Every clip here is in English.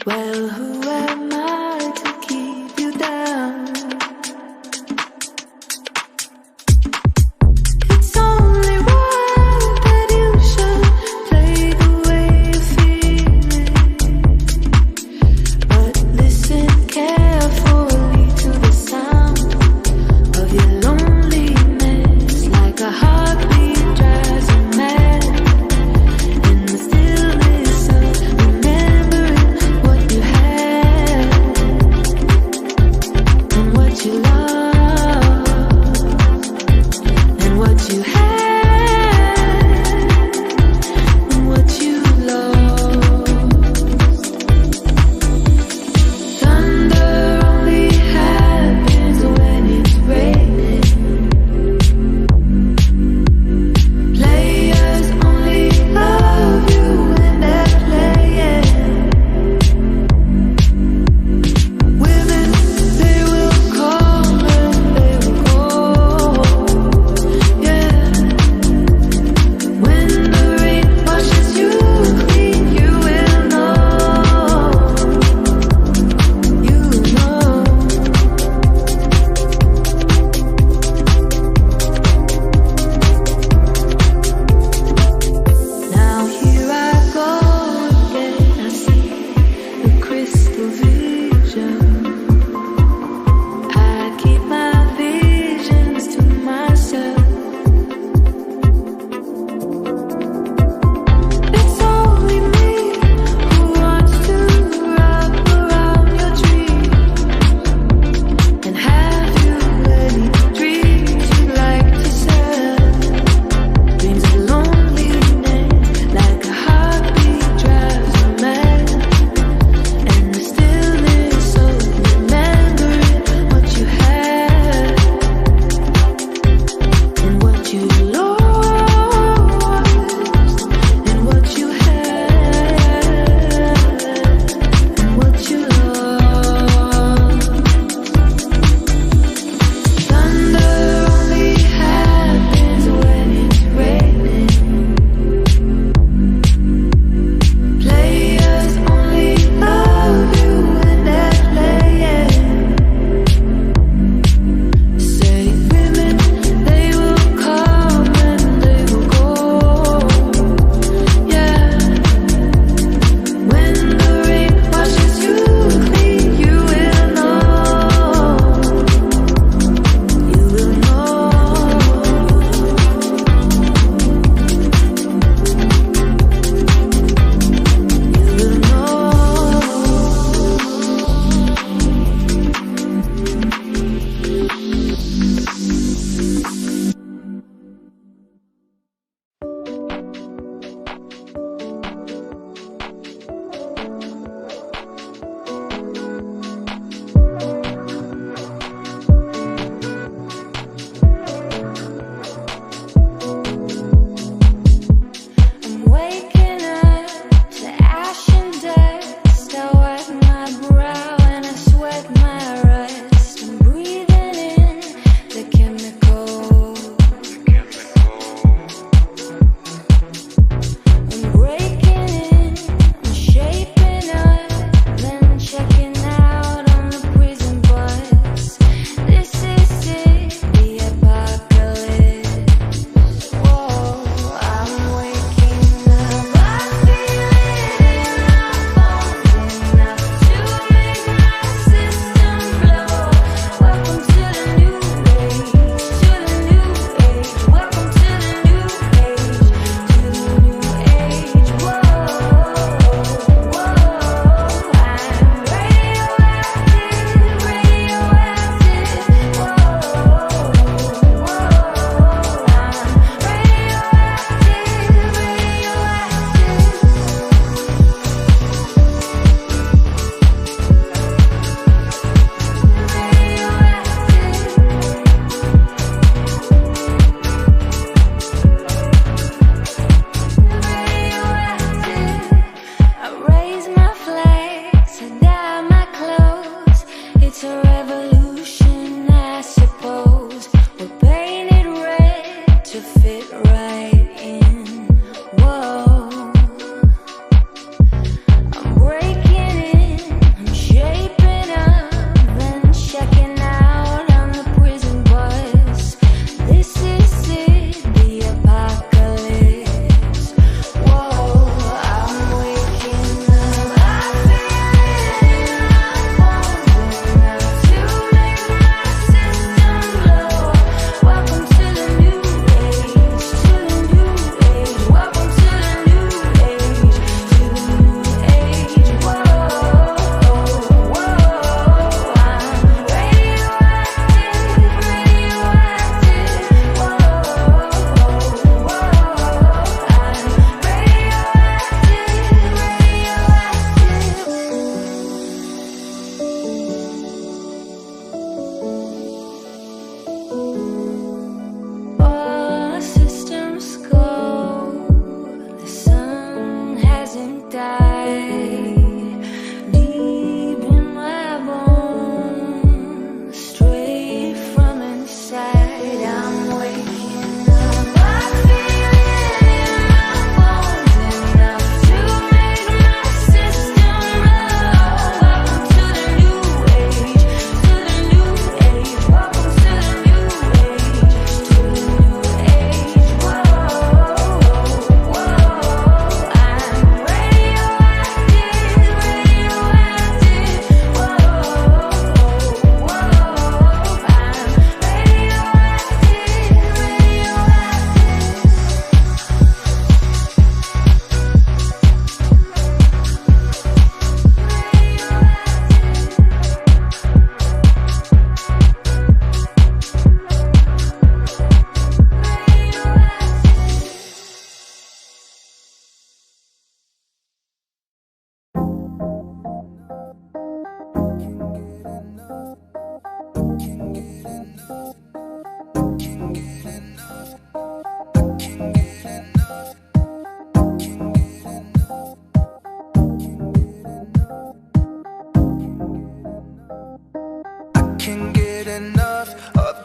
Well, who am I to keep you down? It's only right that you should play the way you're feeling. But listen carefully to the sound of your loneliness, like a heartbeat drives you mad. In the stillness of remembering what you had.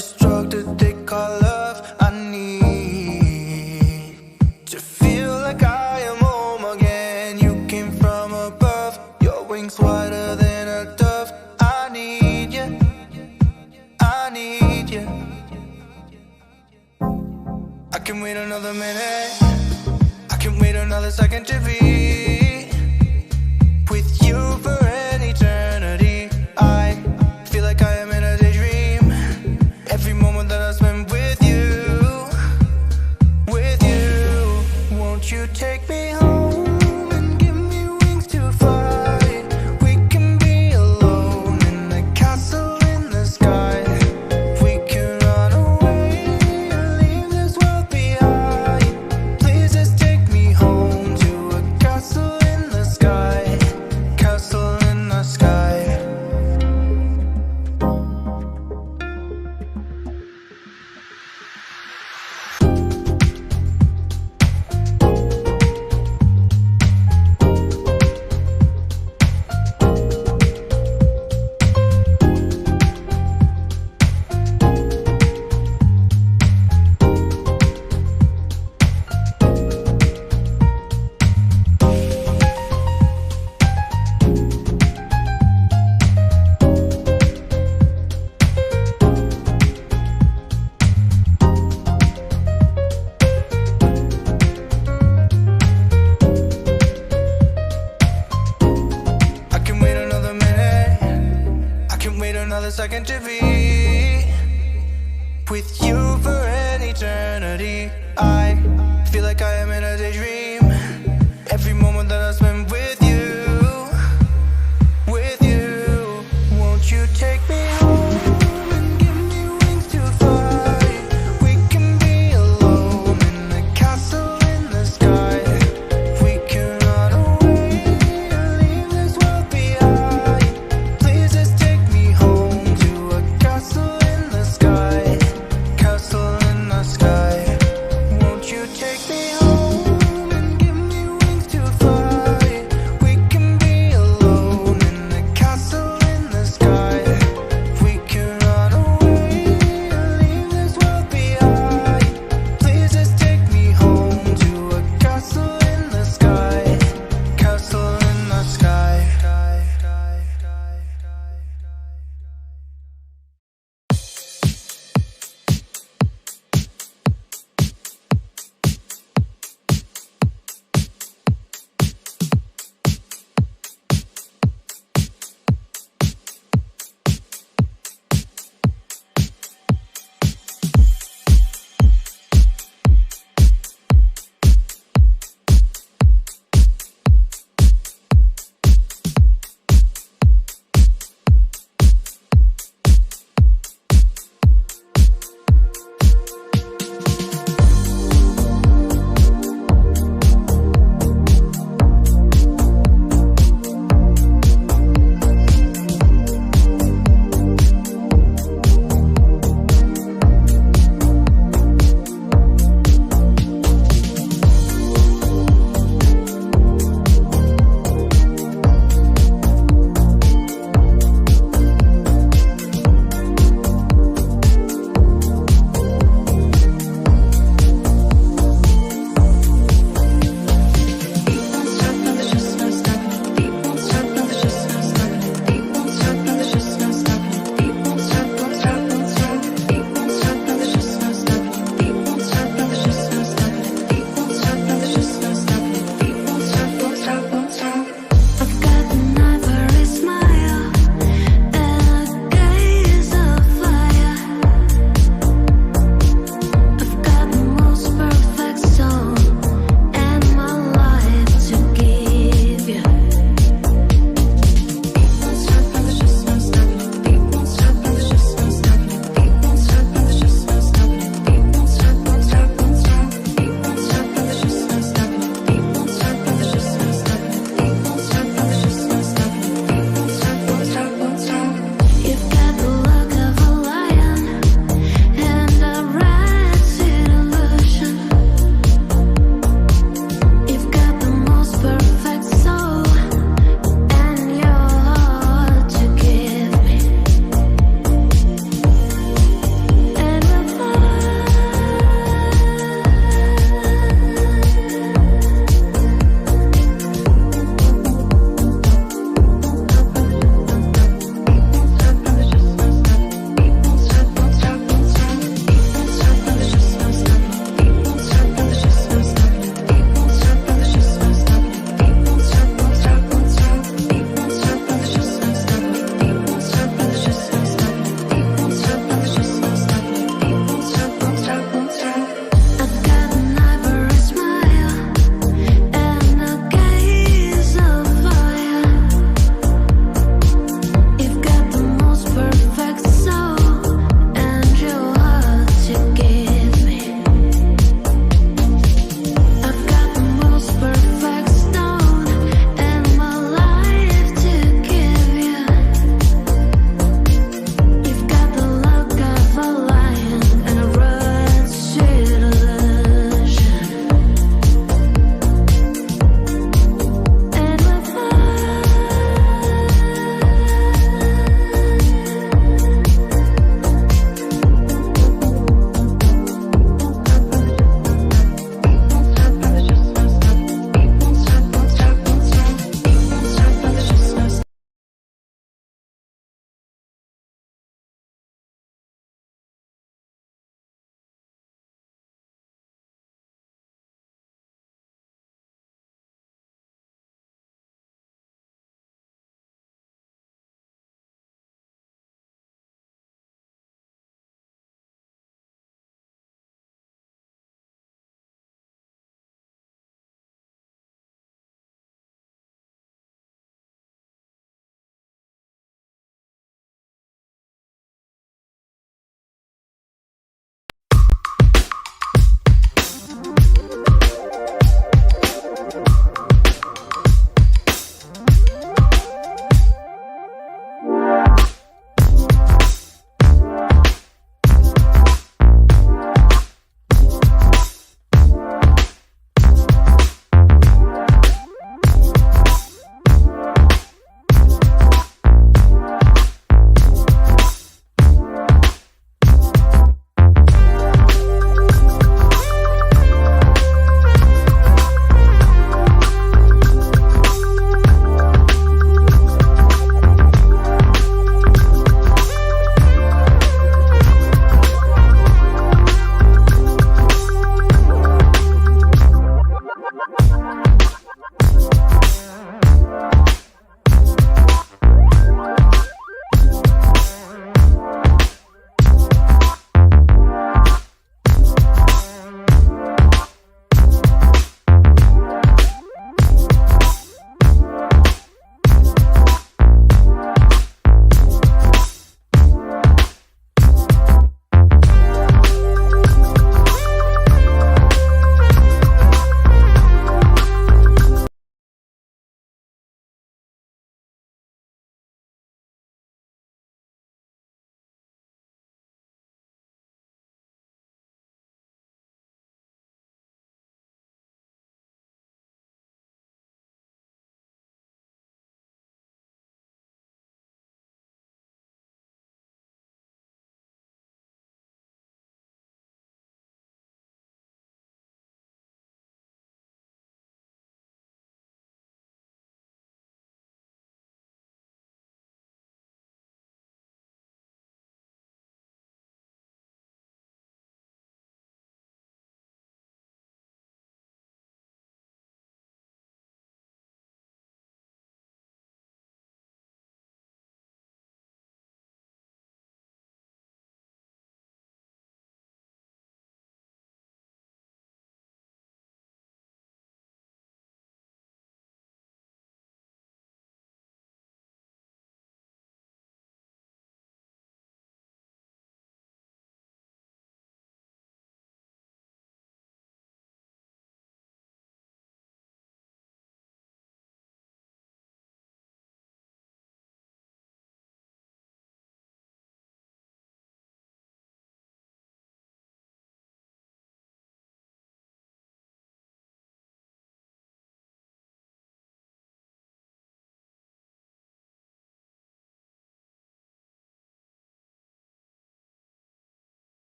this drug that they call love. I need to feel like I am home again. You came from above, your wings wider than a dove. I need you, I need you. I can wait another minute, I can wait another second to be with you for an eternity. I feel like I am in a daydream. Every moment that I spend with you, won't you take me home and give me wings to fly? We can be alone in a castle in the sky. We can run away and leave this world behind. Please just take me home to a castle in the sky, castle in the sky. Another second to be with you for an eternity. I feel like I am in a daydream. Every moment that I spend with you, won't you take me home and give me wings to fly? We can be alone in a castle in the sky. We can run away and leave this world behind. Please just take me home to a castle in the sky, castle in the sky. Won't you take me home?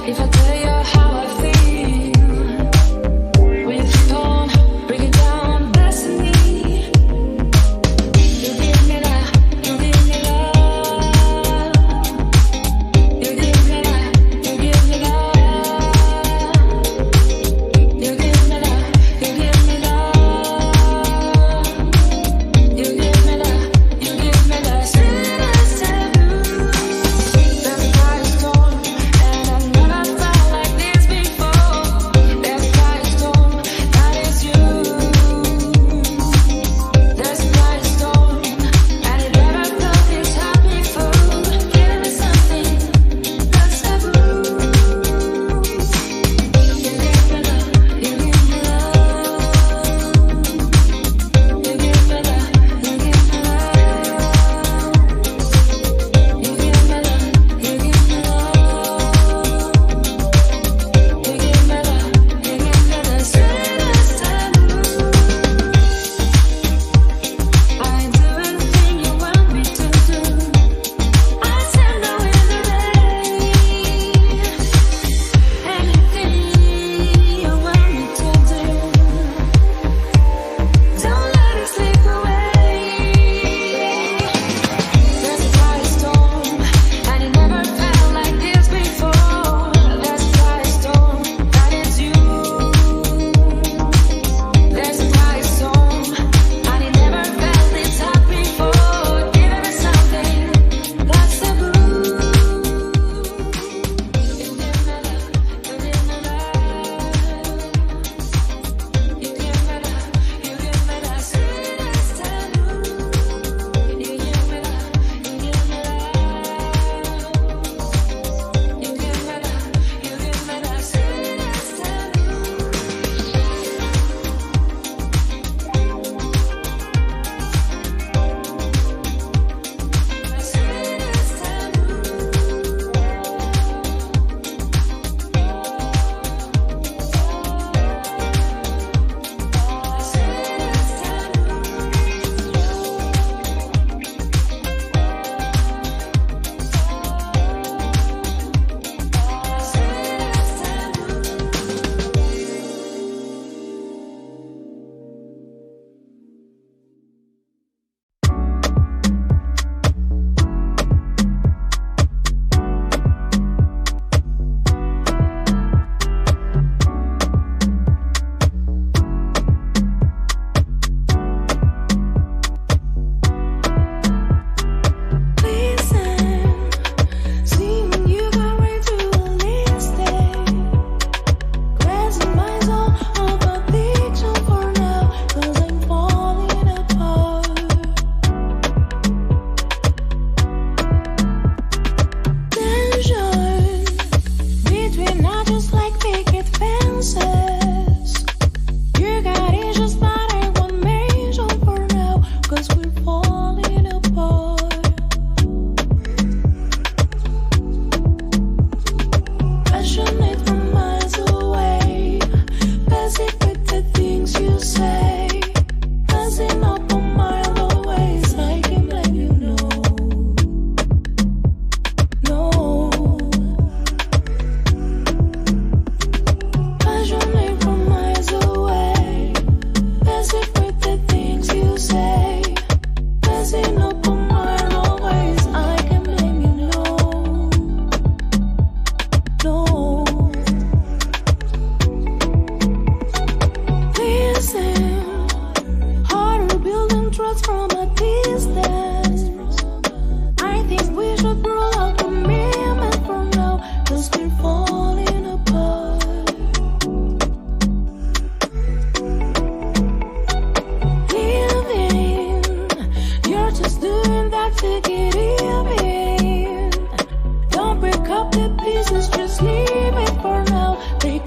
If I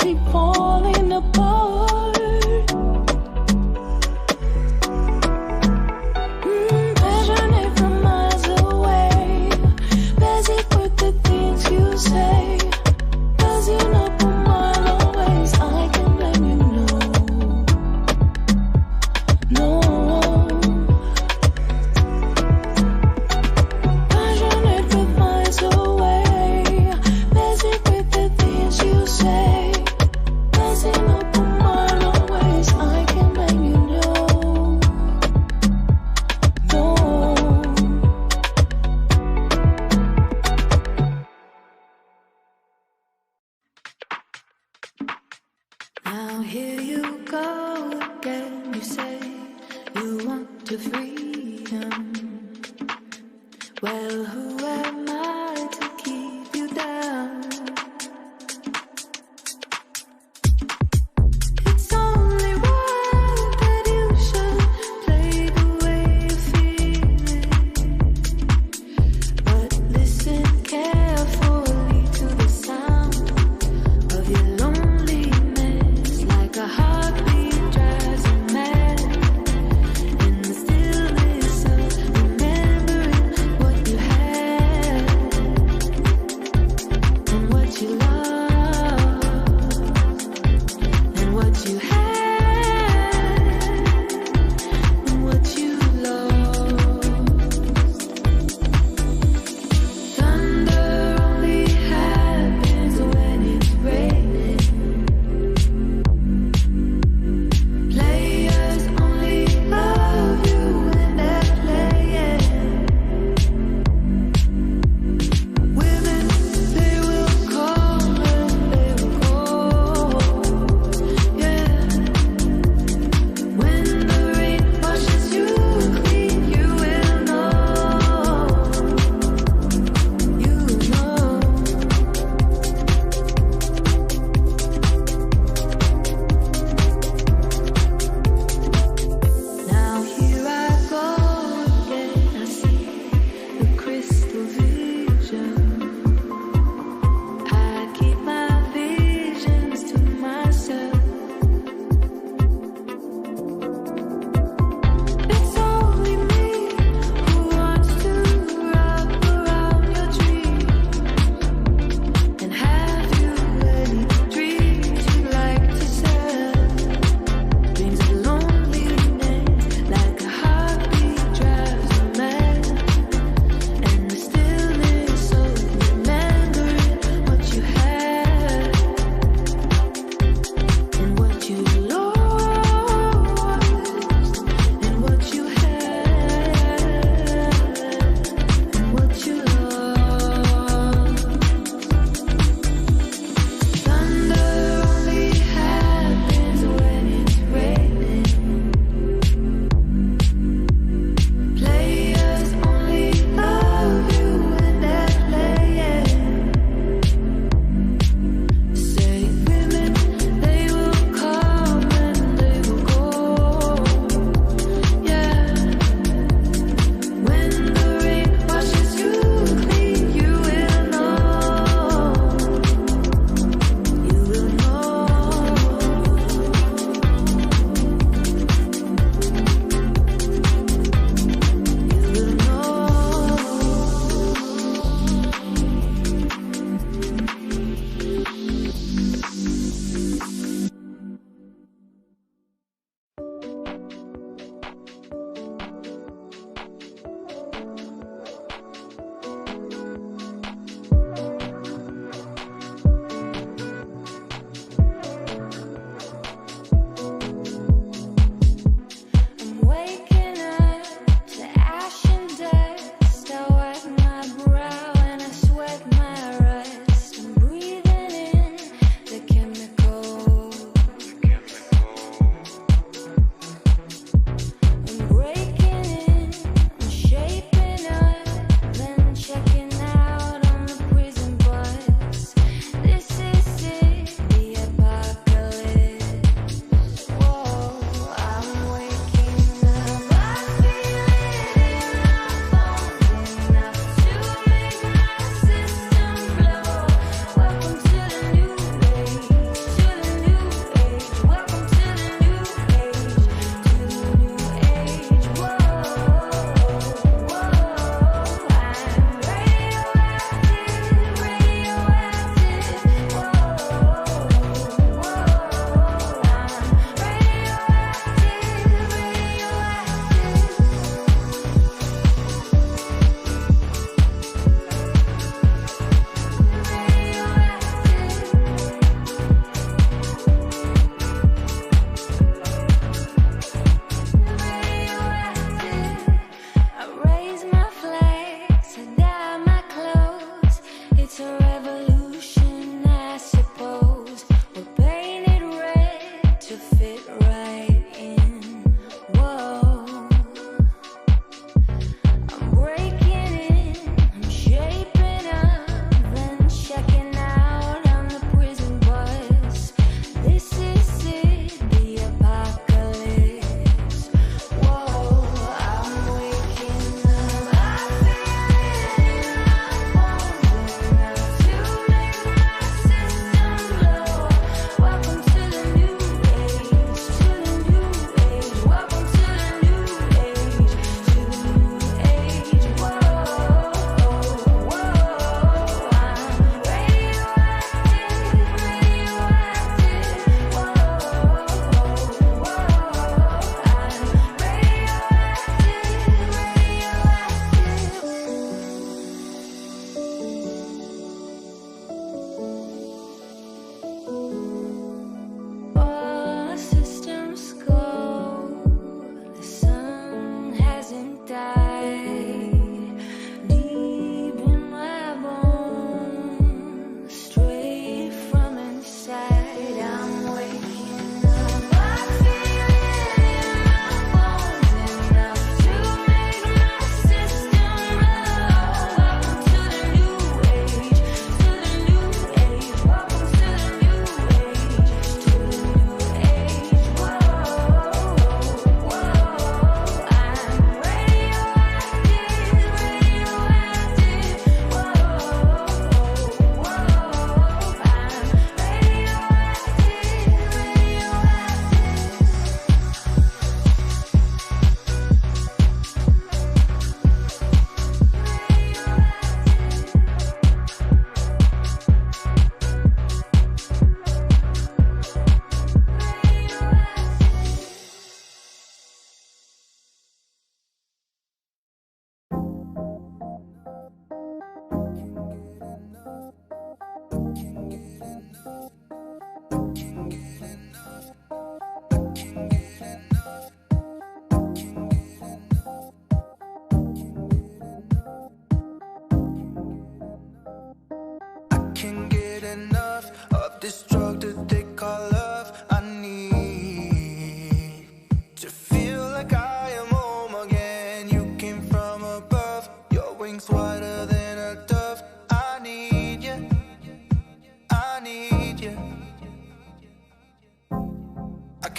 keep falling apart. Passionate from miles away, busy with the things you say. Buzzing up a mile away, I can blame you, no. Passionate with miles away, busy with the things you say. Buzzing up a mile away, I can blame you, no. Now here you go again, you say you want to freedom. Well, who am I to keep you down? It's only right that you should play the way you feel it. But listen carefully to the sound of your loneliness, like a heartbeat drives you mad. In the stillness of remembering what you had.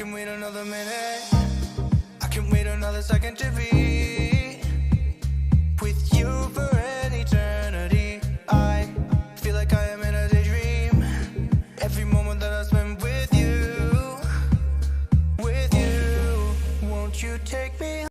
can wait another minute. I can wait another second to be with you for an eternity. I feel like I am in a daydream. Every moment that I spend with you, won't you take me home?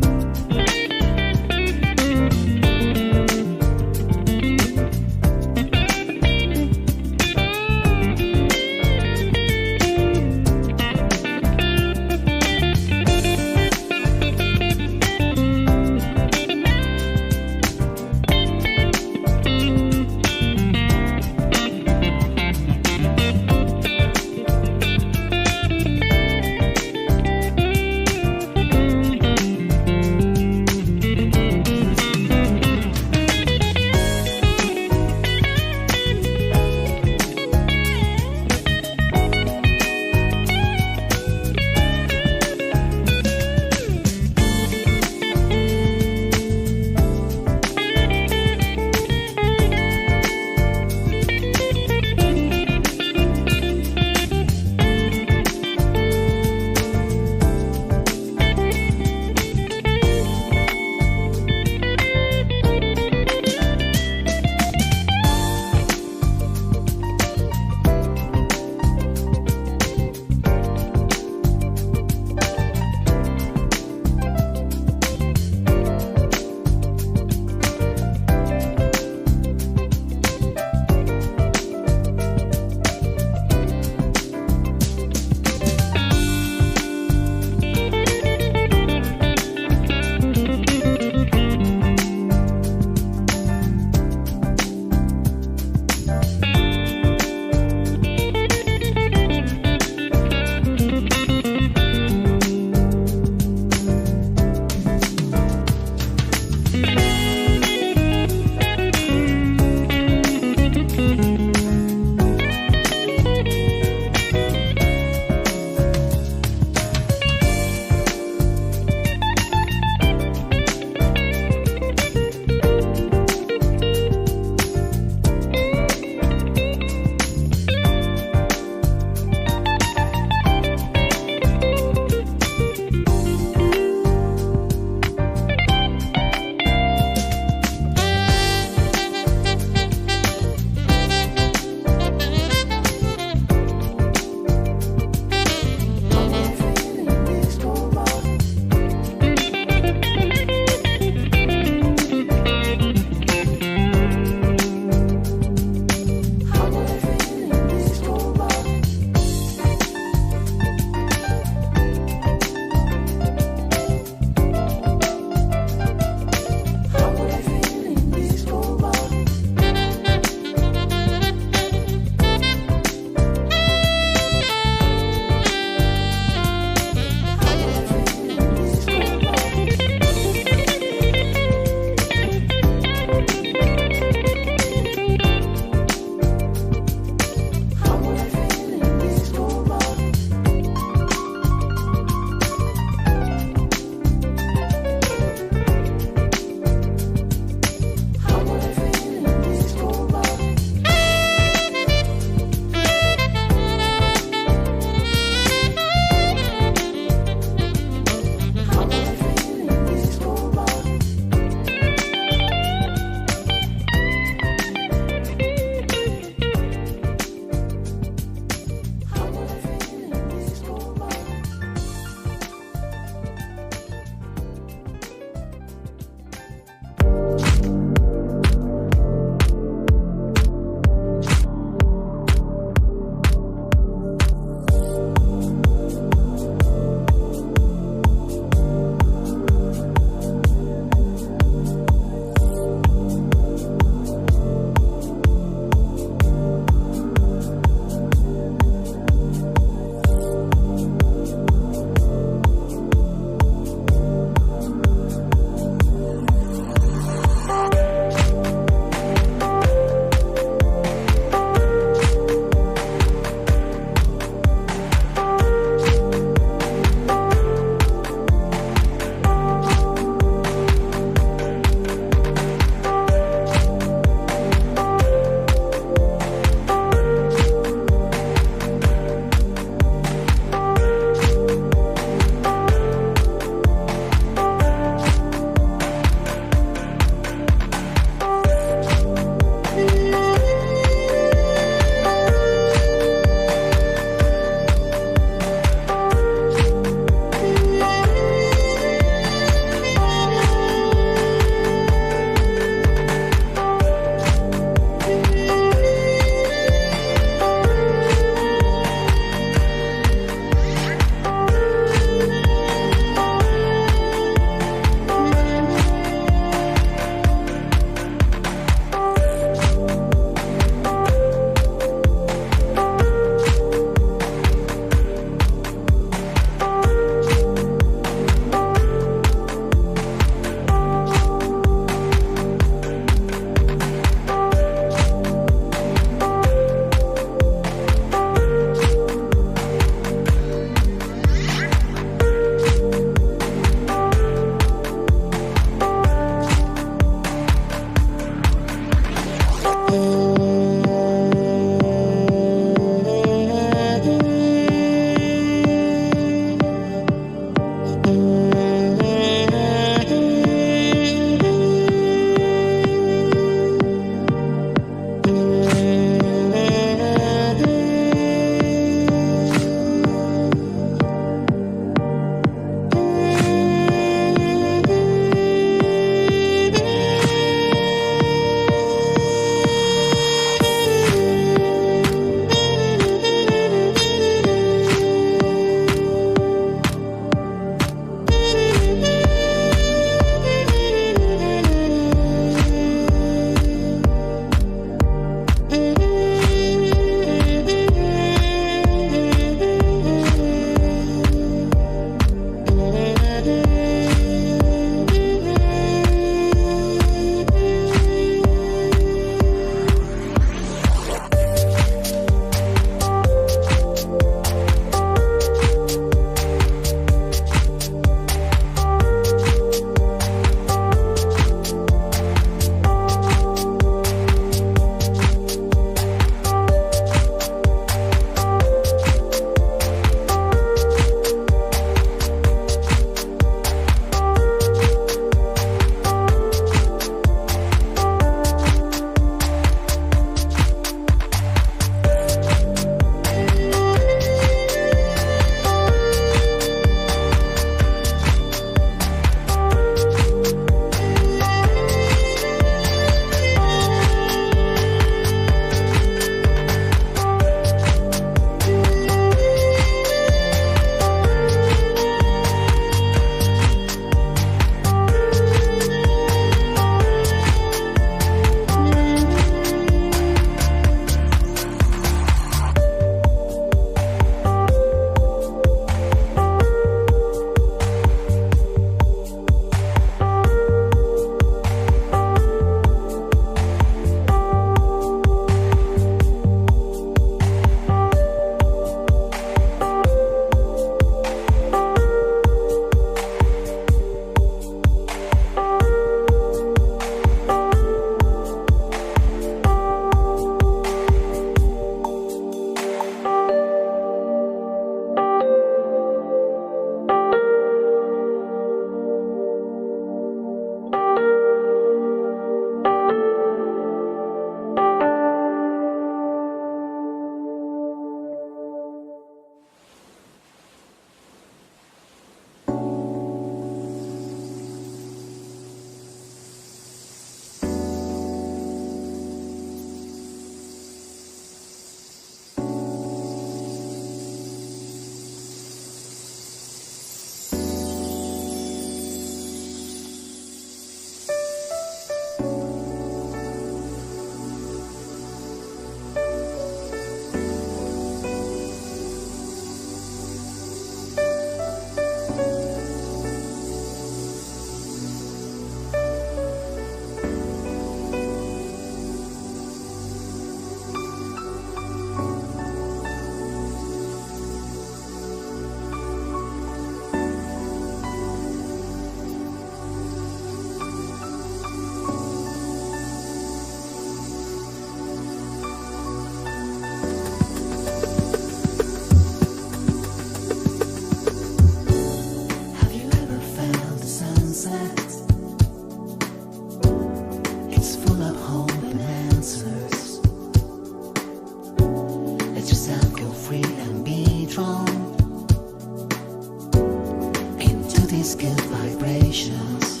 good vibrations.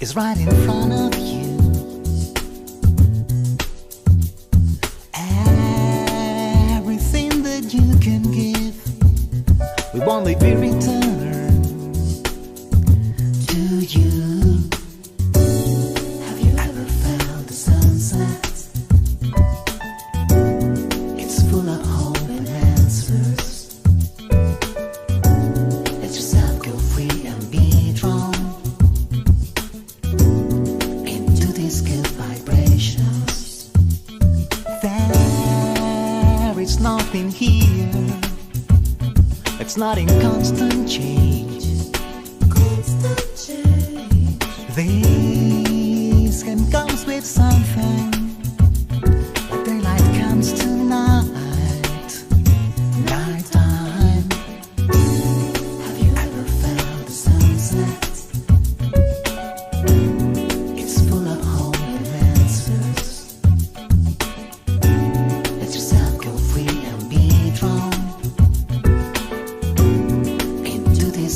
Is right in front of you. Everything that you can give will only be returned to you. Have you ever felt the sunset? It's full of hope and answers. Let yourself go free and be drawn these good vibrations. There is nothing here. It's not in constant change. Constant change. This can comes with something. Like daylight comes to night. Nighttime. Have you ever felt the sunset?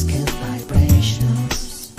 Good vibrations.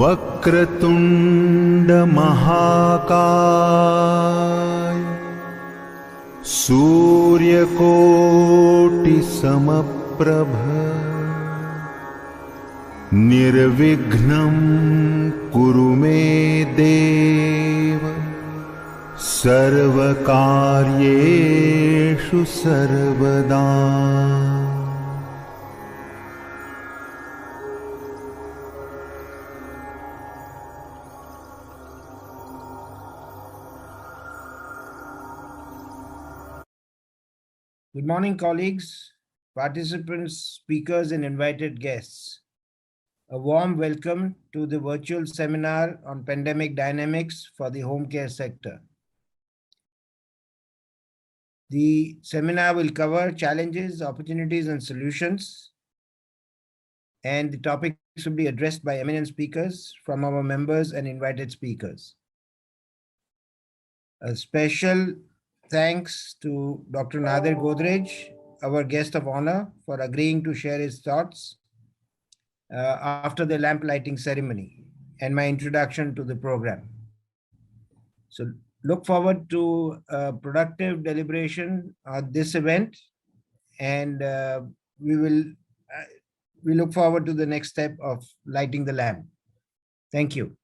वक्रतुण्ड महाकाय सूर्यकोटि समप्रभ निर्विघ्नं कुरु मे देव सर्वकार्येषु सर्वदा। Good morning, colleagues, participants, speakers, and invited guests. A warm welcome to the virtual seminar on pandemic dynamics for the home care sector. The seminar will cover challenges, opportunities, and solutions, and the topics will be addressed by eminent speakers from our members and invited speakers. A special thanks to Dr. Nadir Godrej, our guest of honor, for agreeing to share his thoughts after the lamp lighting ceremony and my introduction to the program. So look forward to a productive deliberation at this event, and we look forward to the next step of lighting the lamp. Thank you.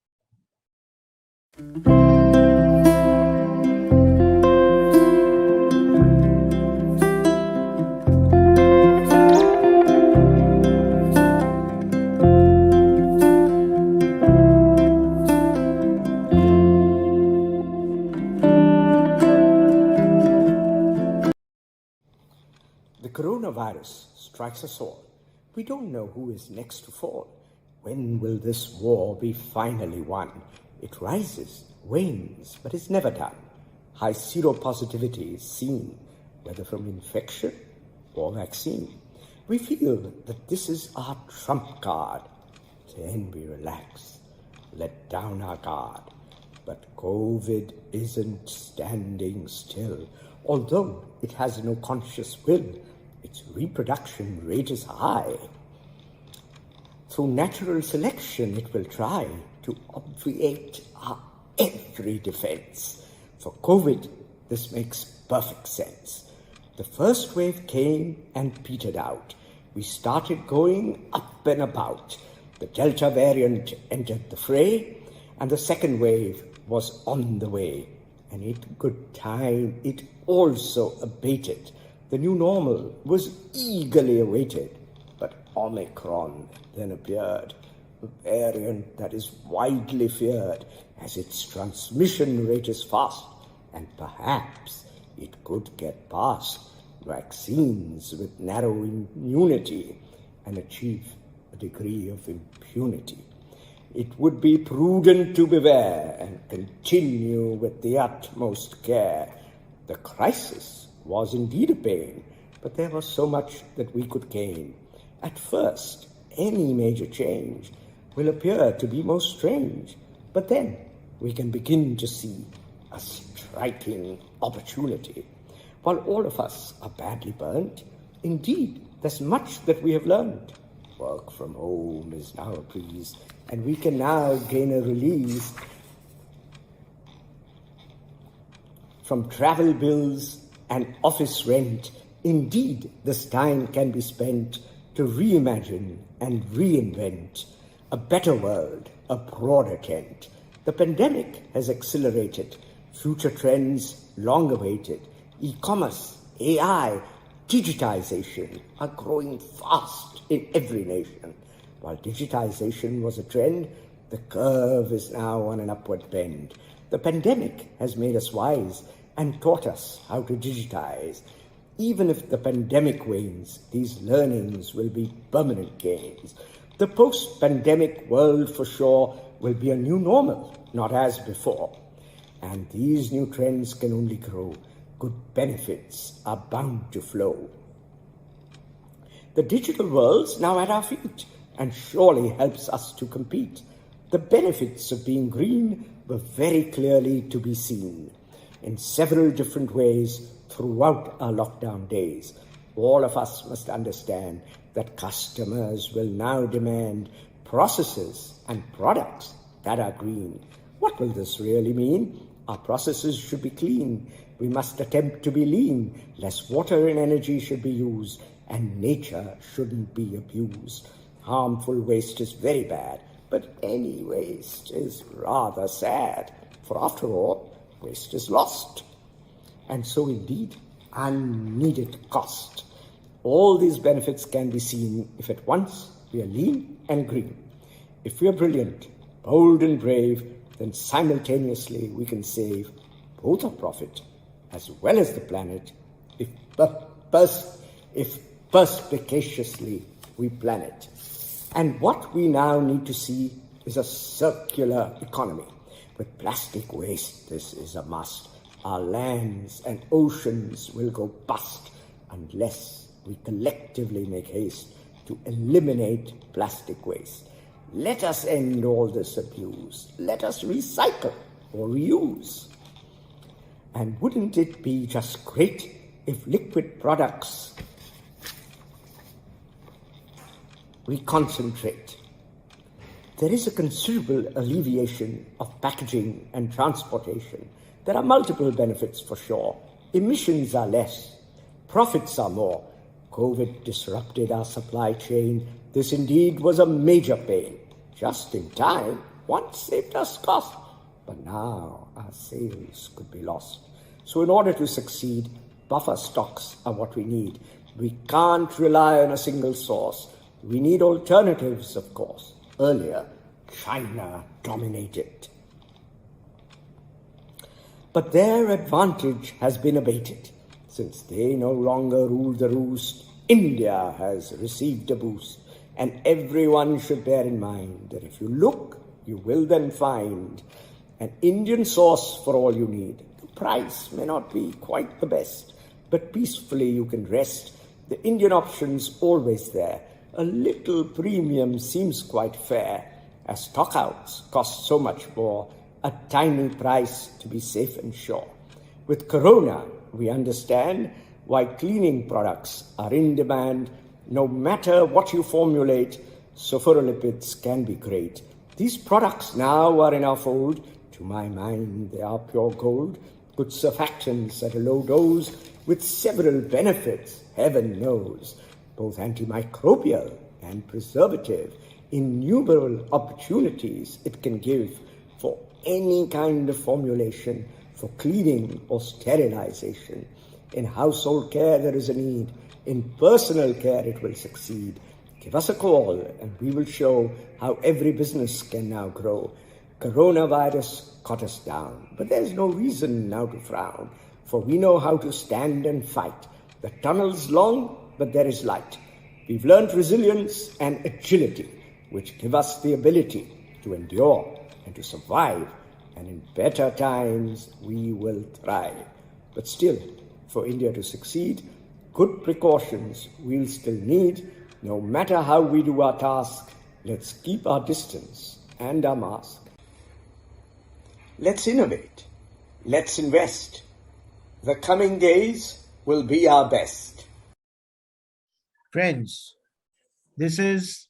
The coronavirus strikes us all. We don't know who is next to fall. When will this war be finally won? It rises, wanes, but is never done. High seropositivity is seen, whether from infection or vaccine. We feel that this is our trump card. Then we relax, let down our guard. But COVID isn't standing still. Although it has no conscious will, its reproduction rate is high. Through natural selection, it will try to obviate our every defense. For COVID, this makes perfect sense. The first wave came and petered out. We started going up and about. The Delta variant entered the fray, and the second wave was on the way. And in good time, it also abated. The new normal was eagerly awaited, but Omicron then appeared, a variant that is widely feared as its transmission rate is fast, and perhaps it could get past vaccines with narrow immunity and achieve a degree of impunity. It would be prudent to beware and continue with the utmost care. The crisis was indeed a pain, but there was so much that we could gain. At first, any major change will appear to be most strange, but then we can begin to see a striking opportunity. While all of us are badly burnt, indeed, there's much that we have learned. Work from home is now a breeze, and we can now gain a release from travel bills and office rent. Indeed, this time can be spent to reimagine and reinvent a better world, a broader tent. The pandemic has accelerated future trends long awaited. E-commerce, AI, digitization are growing fast in every nation. While digitization was a trend, the curve is now on an upward bend. The pandemic has made us wise and taught us how to digitize. Even if the pandemic wanes, these learnings will be permanent gains. The post-pandemic world for sure will be a new normal, not as before. And these new trends can only grow. Good benefits are bound to flow. The digital world's now at our feet and surely helps us to compete. The benefits of being green were very clearly to be seen in several different ways throughout our lockdown days. All of us must understand that customers will now demand processes and products that are green. What will this really mean? Our processes should be clean. We must attempt to be lean. Less water and energy should be used, and nature shouldn't be abused. Harmful waste is very bad, but any waste is rather sad. For after all, waste is lost. And so indeed, unneeded cost. All these benefits can be seen if at once we are lean and green. If we are brilliant, bold and brave, then simultaneously we can save both our profit as well as the planet if perspicaciously we plan it. And what we now need to see is a circular economy. With plastic waste, this is a must. Our lands and oceans will go bust unless we collectively make haste to eliminate plastic waste. Let us end all this abuse. Let us recycle or reuse. And wouldn't it be just great if liquid products we concentrate? There is a considerable alleviation of packaging and transportation. There are multiple benefits for sure. Emissions are less. Profits are more. COVID disrupted our supply chain. This indeed was a major pain. Just in time, once saved us cost. But now our sales could be lost. So in order to succeed, buffer stocks are what we need. We can't rely on a single source. We need alternatives, of course. Earlier, China dominated. But their advantage has been abated. Since they no longer rule the roost, India has received a boost. And everyone should bear in mind that if you look, you will then find an Indian source for all you need. The price may not be quite the best, but peacefully you can rest. The Indian option's always there. A little premium seems quite fair, as stockouts cost so much more, a tiny price to be safe and sure. With Corona, we understand why cleaning products are in demand. No matter what you formulate, sophorolipids can be great. These products now are in our fold. To my mind, they are pure gold. Good surfactants at a low dose with several benefits, heaven knows. Both antimicrobial and preservative, innumerable opportunities it can give for any kind of formulation, for cleaning or sterilization. In household care, there is a need. In personal care, it will succeed. Give us a call and we will show how every business can now grow. Coronavirus caught us down, but there's no reason now to frown, for we know how to stand and fight. The tunnel's long, but there is light. We've learned resilience and agility, which give us the ability to endure and to survive, and in better times we will thrive. But still, for India to succeed, good precautions we'll still need. No matter how we do our task, let's keep our distance and our mask. Let's innovate. Let's invest. The coming days will be our best. Friends, this is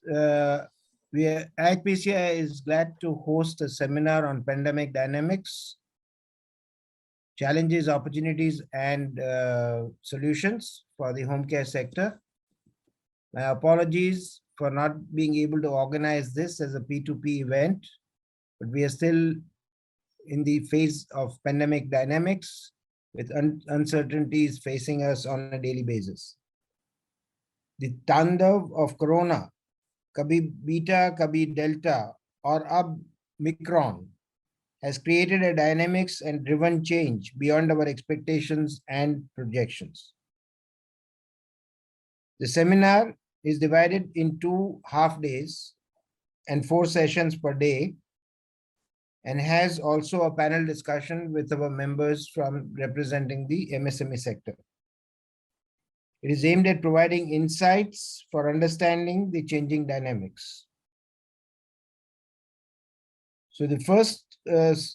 Ihpcia is glad to host a seminar on pandemic dynamics, challenges, opportunities, and solutions for the home care sector. My apologies for not being able to organize this as a P2P event, but we are still in the phase of pandemic dynamics with uncertainties facing us on a daily basis. The tandav of Corona, kabhi beta, kabhi delta, or ab micron, has created a dynamics and driven change beyond our expectations and projections. The seminar is divided in 2 half days and 4 sessions per day, and has also a panel discussion with our members from representing the MSME sector. It is aimed at providing insights for understanding the changing dynamics. So the first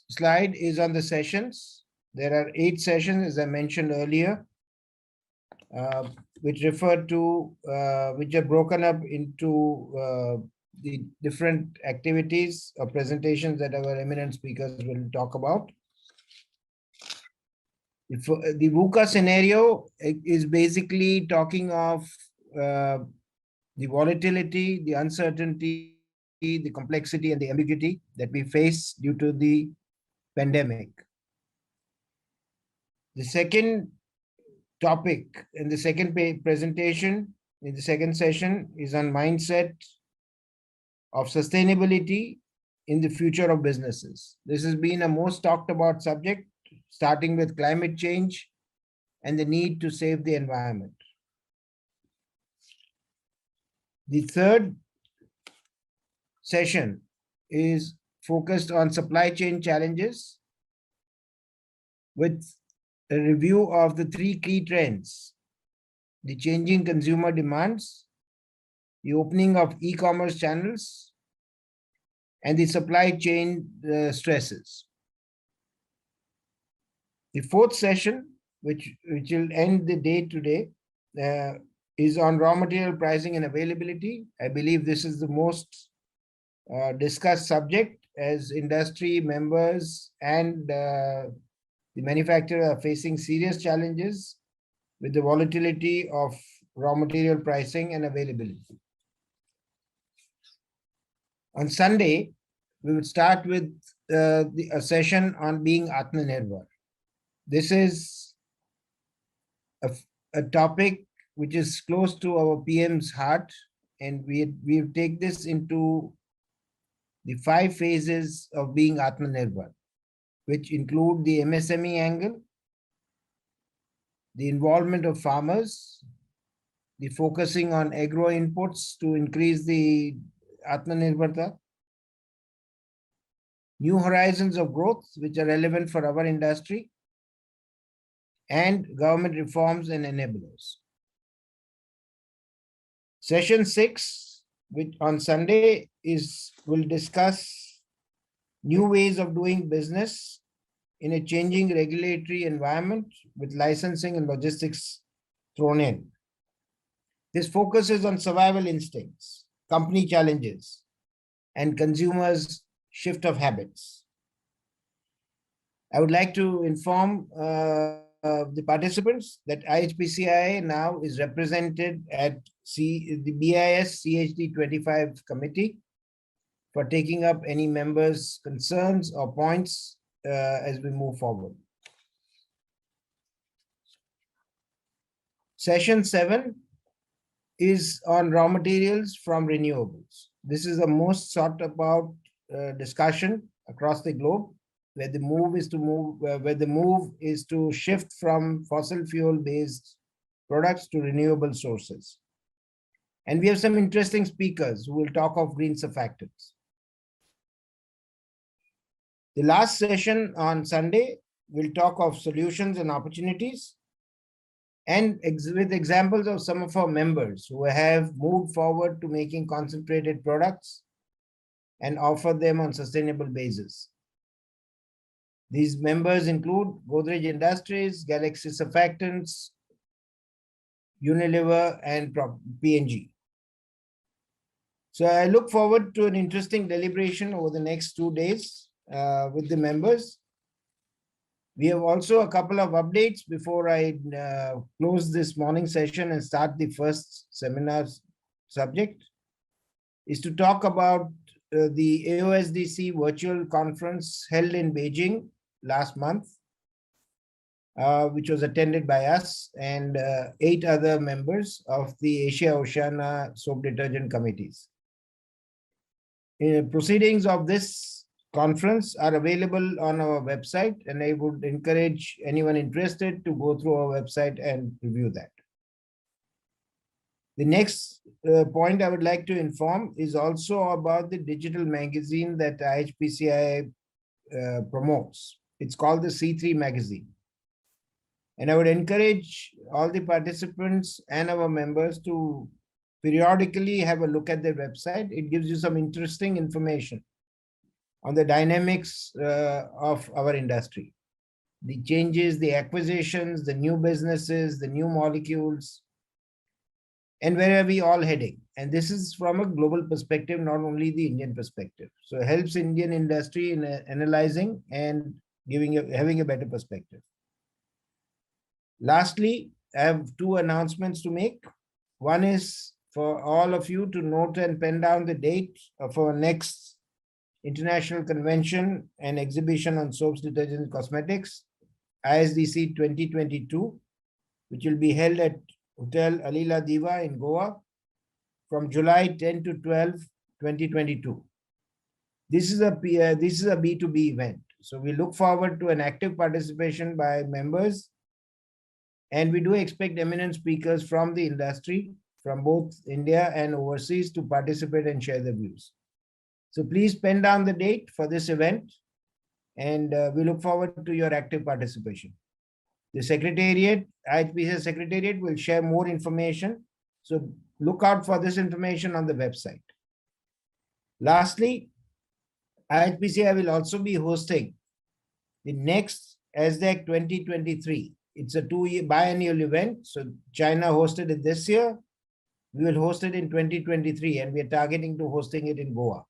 slide is on the sessions. There are 8 sessions, as I mentioned earlier, which refer to, which are broken up into the different activities or presentations that our eminent speakers will talk about. The VUCA scenario is basically talking of the volatility, the uncertainty, the complexity, and the ambiguity that we face due to the pandemic. The second topic in the second presentation, in the second session, is on mindset of sustainability in the future of businesses. This has been a most talked about subject, starting with climate change and the need to save the environment. The third session is focused on supply chain challenges with a review of the three key trends: the changing consumer demands, the opening of e-commerce channels, and the supply chain stresses. The fourth session, which will end the day today, is on raw material pricing and availability. I believe this is the most discussed subject, as industry members and the manufacturer are facing serious challenges with the volatility of raw material pricing and availability. On Sunday, we will start with a session on being Atmanirbhar. This is a topic which is close to our PM's heart, and we take this into the 5 phases of being Atmanirbhar, which include the MSME angle, the involvement of farmers, the focusing on agro inputs to increase the Atmanirbharta, new horizons of growth which are relevant for our industry, and government reforms and enablers. Session 6, which on Sunday will discuss new ways of doing business in a changing regulatory environment with licensing and logistics thrown in. This focuses on survival instincts, company challenges, and consumers' shift of habits. I would like to inform the participants that Ihpcia now is represented at the BIS CHD 25 committee for taking up any members' concerns or points as we move forward. Session 7 is on raw materials from renewables. This is the most sought about discussion across the globe, where the move is to shift from fossil fuel based products to renewable sources. And we have some interesting speakers who will talk of green surfactants. The last session on Sunday will talk of solutions and opportunities, and with examples of some of our members who have moved forward to making concentrated products and offer them on sustainable basis. These members include Godrej Industries, Galaxy Surfactants, Unilever, and P&G. So I look forward to an interesting deliberation over the next 2 days with the members. We have also a couple of updates before I close this morning session and start the first seminar subject, is to talk about the AOSDC virtual conference held in Beijing last month, which was attended by us and 8 other members of the Asia Oceania Soap Detergent Committees. Proceedings of this conference are available on our website, and I would encourage anyone interested to go through our website and review that. The next point I would like to inform is also about the digital magazine that IHPCI promotes. It's called the C3 magazine. And I would encourage all the participants and our members to periodically have a look at their website. It gives you some interesting information on the dynamics of our industry, the changes, the acquisitions, the new businesses, the new molecules, and where are we all heading? And this is from a global perspective, not only the Indian perspective. So it helps Indian industry in analyzing and having a better perspective. Lastly, I have two announcements to make. One is for all of you to note and pen down the date of our next international convention and exhibition on soaps, detergents, and cosmetics, ISDC 2022, which will be held at Hotel Alila Diva in Goa from July 10 to 12, 2022. This is a B2B event. So we look forward to an active participation by members, and we do expect eminent speakers from the industry, from both India and overseas, to participate and share their views. So please pen down the date for this event, and we look forward to your active participation. The Secretariat, Ihpcia Secretariat, will share more information. So look out for this information on the website. Lastly, Ihpcia will also be hosting the next ASDAC 2023. It's a two-year biennial event. So China hosted it this year. We will host it in 2023, and we are targeting to hosting it in Goa.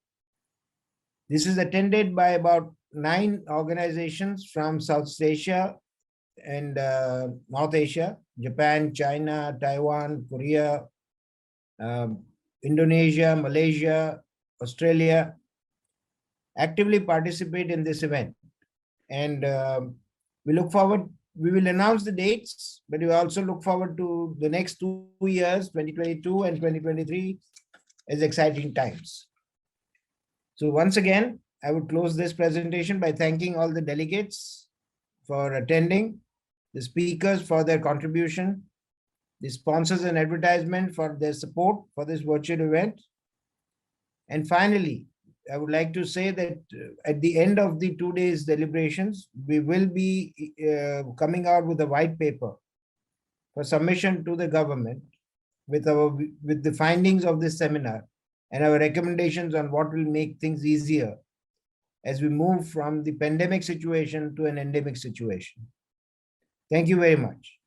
This is attended by about 9 organizations from Southeast Asia and North Asia: Japan, China, Taiwan, Korea, Indonesia, Malaysia, Australia. Actively participate in this event. And we look forward, we will announce the dates, but we also look forward to the next 2 years, 2022 and 2023, as exciting times. So once again, I would close this presentation by thanking all the delegates for attending, the speakers for their contribution, the sponsors and advertisement for their support for this virtual event. And finally, I would like to say that at the end of the 2 days deliberations, we will be coming out with a white paper for submission to the government with the findings of this seminar and our recommendations on what will make things easier as we move from the pandemic situation to an endemic situation. Thank you very much.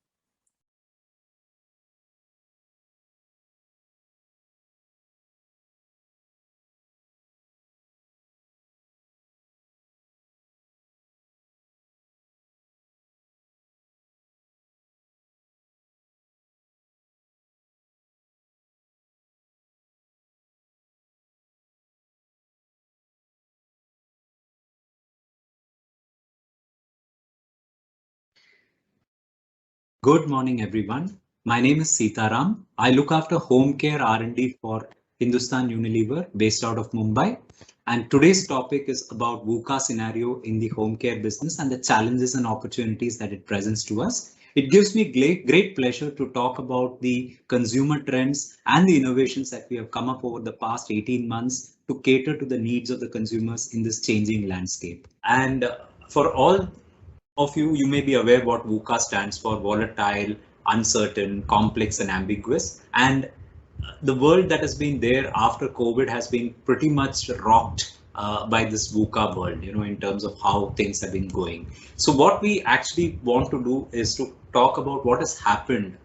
Good morning, everyone. My name is Sitaram. I look after home care R&D for Hindustan Unilever based out of Mumbai. And today's topic is about VUCA scenario in the home care business and the challenges and opportunities that it presents to us. It gives me great pleasure to talk about the consumer trends and the innovations that we have come up over the past 18 months to cater to the needs of the consumers in this changing landscape. And for all of you, you may be aware what VUCA stands for: volatile, uncertain, complex, and ambiguous. And the world that has been there after COVID has been pretty much rocked by this VUCA world, in terms of how things have been going. So what we actually want to do is to talk about what has happened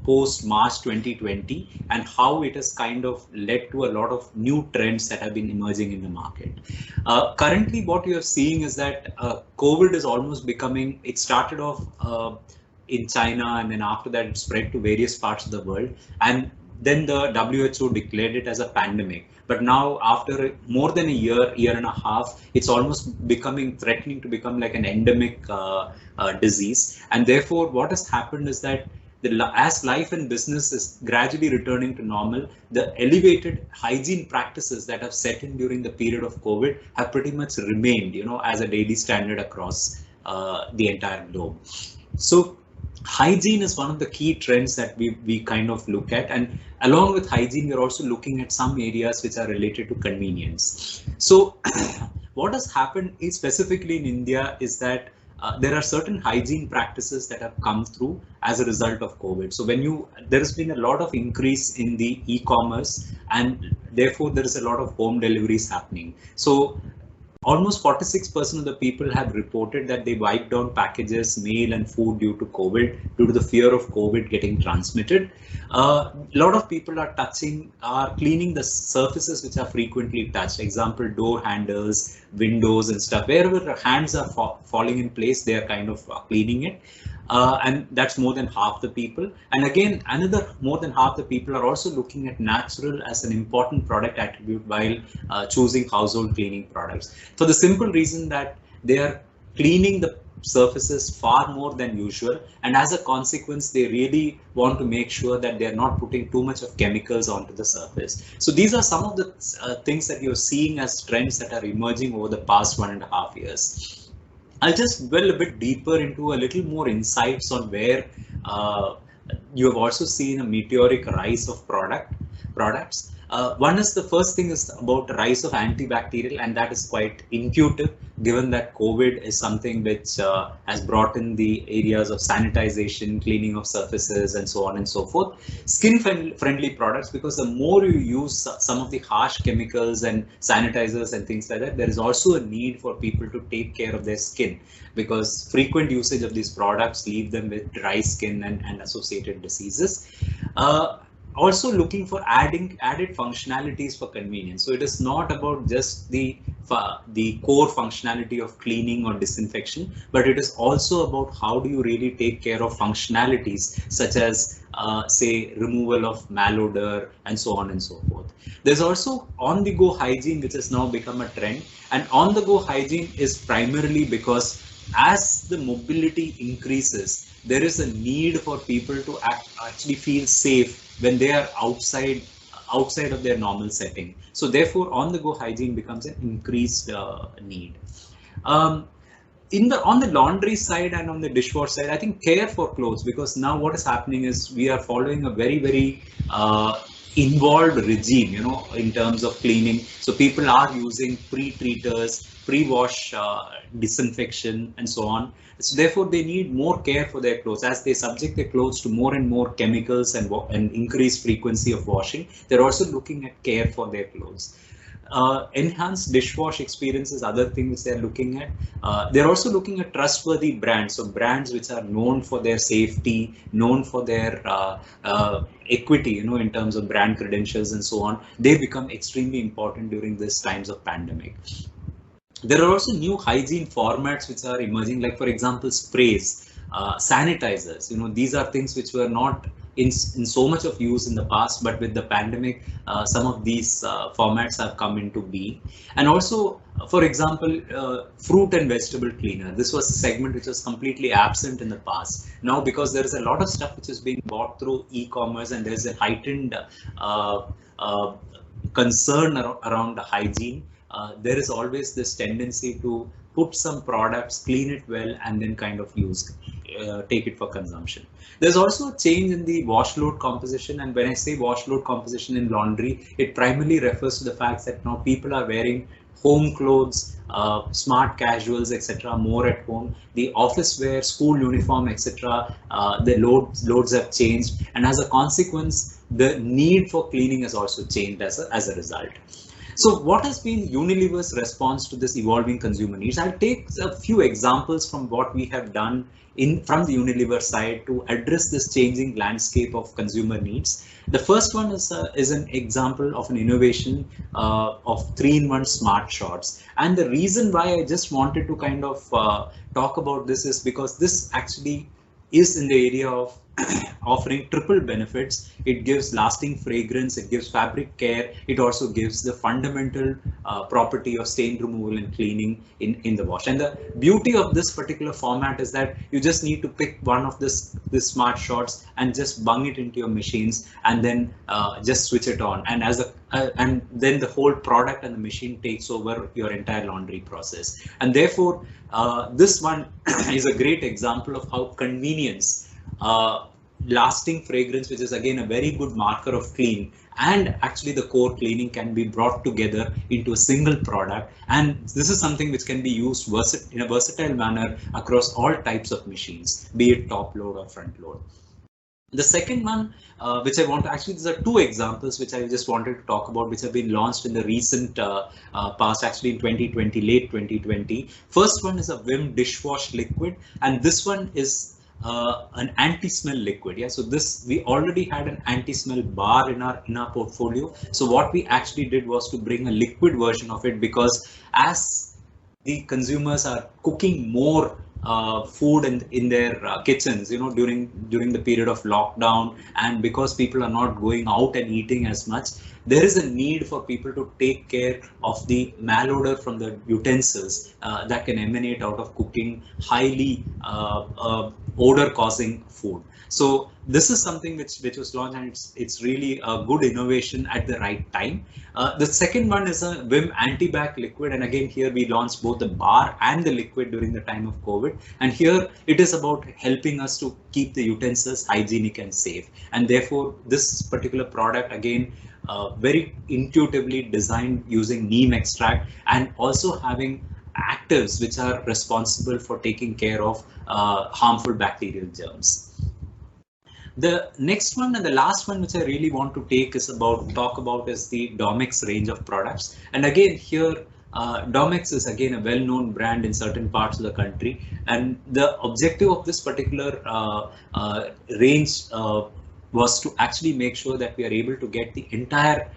post March 2020 and how it has kind of led to a lot of new trends that have been emerging in the market. Currently, what you are seeing is that COVID is almost becoming, it started off in China, and then after that it spread to various parts of the world. And then the WHO declared it as a pandemic. But now, after more than a year and a half, it's almost threatening to become like an endemic disease. And therefore, what has happened is that as life and business is gradually returning to normal, the elevated hygiene practices that have set in during the period of COVID have pretty much remained, as a daily standard across the entire globe. So hygiene is one of the key trends that we kind of look at, and along with hygiene, we're also looking at some areas which are related to convenience. So what has happened is, specifically in India, is that there are certain hygiene practices that have come through as a result of COVID. So there has been a lot of increase in the e-commerce, and therefore there is a lot of home deliveries happening. So almost 46% of the people have reported that they wiped down packages, mail and food due to COVID, due to the fear of COVID getting transmitted. A lot of people are cleaning the surfaces which are frequently touched. Example, door handles, windows and stuff. Wherever the hands are falling in place, they are kind of cleaning it. And that's more than half the people. And again, another more than half the people are also looking at natural as an important product attribute while choosing household cleaning products. For the simple reason that they are cleaning the surfaces far more than usual, and as a consequence they really want to make sure that they are not putting too much of chemicals onto the surface. So these are some of the things that you're seeing as trends that are emerging over the past 1.5 years. I'll just dwell a bit deeper into a little more insights on where you have also seen a meteoric rise of products. One is, the first thing is about the rise of antibacterial, and that is quite intuitive given that COVID is something which has brought in the areas of sanitization, cleaning of surfaces and so on and so forth. Skin friendly products, because the more you use some of the harsh chemicals and sanitizers and things like that, there is also a need for people to take care of their skin, because frequent usage of these products leave them with dry skin and associated diseases. Also looking for added functionalities for convenience. So it is not about just the core functionality of cleaning or disinfection, but it is also about how do you really take care of functionalities such as say removal of malodor and so on and so forth. There's also on-the-go hygiene, which has now become a trend, and on-the-go hygiene is primarily because as the mobility increases, there is a need for people to actually feel safe when they are outside of their normal setting. So therefore, on-the-go hygiene becomes an increased need. On the laundry side and on the dishwash side, I think care for clothes, because now what is happening is we are following a very involved regime, in terms of cleaning. So people are using pre-treaters, pre-wash disinfection and so on. So therefore they need more care for their clothes. As they subject their clothes to more and more chemicals and increased frequency of washing, they're also looking at care for their clothes. Enhanced dishwash experiences, other things they're looking at. They're also looking at trustworthy brands, so brands which are known for their safety, known for their equity, in terms of brand credentials and so on. They become extremely important during these times of pandemic. There are also new hygiene formats which are emerging, like for example, sprays, sanitizers. These are things which were not in so much of use in the past, but with the pandemic, some of these formats have come into being. And also, for example, fruit and vegetable cleaner. This was a segment which was completely absent in the past. Now, because there is a lot of stuff which is being bought through e-commerce, and there's a heightened concern around the hygiene, there is always this tendency to put some products, clean it well, and then kind of take it for consumption. There's also a change in the wash load composition, and when I say wash load composition in laundry, it primarily refers to the fact that now people are wearing home clothes, smart casuals, etc., more at home. The office wear, school uniform, etc., the loads have changed, and as a consequence, the need for cleaning has also changed as a result. So what has been Unilever's response to this evolving consumer needs? I'll take a few examples from what we have done from the Unilever side to address this changing landscape of consumer needs. The first one is an example of an innovation of 3-in-1 smart shots. And the reason why I just wanted to kind of talk about this is because this actually is in the area of offering triple benefits. It gives lasting fragrance, it gives fabric care, it also gives the fundamental property of stain removal and cleaning in the wash. And the beauty of this particular format is that you just need to pick one of this smart shots and just bung it into your machines, and then just switch it on, and and then the whole product and the machine takes over your entire laundry process. And therefore this one is a great example of how convenience, lasting fragrance, which is again a very good marker of clean, and actually the core cleaning can be brought together into a single product. And this is something which can be used in a versatile manner across all types of machines, be it top load or front load. The second one, which I want to actually, these are two examples which I just wanted to talk about, which have been launched in the recent past, actually in 2020, late 2020. First one is a Vim dishwash liquid, and this one is an anti-smell liquid. Yeah, so this, we already had an anti-smell bar in our portfolio. So what we actually did was to bring a liquid version of it, because as the consumers are cooking more food in their kitchens, during the period of lockdown, and because people are not going out and eating as much, there is a need for people to take care of the malodor from the utensils that can emanate out of cooking highly odor causing food. So this is something which was launched, and it's really a good innovation at the right time. The second one is a Vim antibac liquid, and again here we launched both the bar and the liquid during the time of COVID. And here it is about helping us to keep the utensils hygienic and safe. And therefore, this particular product, again, very intuitively designed using neem extract, and also having actives which are responsible for taking care of harmful bacterial germs. The next one and the last one which I really want to talk about is the Domex range of products. And again here, Domex is again a well-known brand in certain parts of the country, and the objective of this particular range was to actually make sure that we are able to get the entire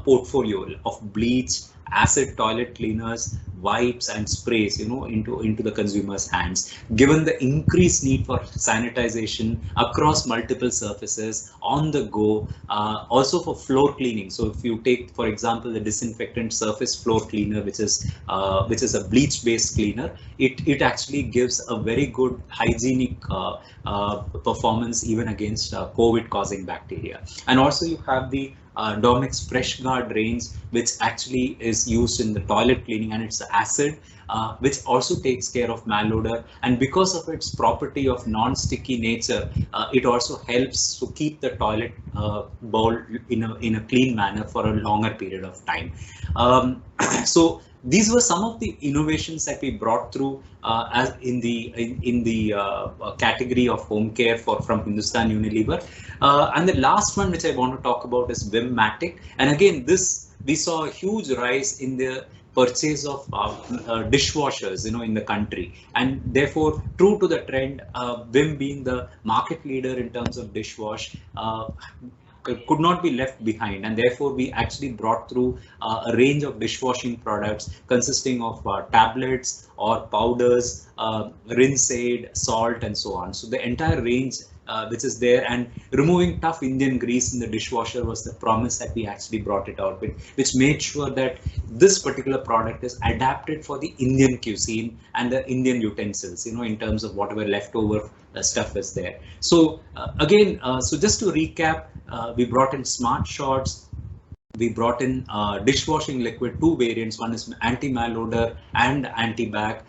portfolio of bleach, acid toilet cleaners, wipes and sprays, into the consumer's hands, given the increased need for sanitization across multiple surfaces on the go, also for floor cleaning. So if you take, for example, the disinfectant surface floor cleaner, which is a bleach based cleaner, it actually gives a very good hygienic performance even against COVID causing bacteria. And also you have the Domex Fresh Guard range, which actually is used in the toilet cleaning, and it's acid, which also takes care of malodor. And because of its property of non-sticky nature, it also helps to keep the toilet bowl in a clean manner for a longer period of time. So these were some of the innovations that we brought through as in the category of home care from Hindustan Unilever. And the last one which I want to talk about is Vimmatic. And again, this we saw a huge rise in the purchase of dishwashers, in the country, and therefore, true to the trend, Vim being the market leader in terms of dishwash, could not be left behind, and therefore we actually brought through a range of dishwashing products consisting of tablets or powders, rinse aid, salt, and so on. So the entire range which is there, and removing tough Indian grease in the dishwasher was the promise that we actually brought it out with, which made sure that this particular product is adapted for the Indian cuisine and the Indian utensils, in terms of whatever leftover stuff is there. So again, so just to recap, we brought in smart shots. We brought in dishwashing liquid, two variants. One is anti-malodor and anti-bac.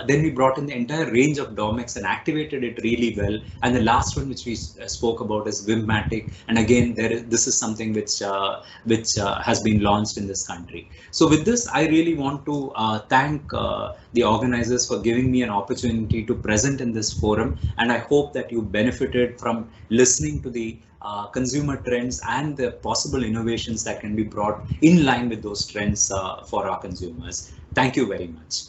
Then we brought in the entire range of Domex and activated it really well. And the last one which we spoke about is Vimmatic. And again, this is something which has been launched in this country. So with this, I really want to thank the organizers for giving me an opportunity to present in this forum. And I hope that you benefited from listening to the consumer trends and the possible innovations that can be brought in line with those trends for our consumers. Thank you very much.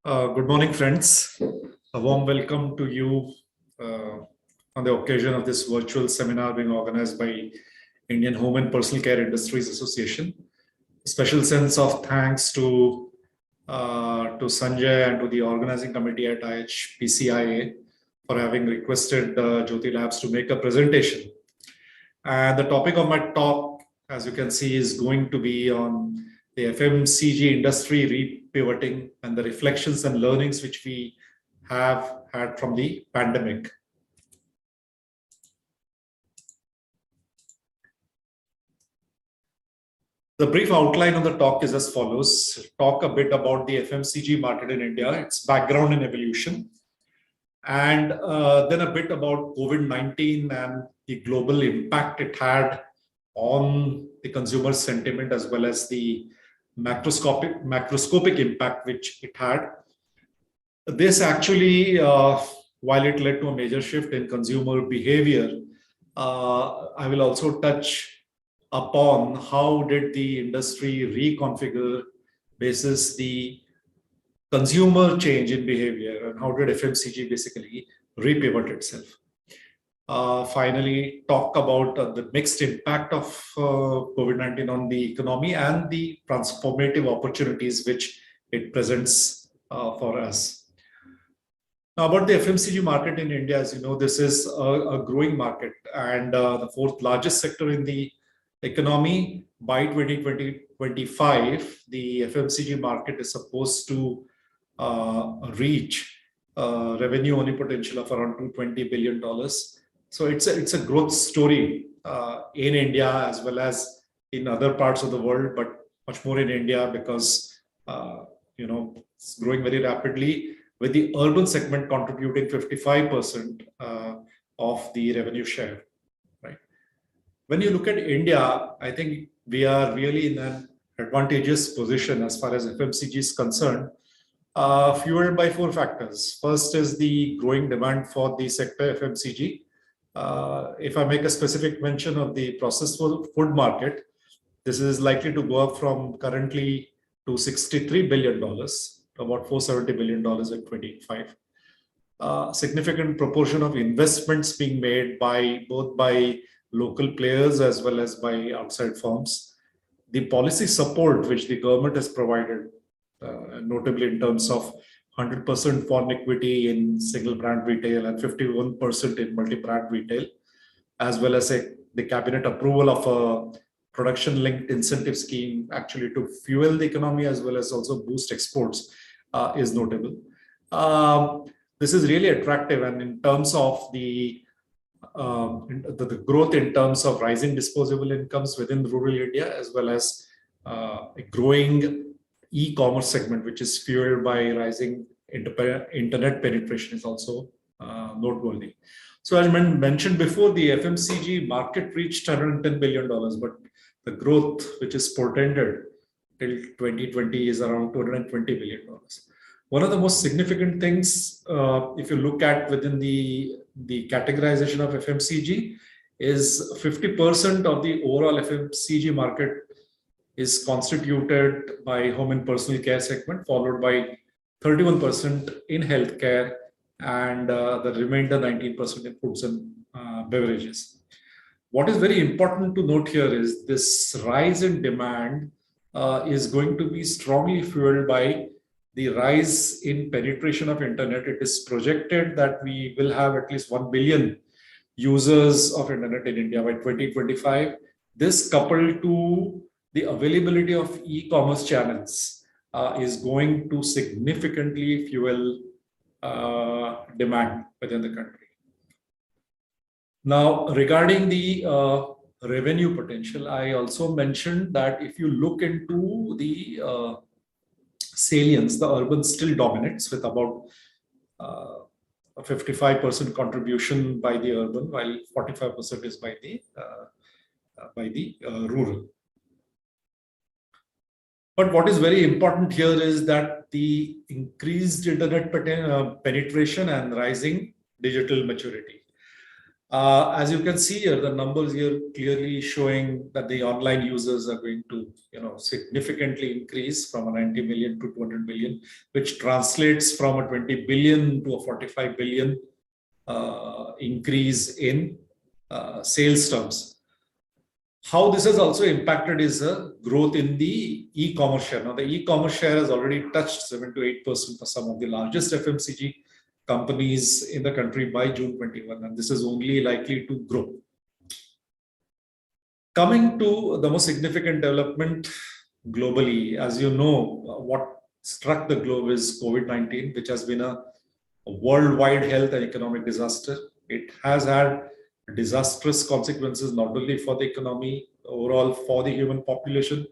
Good morning, friends. A warm welcome to you on the occasion of this virtual seminar being organized by Indian Home and Personal Care Industries Association. A special sense of thanks to Sanjay and to the organizing committee at Ihpcia for having requested Jyoti Labs to make a presentation. And the topic of my talk, as you can see, is going to be on the FMCG industry repivoting and the reflections and learnings which we have had from the pandemic. The brief outline of the talk is as follows. Talk a bit about the FMCG market in India, its background and evolution, and then a bit about COVID-19 and the global impact it had on the consumer sentiment, as well as the macroscopic impact which it had. This actually, while it led to a major shift in consumer behavior, I will also touch upon how did the industry reconfigure basis the consumer change in behavior, and how did FMCG basically repivot itself. Finally, talk about the mixed impact of COVID-19 on the economy and the transformative opportunities which it presents for us. Now, about the FMCG market in India, as you know, this is a growing market and the fourth largest sector in the economy. By 2025, the FMCG market is supposed to reach revenue earning potential of around $220 billion. So it's a growth story in India as well as in other parts of the world, but much more in India because it's growing very rapidly, with the urban segment contributing 55% of the revenue share. Right. When you look at India, I think we are really in an advantageous position as far as FMCG is concerned, fueled by four factors. First is the growing demand for the sector FMCG. If I make a specific mention of the processed food market, this is likely to go up from currently to $63 billion, about $470 billion in 25. Significant proportion of investments being made both by local players as well as by outside firms. The policy support which the government has provided, notably in terms of 100% foreign equity in single brand retail and 51% in multi-brand retail, as well as the cabinet approval of a production-linked incentive scheme actually to fuel the economy as well as also boost exports, is notable. This is really attractive, and in terms of the growth in terms of rising disposable incomes within rural India, as well as a growing e-commerce segment, which is fueled by rising internet penetration, is also noteworthy. So as I mentioned before, the FMCG market reached $110 billion, but the growth which is portended till 2020 is around $220 billion. One of the most significant things, if you look at within the categorization of FMCG, is 50% of the overall FMCG market is constituted by home and personal care segment, followed by 31% in healthcare, and the remainder 19% in foods and beverages. What is very important to note here is this rise in demand is going to be strongly fueled by the rise in penetration of internet. It is projected that we will have at least 1 billion users of internet in India by 2025. This, coupled to the availability of e-commerce channels, is going to significantly fuel demand within the country. Now, regarding the revenue potential, I also mentioned that if you look into the salience, the urban still dominates with about a 55% contribution by the urban, while 45% is by the rural. But what is very important here is that the increased internet penetration and rising digital maturity. As you can see here, the numbers here clearly showing that the online users are going to, significantly increase from a 90 million to 200 million, which translates from a 20 billion to a 45 billion increase in sales terms. How this has also impacted is a growth in the e-commerce share. Now, the e-commerce share has already touched 7 to 8% for some of the largest FMCG companies in the country by June 21, and this is only likely to grow. Coming to the most significant development globally, as you know, what struck the globe is COVID-19, which has been a worldwide health and economic disaster. It has had disastrous consequences not only for the economy overall for the human population.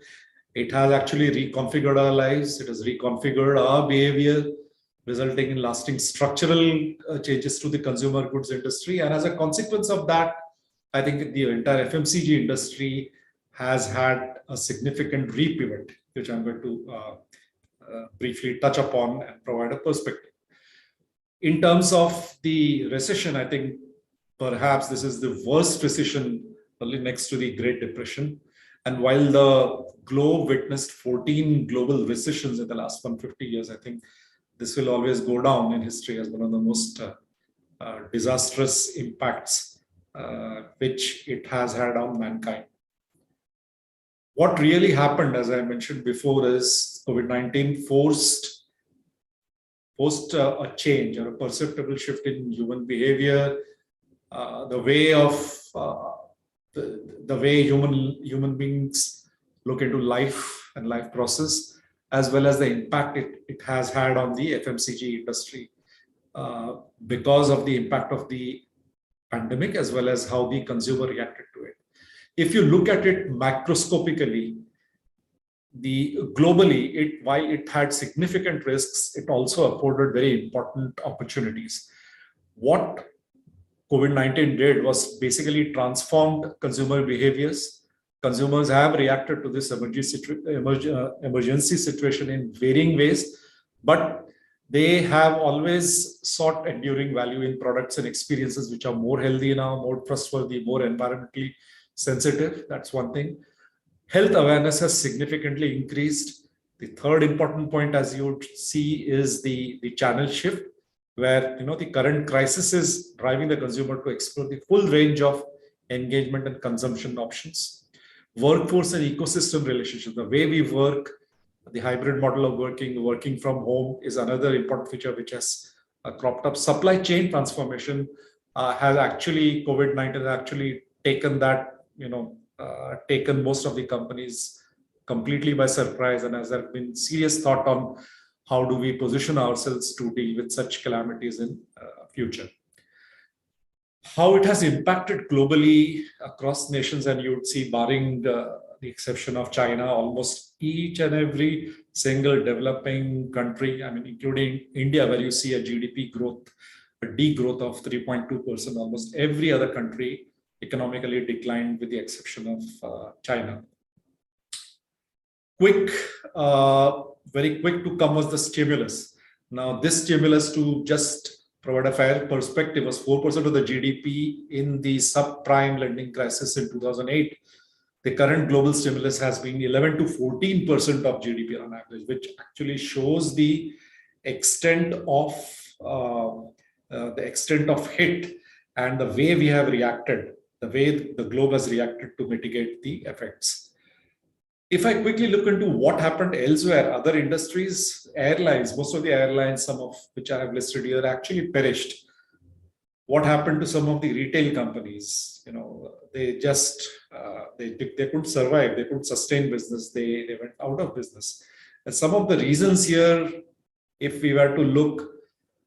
It has actually reconfigured our lives. It has reconfigured our behavior, resulting in lasting structural changes to the consumer goods industry. And as a consequence of that, I think the entire FMCG industry has had a significant repivot, which I'm going to briefly touch upon and provide a perspective. In terms of the recession, I think perhaps this is the worst recession, only next to the Great Depression. And while the globe witnessed 14 global recessions in the last 150 years, I think this will always go down in history as one of the most disastrous impacts which it has had on mankind. What really happened, as I mentioned before, is COVID-19 forced a change or a perceptible shift in human behavior, the way human beings look into life and life process, as well as the impact it has had on the FMCG industry because of the impact of the pandemic, as well as how the consumer reacted to it. If you look at it macroscopically, globally, while it had significant risks, it also afforded very important opportunities. What COVID-19 did was basically transformed consumer behaviors. Consumers have reacted to this emergency situation in varying ways, but they have always sought enduring value in products and experiences which are more healthy now, more trustworthy, more environmentally sensitive. That's one thing. Health awareness has significantly increased. The third important point, as you would see, is the channel shift, where the current crisis is driving the consumer to explore the full range of engagement and consumption options. Workforce and ecosystem relationships, the way we work, the hybrid model of working from home is another important feature which has cropped up. Supply chain transformation has actually, COVID-19 has actually taken that, taken most of the companies completely by surprise, and has there been serious thought on how do we position ourselves to deal with such calamities in future. How it has impacted globally across nations, and you would see, barring the exception of China, almost each and every single developing country, including India, where you see a GDP growth, a degrowth of 3.2%, almost every other country economically declined with the exception of China. Very quick to come was the stimulus. Now, this stimulus, to just provide a fair perspective, was 4% of the GDP in the subprime lending crisis in 2008. The current global stimulus has been 11 to 14% of GDP on average, which actually shows the extent of hit and the way we have reacted, the way the globe has reacted to mitigate the effects. If I quickly look into what happened elsewhere, other industries, airlines, most of the airlines, some of which I have listed here, actually perished. What happened to some of the retail companies? They just, they couldn't survive, they couldn't sustain business, they went out of business. And some of the reasons here, if we were to look,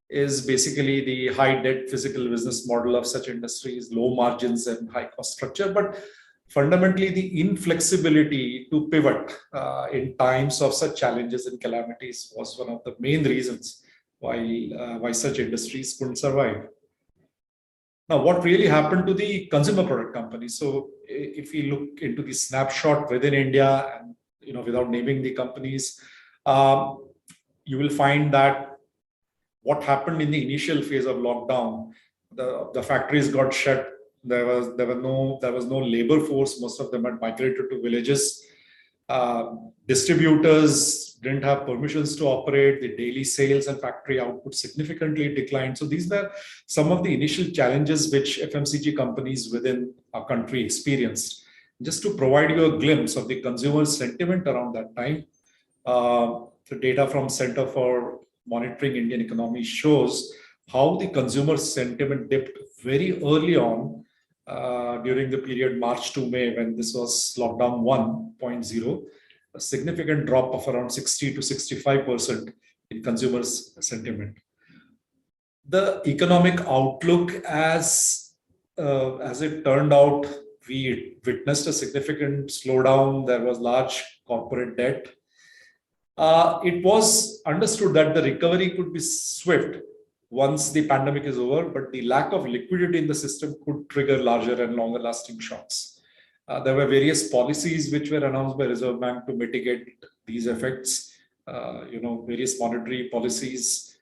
is basically the high debt physical business model of such industries, low margins and high cost structure. But fundamentally, the inflexibility to pivot in times of such challenges and calamities was one of the main reasons why such industries couldn't survive. Now, what really happened to the consumer product companies? So, if we look into the snapshot within India, and without naming the companies, you will find that what happened in the initial phase of lockdown, the factories got shut. There was no labor force. Most of them had migrated to villages. Distributors didn't have permissions to operate. The daily sales and factory output significantly declined. So these were some of the initial challenges which FMCG companies within our country experienced. Just to provide you a glimpse of the consumer sentiment around that time, the data from Center for Monitoring Indian Economy shows how the consumer sentiment dipped very early on during the period March to May, when this was lockdown 1.0, a significant drop of around 60 to 65% in consumers' sentiment. The economic outlook, as it turned out we witnessed a significant slowdown. There was large corporate debt. It was understood that the recovery could be swift once the pandemic is over, but the lack of liquidity in the system could trigger larger and longer lasting shocks. There were various policies which were announced by Reserve Bank to mitigate these effects. Various monetary policies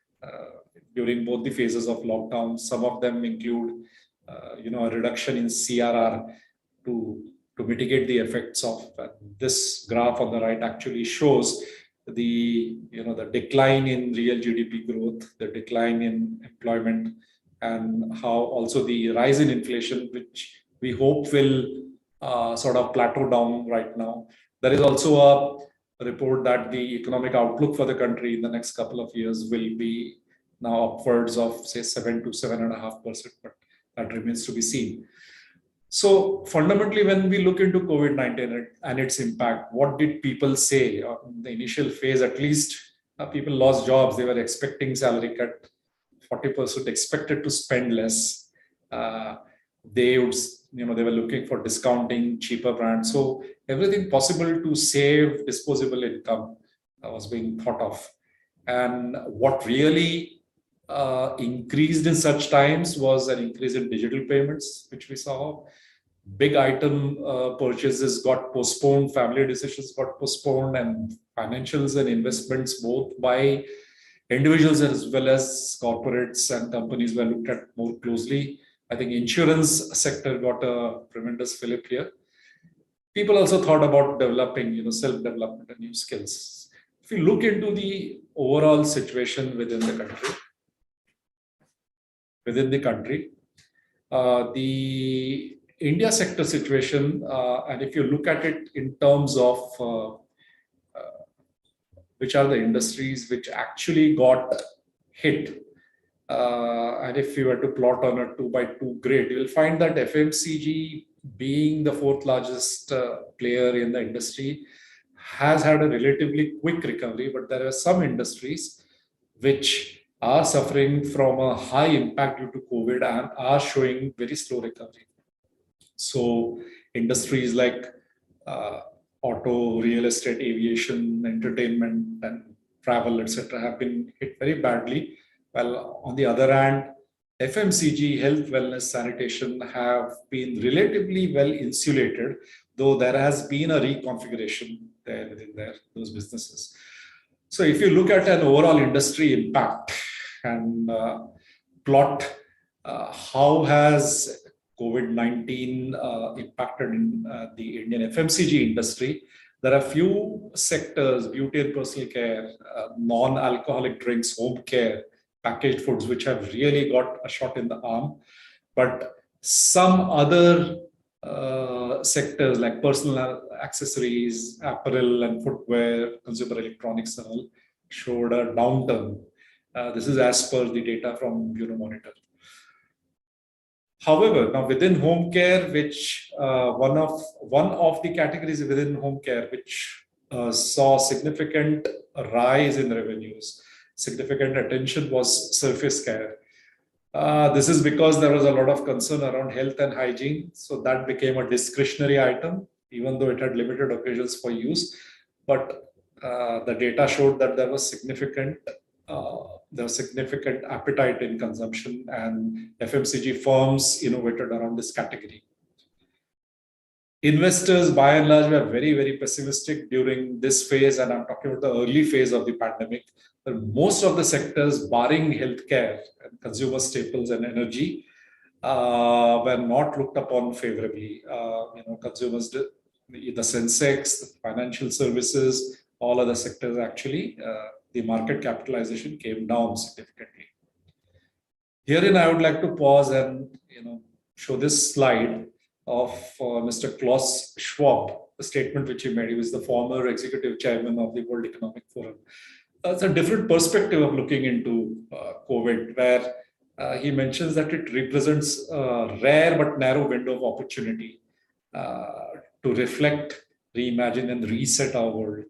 during both the phases of lockdown. Some of them include, a reduction in CRR to mitigate the effects of this graph on the right actually shows the decline in real GDP growth, the decline in employment, and how also the rise in inflation, which we hope will sort of plateau down right now. There is also a report that the economic outlook for the country in the next couple of years will be now upwards of say 7 to 7.5%, but that remains to be seen. So fundamentally, when we look into COVID-19 and its impact, what did people say? In the initial phase, at least people lost jobs. They were expecting salary cut, 40% expected to spend less. They were looking for discounting, cheaper brands. So everything possible to save disposable income was being thought of. And what really increased in such times was an increase in digital payments, which we saw. Big item purchases got postponed, family decisions got postponed, and financials and investments, both by individuals as well as corporates and companies, were looked at more closely. I think insurance sector got a tremendous fillip here. People also thought about developing, self-development and new skills. If you look into the overall situation within the country, the India sector situation, and if you look at it in terms of which are the industries which actually got hit, and if you were to plot on a 2x2 grid, you will find that FMCG, being the fourth largest player in the industry, has had a relatively quick recovery, but there are some industries which are suffering from a high impact due to COVID and are showing very slow recovery. So industries like auto, real estate, aviation, entertainment, and travel, etc., have been hit very badly. Well, on the other hand, FMCG, health, wellness, sanitation have been relatively well insulated, though there has been a reconfiguration there within those businesses. So if you look at an overall industry impact and plot how has COVID-19 impacted in the Indian FMCG industry, there are few sectors: beauty and personal care, non-alcoholic drinks, home care, packaged foods, which have really got a shot in the arm. But some other sectors like personal accessories, apparel and footwear, consumer electronics and all showed a downturn. This is as per the data from Bureau Monitor. However, now within home care, which one of the categories within home care which saw significant rise in revenues, significant attention, was surface care. This is because there was a lot of concern around health and hygiene, so that became a discretionary item, even though it had limited occasions for use. But the data showed that there was significant appetite in consumption, and FMCG firms innovated around this category. Investors, by and large, were very, very pessimistic during this phase, and I'm talking about the early phase of the pandemic. Most of the sectors, barring healthcare and consumer staples and energy, were not looked upon favorably. Consumers, the Sensex, the financial services, all other sectors actually, the market capitalization came down significantly. Herein, I would like to pause and show this slide of Mr. Klaus Schwab, the statement which he made. He was the former executive chairman of the World Economic Forum. It's a different perspective of looking into COVID, where he mentions that it represents a rare but narrow window of opportunity to reflect, reimagine, and reset our world.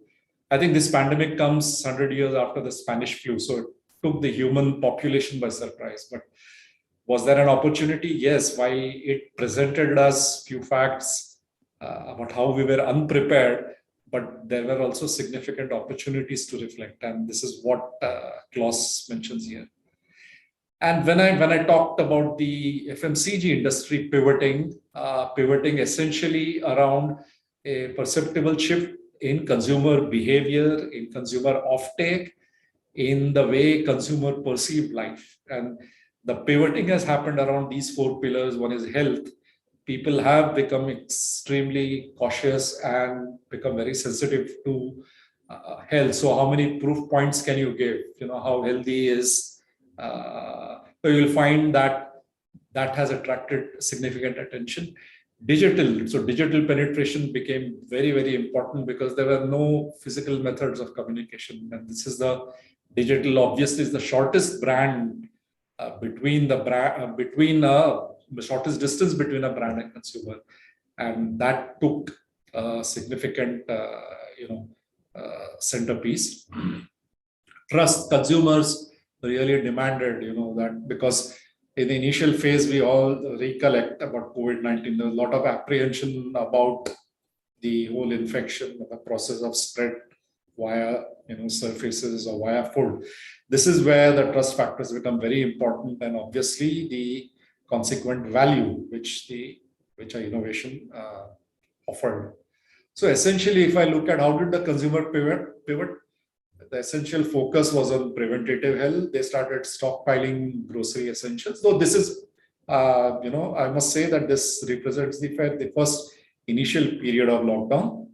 I think this pandemic comes 100 years after the Spanish flu, so it took the human population by surprise. But Was there an opportunity? Yes, while it presented us few facts about how we were unprepared, but there were also significant opportunities to reflect, and this is what Klaus mentions here. And when I talked about the FMCG industry pivoting essentially around a perceptible shift in consumer behavior, in consumer offtake, in the way consumer perceive life. And the pivoting has happened around these four pillars. One is health. People have become extremely cautious and become very sensitive to health. So how many proof points can you give? How healthy is, so you'll find that that has attracted significant attention. Digital penetration became very, very important because there were no physical methods of communication. And this is the digital, obviously, is the shortest brand the shortest distance between a brand and consumer. And that took a significant, centerpiece. Trust, consumers really demanded, that, because in the initial phase, we all recollect about COVID-19, there was a lot of apprehension about the whole infection, the process of spread via surfaces or via food. This is where the trust factors become very important, and obviously the consequent value which our innovation offered. So essentially, if I look at how did the consumer pivot, the essential focus was on preventative health. They started stockpiling grocery essentials. Though this is, I must say that this represents the first initial period of lockdown.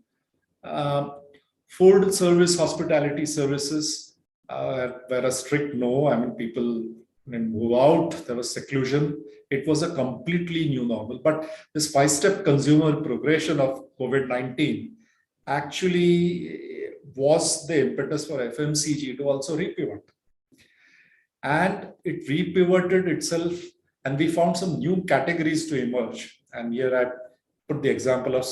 Food service, hospitality services were a strict no. I mean, people didn't move out. There was seclusion. It was a completely new normal. But this 5-step consumer progression of COVID-19 actually was the impetus for FMCG to also repivot. And it repivoted itself, and we found some new categories to emerge. And here I put the example of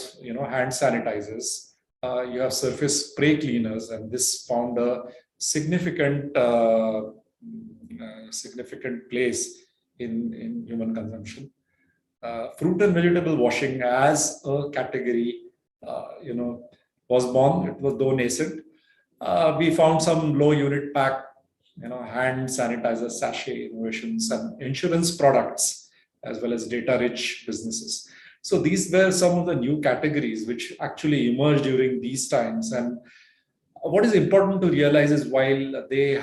hand sanitizers. You have surface spray cleaners, and this found a significant place in human consumption. Fruit and vegetable washing as a category, was born. It was though nascent. We found some low unit pack, hand sanitizer sachet innovations, and insurance products, as well as data-rich businesses. So these were some of the new categories which actually emerged during these times. And what is important to realize is while they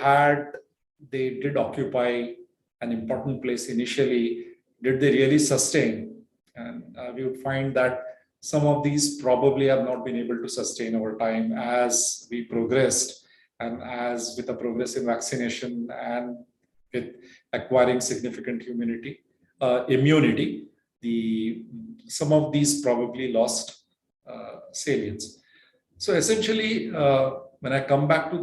did occupy an important place initially, did they really sustain? And we would find that some of these probably have not been able to sustain over time as we progressed, and as with the progress in vaccination and with acquiring significant immunity, some of these probably lost salience. So essentially, when I come back to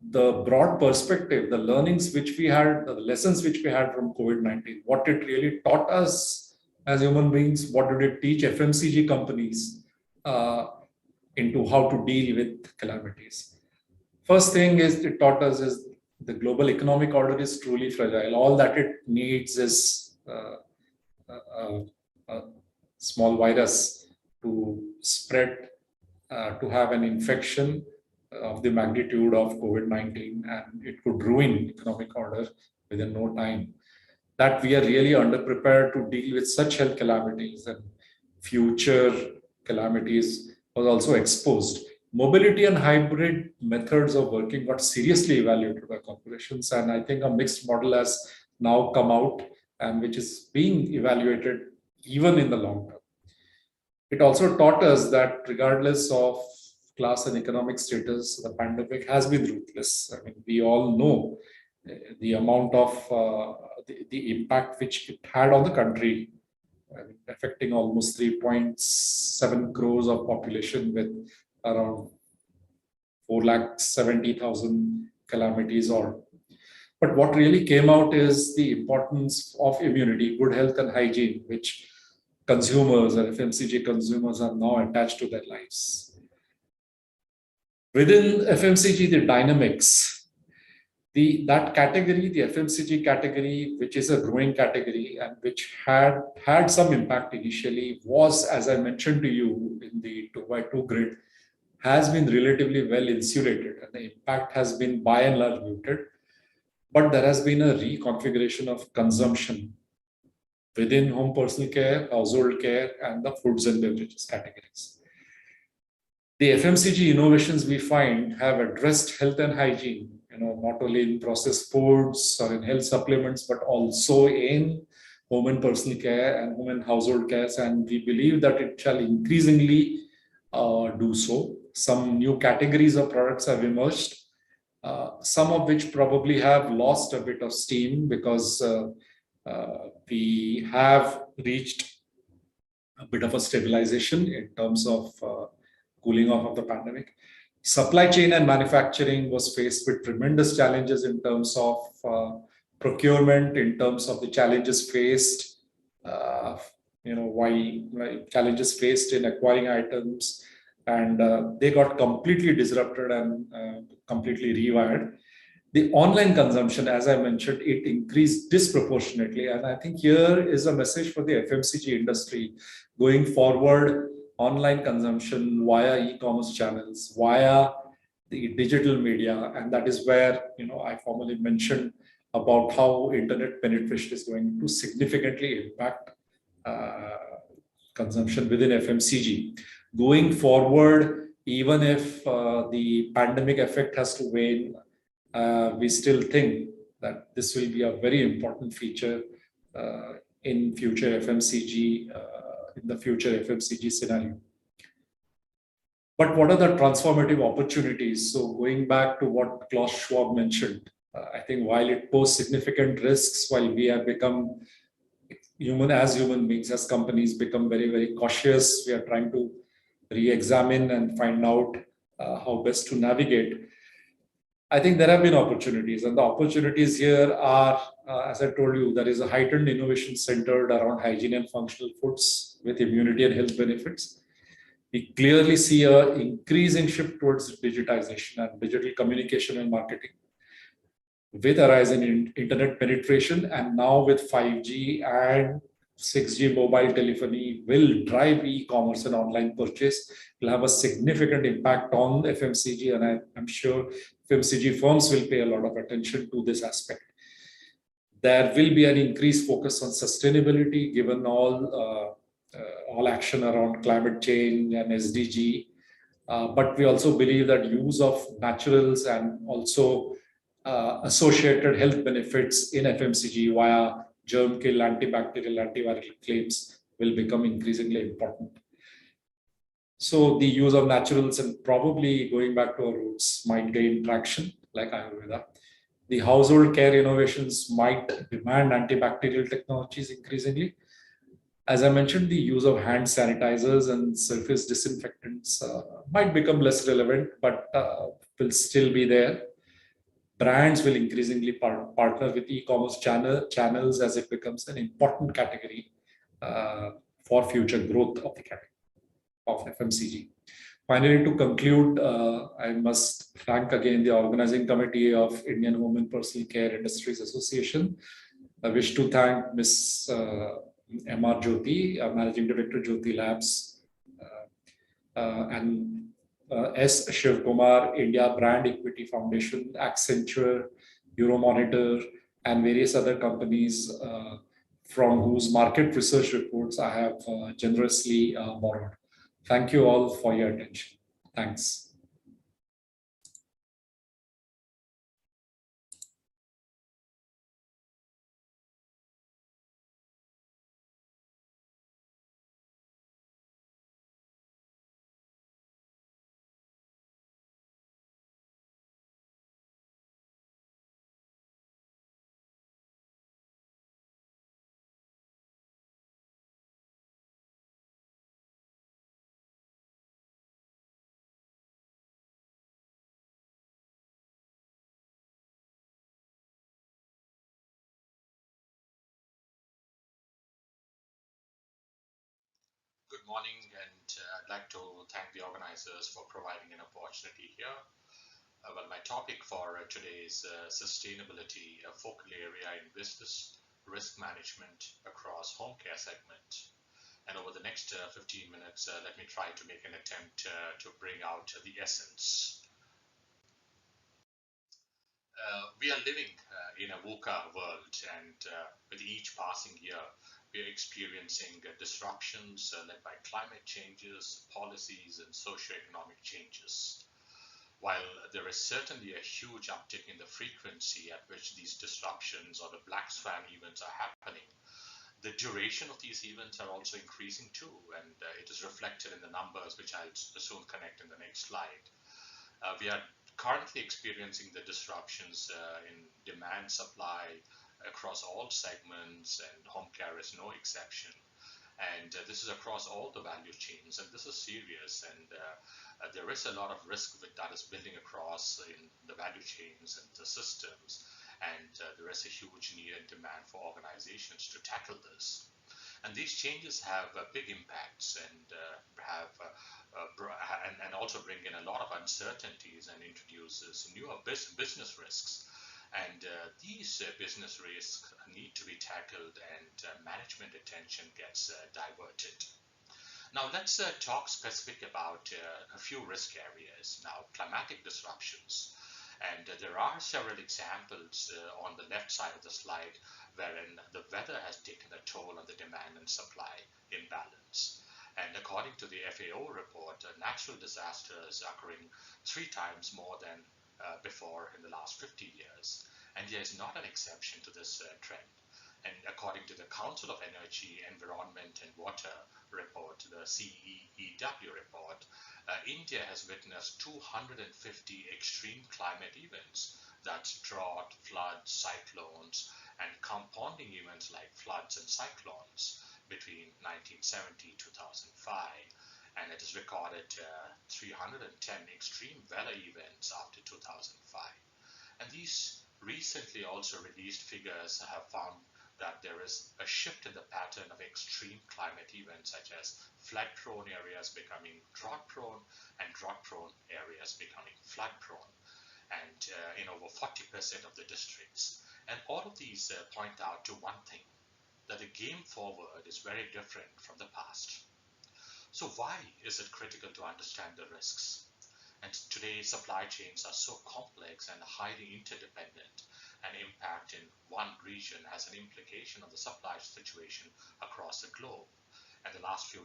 the broad perspective, the learnings which we had, the lessons which we had from COVID-19, what it really taught us as human beings, what did it teach FMCG companies into how to deal with calamities? First thing is it taught us is the global economic order is truly fragile. All that it needs is a small virus to spread, to have an infection of the magnitude of COVID-19, and it could ruin economic order within no time. That we are really underprepared to deal with such health calamities, and future calamities was also exposed. Mobility and hybrid methods of working got seriously evaluated by corporations, and I think a mixed model has now come out, and which is being evaluated even in the long term. It also taught us that regardless of class and economic status, the pandemic has been ruthless. I mean, we all know the amount of the impact which it had on the country, affecting almost 3.7 crores of population with around 470,000 calamities. But what really came out is the importance of immunity, good health and hygiene, which consumers and FMCG consumers are now attached to their lives. Within FMCG, the dynamics, That category, the FMCG category, which is a growing category and which had some impact initially, was, as I mentioned to you in the 2x2 grid, has been relatively well insulated, and the impact has been by and large muted. But there has been a reconfiguration of consumption within home personal care, household care, and the foods and beverages categories. The FMCG innovations we find have addressed health and hygiene, not only in processed foods or in health supplements, but also in home and personal care and home and household care. And we believe that it shall increasingly do so. Some new categories of products have emerged, some of which probably have lost a bit of steam because we have reached a bit of a stabilization in terms of cooling off of the pandemic. Supply chain and manufacturing was faced with tremendous challenges in terms of procurement, in terms of the challenges faced, challenges faced in acquiring items, and they got completely disrupted and completely rewired. The online consumption, as I mentioned, it increased disproportionately. And I think here is a message for the FMCG industry going forward. Online consumption via e-commerce channels, via the digital media, and that is where I formally mentioned about how internet penetration is going to significantly impact consumption within FMCG. Going forward, even if the pandemic effect has to wane, we still think that this will be a very important feature in future FMCG, in the future FMCG scenario. But what are the transformative opportunities? So going back to what Klaus Schwab mentioned, I think while it poses significant risks, while we have become human beings, as companies become very, very cautious, we are trying to re-examine and find out how best to navigate. I think there have been opportunities, and the opportunities here are, as I told you, there is a heightened innovation centered around hygiene and functional foods with immunity and health benefits. We clearly see an increasing shift towards digitization and digital communication and marketing, with a rise in internet penetration, and now with 5G and 6G mobile telephony will drive e-commerce and online purchase, will have a significant impact on FMCG, and I'm sure FMCG firms will pay a lot of attention to this aspect. There will be an increased focus on sustainability given all action around climate change and SDG. But we also believe that use of naturals and also associated health benefits in FMCG via germ kill, antibacterial, antiviral claims will become increasingly important. So the use of naturals and probably going back to our roots might gain traction, like Ayurveda. The household care innovations might demand antibacterial technologies increasingly. As I mentioned, the use of hand sanitizers and surface disinfectants might become less relevant, but will still be there. Brands will increasingly partner with e-commerce channels as it becomes an important category for future growth of the category of FMCG. Finally, to conclude, I must thank again the organizing committee of Indian Home and Personal Care Industries Association. I wish to thank Ms. M.R. Jyoti, Managing Director, Jyoti Labs, and S. Shivkumar, India Brand Equity Foundation, Accenture, Euromonitor, and various other companies from whose market research reports I have generously borrowed. Thank you all for your attention. Thanks. Good morning, and I'd like to thank the organizers for providing an opportunity here. Well, my topic for today is sustainability, a focal area in business risk management across home care segment. And over the next 15 minutes, let me try to make an attempt to bring out the essence. We are living in a VUCA world, and with each passing year, we are experiencing disruptions led by climate changes, policies, and socioeconomic changes. While there is certainly a huge uptick in the frequency at which these disruptions or the black swan events are happening, the duration of these events are also increasing too, and it is reflected in the numbers, which I'll soon connect in the next slide. We are currently experiencing the disruptions in demand supply across all segments, and home care is no exception. And this is across all the value chains, and this is serious, and there is a lot of risk that is building across in the value chains and the systems, and there is a huge need and demand for organizations to tackle this. And these changes have big impacts, and and also bring in a lot of uncertainties and introduces newer business risks. And these business risks need to be tackled, and management attention gets diverted. Now let's talk specific about a few risk areas. Now, climatic disruptions. And there are several examples on the left side of the slide wherein the weather has taken a toll on the demand and supply imbalance. And according to the FAO report, natural disasters occurring 3 times more than before in the last 50 years. India is not an exception to this trend. And according to the Council of Energy, Environment and Water report, the CEEW report, India has witnessed 250 extreme climate events. That's drought, floods, cyclones, and compounding events like floods and cyclones between 1970 and 2005. And it has recorded 310 extreme weather events after 2005. And these recently also released figures have found that there is a shift in the pattern of extreme climate events, such as flood-prone areas becoming drought-prone and drought-prone areas becoming flood-prone, and in over 40% of the districts. And all of these point out to one thing, that the game forward is very different from the past. So why is it critical to understand the risks? And today, supply chains are so complex and highly interdependent. An impact in one region has an implication on the supply situation across the globe. And the last few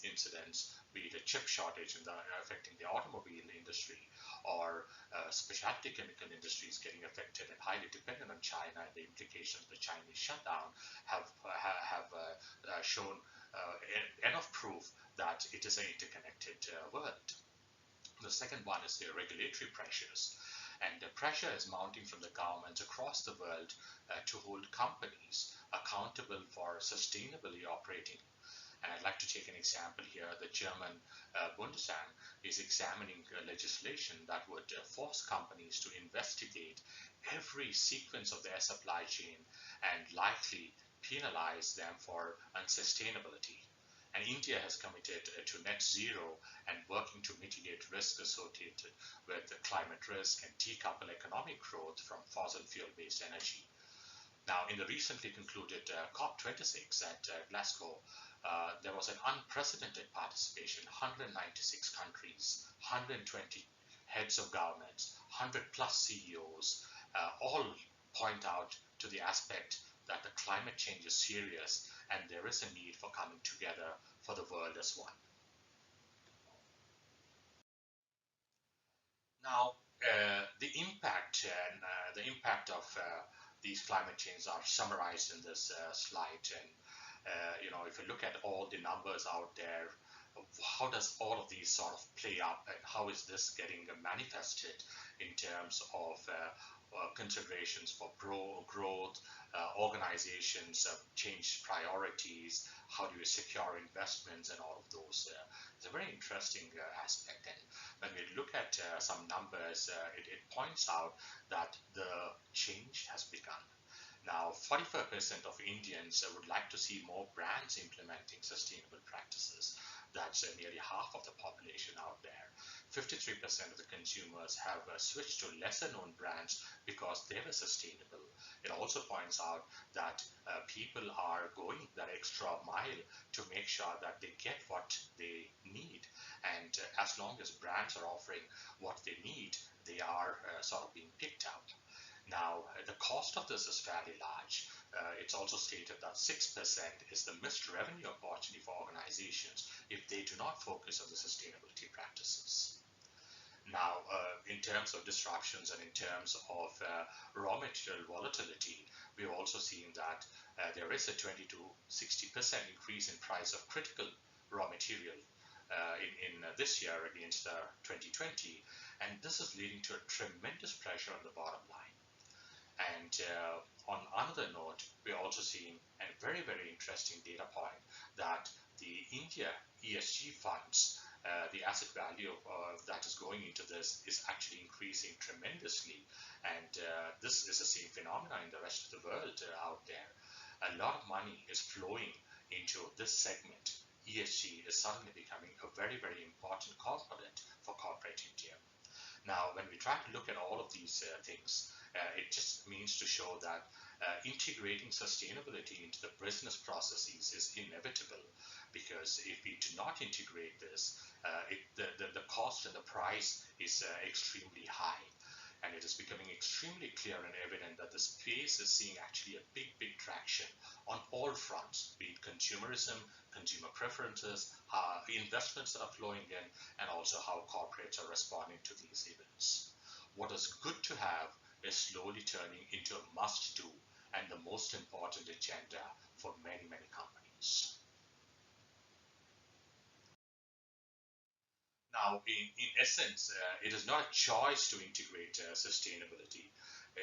incidents, be it a chip shortage affecting the automobile industry, or specialty chemical industries getting affected and highly dependent on China, and the implications of the Chinese shutdown have shown enough proof that it is an interconnected world. The second one is the regulatory pressures. And the pressure is mounting from the governments across the world to hold companies accountable for sustainably operating. And I'd like to take an example here. The German Bundestag is examining legislation that would force companies to investigate every sequence of their supply chain and likely penalize them for unsustainability. And India has committed to net zero and working to mitigate risks associated with the climate risk and decouple economic growth from fossil fuel-based energy. Now, in the recently concluded COP26 at Glasgow, there was an unprecedented participation, 196 countries, 120 heads of governments, 100 plus CEOs, all point out to the aspect that the climate change is serious and there is a need for coming together for the world as one. Now, the impact of these climate changes are summarized in this slide. And if you look at all the numbers out there, how does all of these sort of play up, and how is this getting manifested in terms of considerations for growth, organizations change priorities, how do you secure investments, and all of those. It's a very interesting aspect. And when we look at some numbers, it points out that the change has begun. Now, 45% of Indians would like to see more brands implementing sustainable practices. That's nearly half of the population out there. 53% of the consumers have switched to lesser known brands because they were sustainable. It also points out that people are going that extra mile to make sure that they get what they need. And as long as brands are offering what they need, they are sort of being picked up. Now, the cost of this is fairly large. It's also stated that 6% is the missed revenue opportunity for organizations if they do not focus on the sustainability practices. Now, in terms of disruptions and in terms of raw material volatility, we've also seen that there is a 20 to 60% increase in price of critical raw material in this year against 2020, and this is leading to a tremendous pressure on the bottom line. And on another note, we're also seeing a very, very interesting data point that the India ESG funds, the asset value that is going into this is actually increasing tremendously. And this is the same phenomenon in the rest of the world out there. A lot of money is flowing into this segment. ESG is suddenly becoming a very, very important component for corporate India. Now, when we try to look at all of these things, it just means to show that integrating sustainability into the business processes is inevitable, because if we do not integrate this, the cost and the price is extremely high. And it is becoming extremely clear and evident that the space is seeing actually a big, big traction on all fronts, be it consumerism, consumer preferences, investments that are flowing in, and also how corporates are responding to these events. What is good to have is slowly turning into a must-do and the most important agenda for many, many companies. Now, in essence, it is not a choice to integrate sustainability.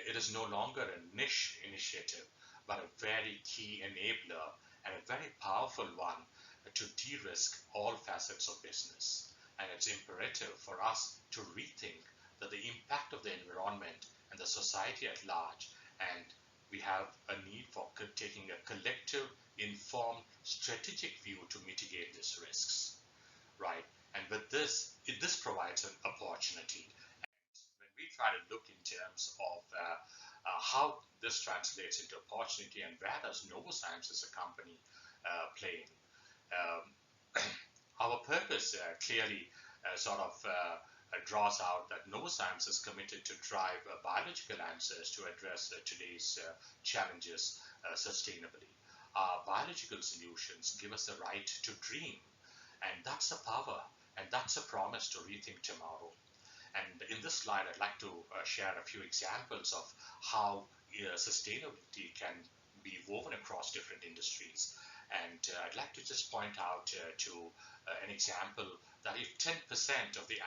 It is no longer a niche initiative, but a very key enabler and a very powerful one to de-risk all facets of business. And it's imperative for us to rethink that the impact of the environment and the society at large, and we have a need for taking a collective, informed, strategic view to mitigate these risks, right? And with this, this provides an opportunity. And when we try to look in terms of how this translates into opportunity and where does Novozymes as a company play in, our purpose clearly sort of draws out that Novozymes is committed to drive biological answers to address today's challenges sustainably. Our biological solutions give us the right to dream, and that's the power, and that's a promise to rethink tomorrow. And in this slide, I'd like to share a few examples of how sustainability can be woven across different industries. And I'd like to just point out to an example that if 10% of the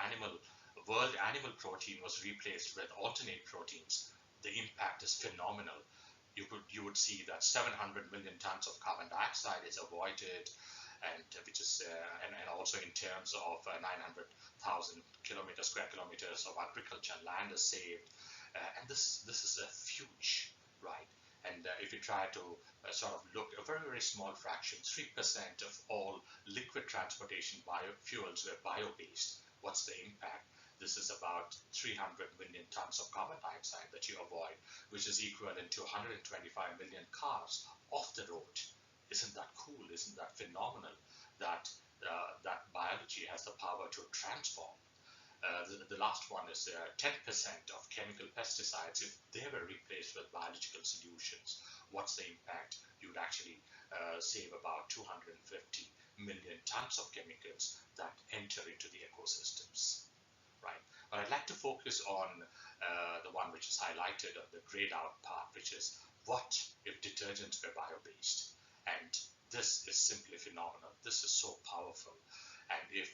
world animal protein was replaced with alternate proteins, the impact is phenomenal. You would see that 700 million tons of carbon dioxide is avoided, and which is and also in terms of 900,000 square kilometers of agricultural land is saved, and this is a huge, right? And if you try to sort of look a very, very small fraction, 3% of all liquid transportation biofuels were bio-based. What's the impact? This is about 300 million tons of carbon dioxide that you avoid, which is equivalent to 125 million cars off the road. Isn't that cool? Isn't that phenomenal that that biology has the power to transform? The last one is 10% of chemical pesticides. If they were replaced with biological solutions, what's the impact? You would actually save about 250 million tons of chemicals that enter into the ecosystems, right? But I'd like to focus on the one which is highlighted on the grayed out part, which is what if detergents were bio-based? And this is simply phenomenal. This is so powerful. And if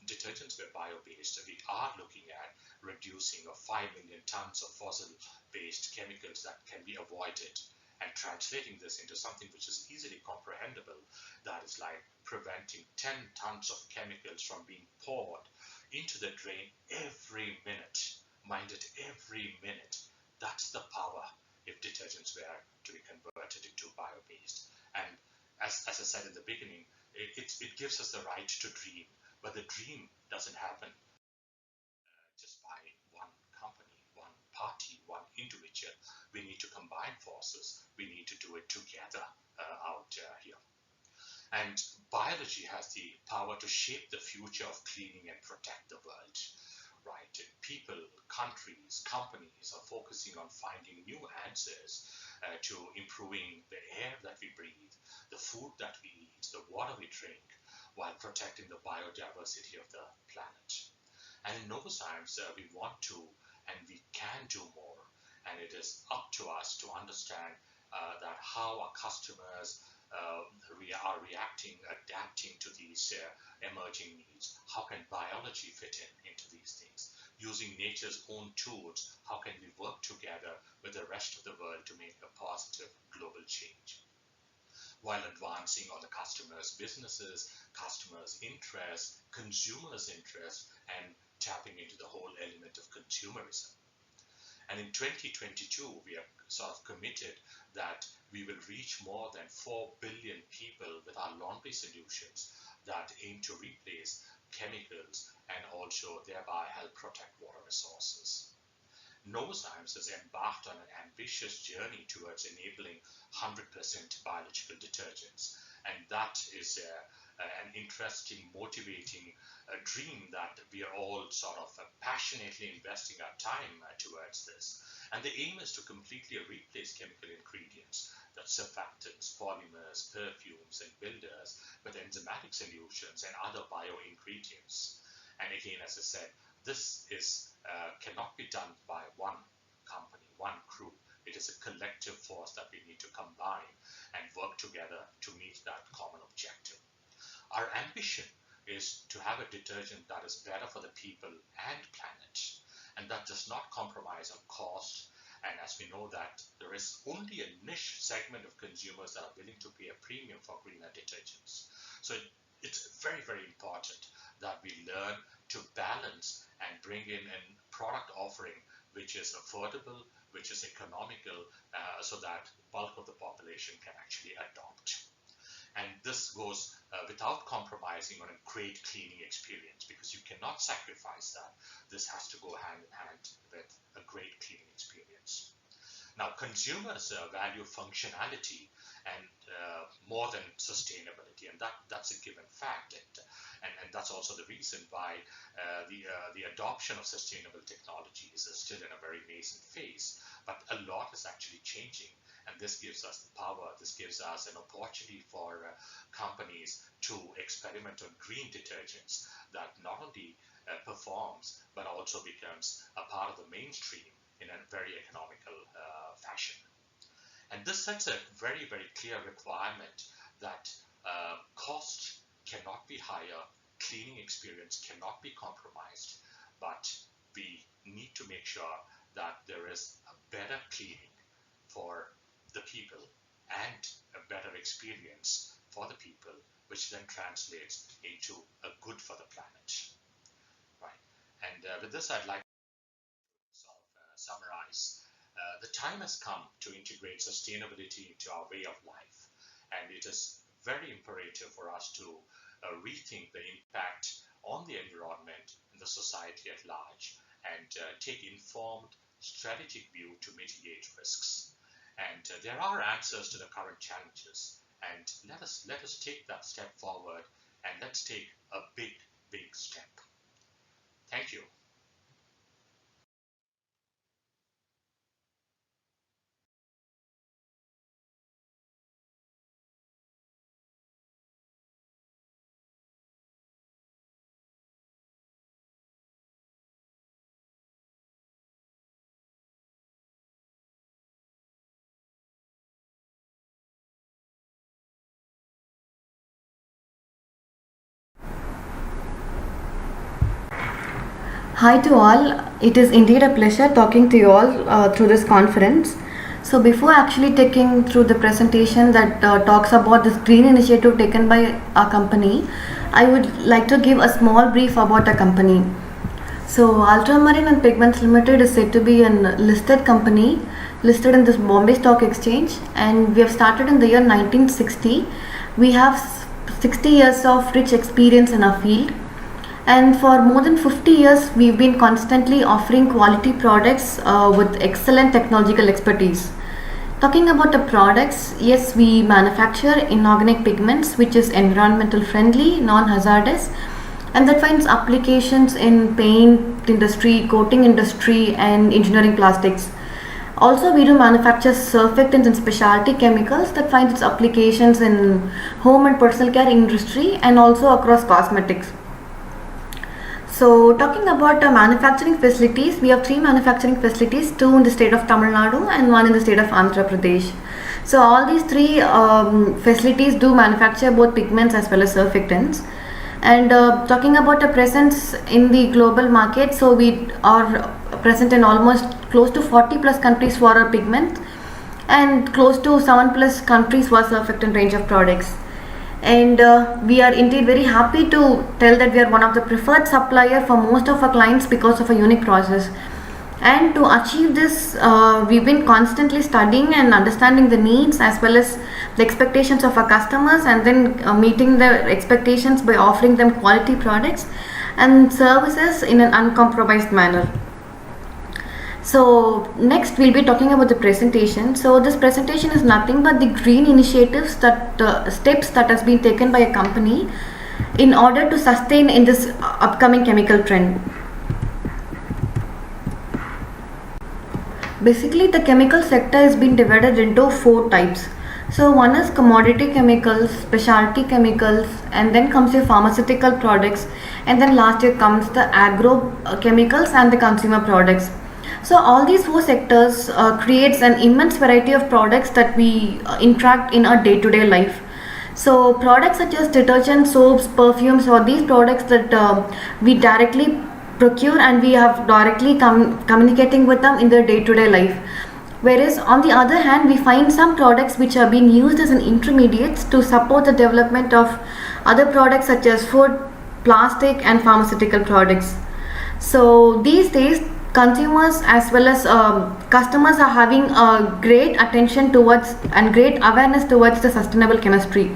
detergents were bio-based, we are looking at reducing of 5 million tons of fossil-based chemicals that can be avoided, and translating this into something which is easily comprehensible. That is like preventing 10 tons of chemicals from being poured into the drain every minute. Mind it, every minute. That's the power if detergents were to be converted into bio-based. And as I said in the beginning, it gives us the right to dream, but the dream doesn't happen by one company, one party, one individual. We need to combine forces. We need to do it together out here. And biology has the power to shape the future of cleaning and protect the world. Right? People, countries, companies are focusing on finding new answers to improving the air that we breathe, the food that we eat, the water we drink, while protecting the biodiversity of the planet. And in Novozymes, we want to and we can do more. And it is up to us to understand that how our customers are reacting, adapting to these emerging needs. How can biology fit into these things? Using nature's own tools, how can we work together with the rest of the world to make a positive global change? While advancing on the customers' businesses, customers' interests, consumers' interests, and tapping into the whole element of consumerism. And in 2022, we are sort of committed that we will reach more than 4 billion people with our laundry solutions that aim to replace chemicals and also thereby help protect water resources. Novozymes has embarked on an ambitious journey towards enabling 100% biological detergents. And that is an interesting, motivating dream that we are all sort of passionately investing our time towards this. And the aim is to completely replace chemical ingredients, that surfactants, polymers, perfumes, and builders with enzymatic solutions and other bio ingredients. And again, as I said, this is cannot be done by one company, one group. It is a collective force that we need to combine and work together to meet that common objective. Our ambition is to have a detergent that is better for the people and planet, and that does not compromise on cost. And as we know that there is only a niche segment of consumers that are willing to pay a premium for greener detergents. So it's very, very important that we learn to balance and bring in a product offering which is affordable, which is economical, so that bulk of the population can actually adopt. And this goes without compromising on a great cleaning experience, because you cannot sacrifice that. This has to go hand in hand with a great cleaning experience. Now, consumers value functionality and more than sustainability, and that's a given fact. And that's also the reason why the adoption of sustainable technologies is still in a very nascent phase. But a lot is actually changing, and this gives us the power. This gives us an opportunity for companies to experiment on green detergents that not only performs but also becomes a part of the mainstream in a very economical fashion. And this sets a very, very clear requirement that cost cannot be higher, cleaning experience cannot be compromised, but we need to make sure that there is a better cleaning for the people and a better experience for the people, which then translates into a good for the planet. Right. And with this, I'd like to sort of summarize. The time has come to integrate sustainability into our way of life, and it is very imperative for us to rethink the impact on the environment and the society at large, and take informed, strategic view to mitigate risks. And there are answers to the current challenges, and let us take that step forward, and let's take a big, big step. Thank you. Hi to all. It is indeed a pleasure talking to you all through this conference. So before actually taking through the presentation that talks about this green initiative taken by our company, I would like to give a small brief about our company. So Ultramarine and Pigments Limited is said to be a listed company, listed in this Bombay Stock Exchange, and we have started in the year 1960. We have 60 years of rich experience in our field, And for more than 50 years, we've been constantly offering quality products with excellent technological expertise. Talking about the products, yes, we manufacture inorganic pigments, which is environmental friendly, non-hazardous, and that finds applications in paint industry, coating industry, and engineering plastics. Also, we do manufacture surfactants and specialty chemicals that finds its applications in home and personal care industry and also across cosmetics. So, talking about manufacturing facilities, we have 3 manufacturing facilities, 2 in the state of Tamil Nadu and 1 in the state of Andhra Pradesh. So, all these 3 facilities do manufacture both pigments as well as surfactants. And talking about the presence in the global market, so we are present in almost close to 40 plus countries for our pigment and close to 7 plus countries for surfactant range of products. And we are indeed very happy to tell that we are one of the preferred supplier for most of our clients because of a unique process. And to achieve this, we've been constantly studying and understanding the needs as well as the expectations of our customers, and then meeting their expectations by offering them quality products and services in an uncompromised manner. So next we'll be talking about the presentation. So this presentation is nothing but the green initiatives that steps that has been taken by a company in order to sustain in this upcoming chemical trend. Basically, the chemical sector has been divided into 4 types. So one is commodity chemicals, specialty chemicals, and then comes your pharmaceutical products, and then last year comes the agro chemicals and the consumer products. So all these 4 sectors creates an immense variety of products that we interact in our day-to-day life. So products such as detergent, soaps, perfumes, or these products that we directly procure and we have directly communicating with them in their day-to-day life. Whereas on the other hand, we find some products which are being used as an intermediates to support the development of other products such as food, plastic, and pharmaceutical products. So these days, consumers as well as customers are having a great attention towards and great awareness towards the sustainable chemistry.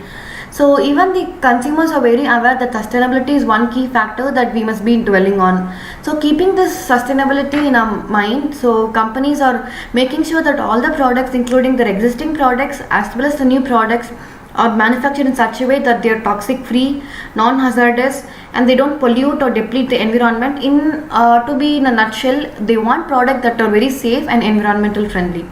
So even the consumers are very aware that sustainability is one key factor that we must be dwelling on. So keeping this sustainability in our mind, so companies are making sure that all the products, including their existing products as well as the new products, are manufactured in such a way that they are toxic free, non-hazardous, and they don't pollute or deplete the environment. To be in a nutshell, they want products that are very safe and environmental friendly.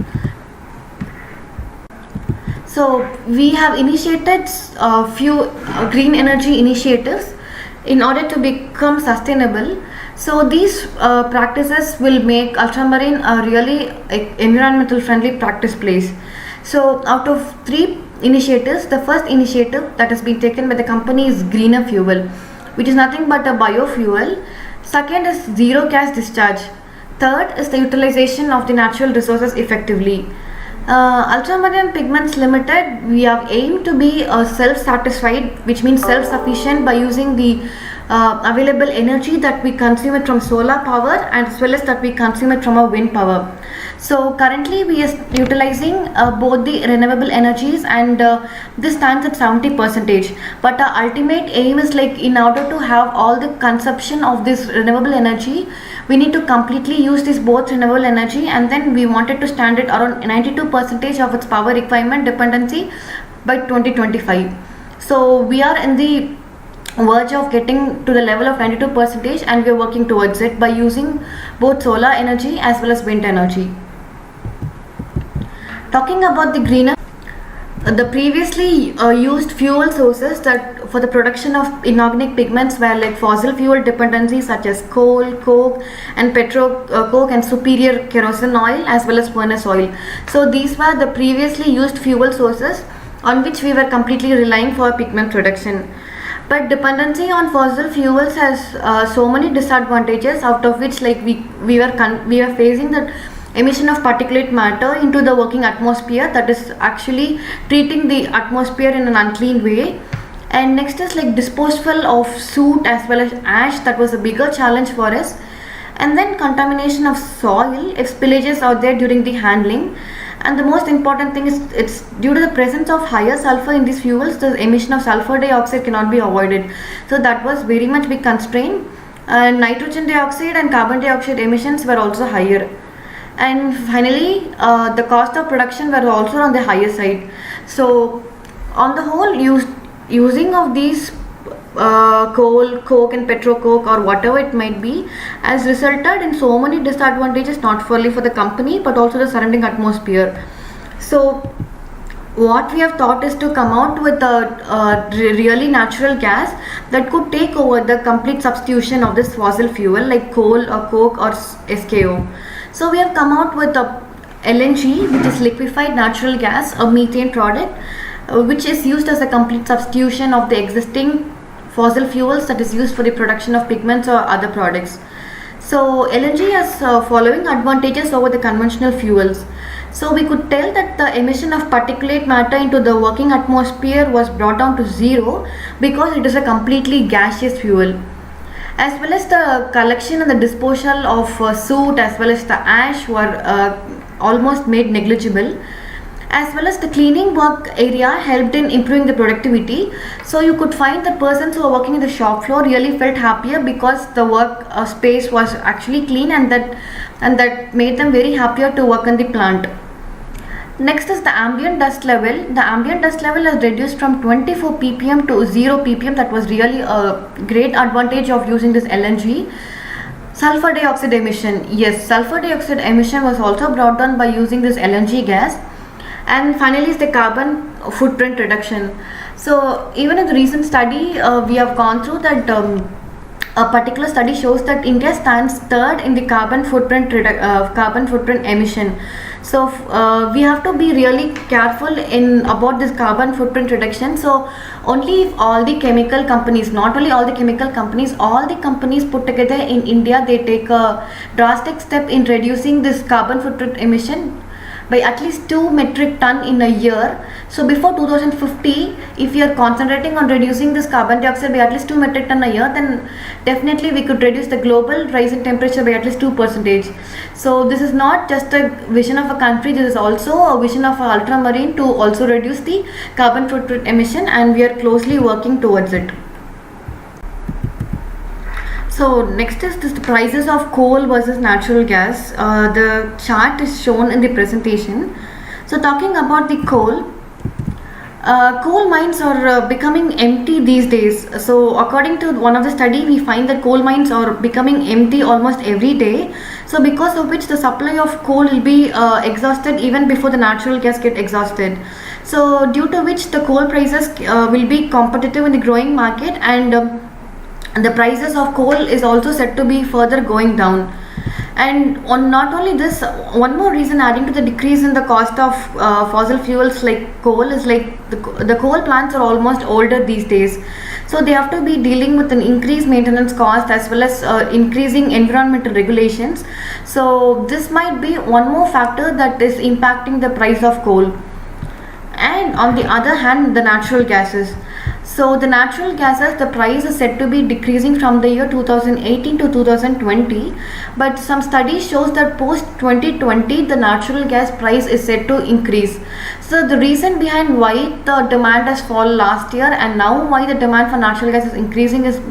So we have initiated a few green energy initiatives in order to become sustainable. So these practices will make ultramarine a really environmental friendly practice place. So out of 3 initiatives, the first initiative that has been taken by the company is greener fuel, which is nothing but a biofuel. Second is zero gas discharge. Third is the utilization of the natural resources effectively. Ultramarine Pigments Limited, we have aimed to be self-satisfied, which means self-sufficient by using the available energy that we consume it from solar power and as well as that we consume it from our wind power. So currently we are utilizing both the renewable energies, and this stands at 70%. But our ultimate aim is like, in order to have all the consumption of this renewable energy, we need to completely use this both renewable energy, and then we wanted to stand it around 92% of its power requirement dependency by 2025. So we are in the verge of getting to the level of 92%, and we are working towards it by using both solar energy as well as wind energy. Talking about the greener, the previously used fuel sources that for the production of inorganic pigments were like fossil fuel dependencies such as coal, coke, and coke and superior kerosene oil as well as furnace oil. So these were the previously used fuel sources on which we were completely relying for pigment production. But dependency on fossil fuels has so many disadvantages, out of which like we were facing the emission of particulate matter into the working atmosphere, that is actually treating the atmosphere in an unclean way. And next is like disposal of soot as well as ash, that was a bigger challenge for us. And then contamination of soil if spillages are there during the handling. And the most important thing is it's due to the presence of higher sulfur in these fuels, the emission of sulfur dioxide cannot be avoided. So that was very much big constraint. Nitrogen dioxide and carbon dioxide emissions were also higher. And finally, the cost of production were also on the higher side. So on the whole, using of these coal, coke and petrocoke or whatever it might be has resulted in so many disadvantages, not only for the company but also the surrounding atmosphere. So what we have thought is to come out with a really natural gas that could take over the complete substitution of this fossil fuel like coal or coke or SKO. So we have come out with a LNG, which is liquefied natural gas, a methane product, which is used as a complete substitution of the existing fossil fuels that is used for the production of pigments or other products. So LNG has following advantages over the conventional fuels. So we could tell that the emission of particulate matter into the working atmosphere was brought down to zero because it is a completely gaseous fuel. As well as the collection and the disposal of soot as well as the ash were almost made negligible. As well as the cleaning work area helped in improving the productivity. So you could find that persons who are working in the shop floor really felt happier because the work space was actually clean, and that made them very happier to work on the plant. Next is the ambient dust level. The ambient dust level has reduced from 24 ppm to 0 ppm. That was really a great advantage of using this LNG. Sulfur dioxide emission. Yes, sulfur dioxide emission was also brought down by using this LNG gas. And finally is the carbon footprint reduction. So even in the recent study, we have gone through that a particular study shows that India stands third in the carbon footprint emission. So we have to be really careful in about this carbon footprint reduction. So only if all the chemical companies, not only all the chemical companies, all the companies put together in India, they take a drastic step in reducing this carbon footprint emission by at least 2 metric ton in a year. So before 2050, if we are concentrating on reducing this carbon dioxide by at least 2 metric ton a year, then definitely we could reduce the global rise in temperature by at least 2%. So this is not just a vision of a country, this is also a vision of ultramarine to also reduce the carbon footprint emission, and we are closely working towards it. So next is the prices of coal versus natural gas. The chart is shown in the presentation. So talking about the coal, coal mines are becoming empty these days. So according to one of the study, we find that coal mines are becoming empty almost every day. So because of which the supply of coal will be exhausted even before the natural gas get exhausted. So due to which the coal prices will be competitive in the growing market, and the prices of coal is also said to be further going down. And on not only this, one more reason adding to the decrease in the cost of fossil fuels like coal is like the coal plants are almost older these days. So they have to be dealing with an increased maintenance cost as well as increasing environmental regulations. So this might be one more factor that is impacting the price of coal. And on the other hand, the natural gases. So the natural gases, the price is said to be decreasing from the year 2018 to 2020, but some studies shows that post 2020 the natural gas price is said to increase. So the reason behind why the demand has fallen last year and now why the demand for natural gas is increasing is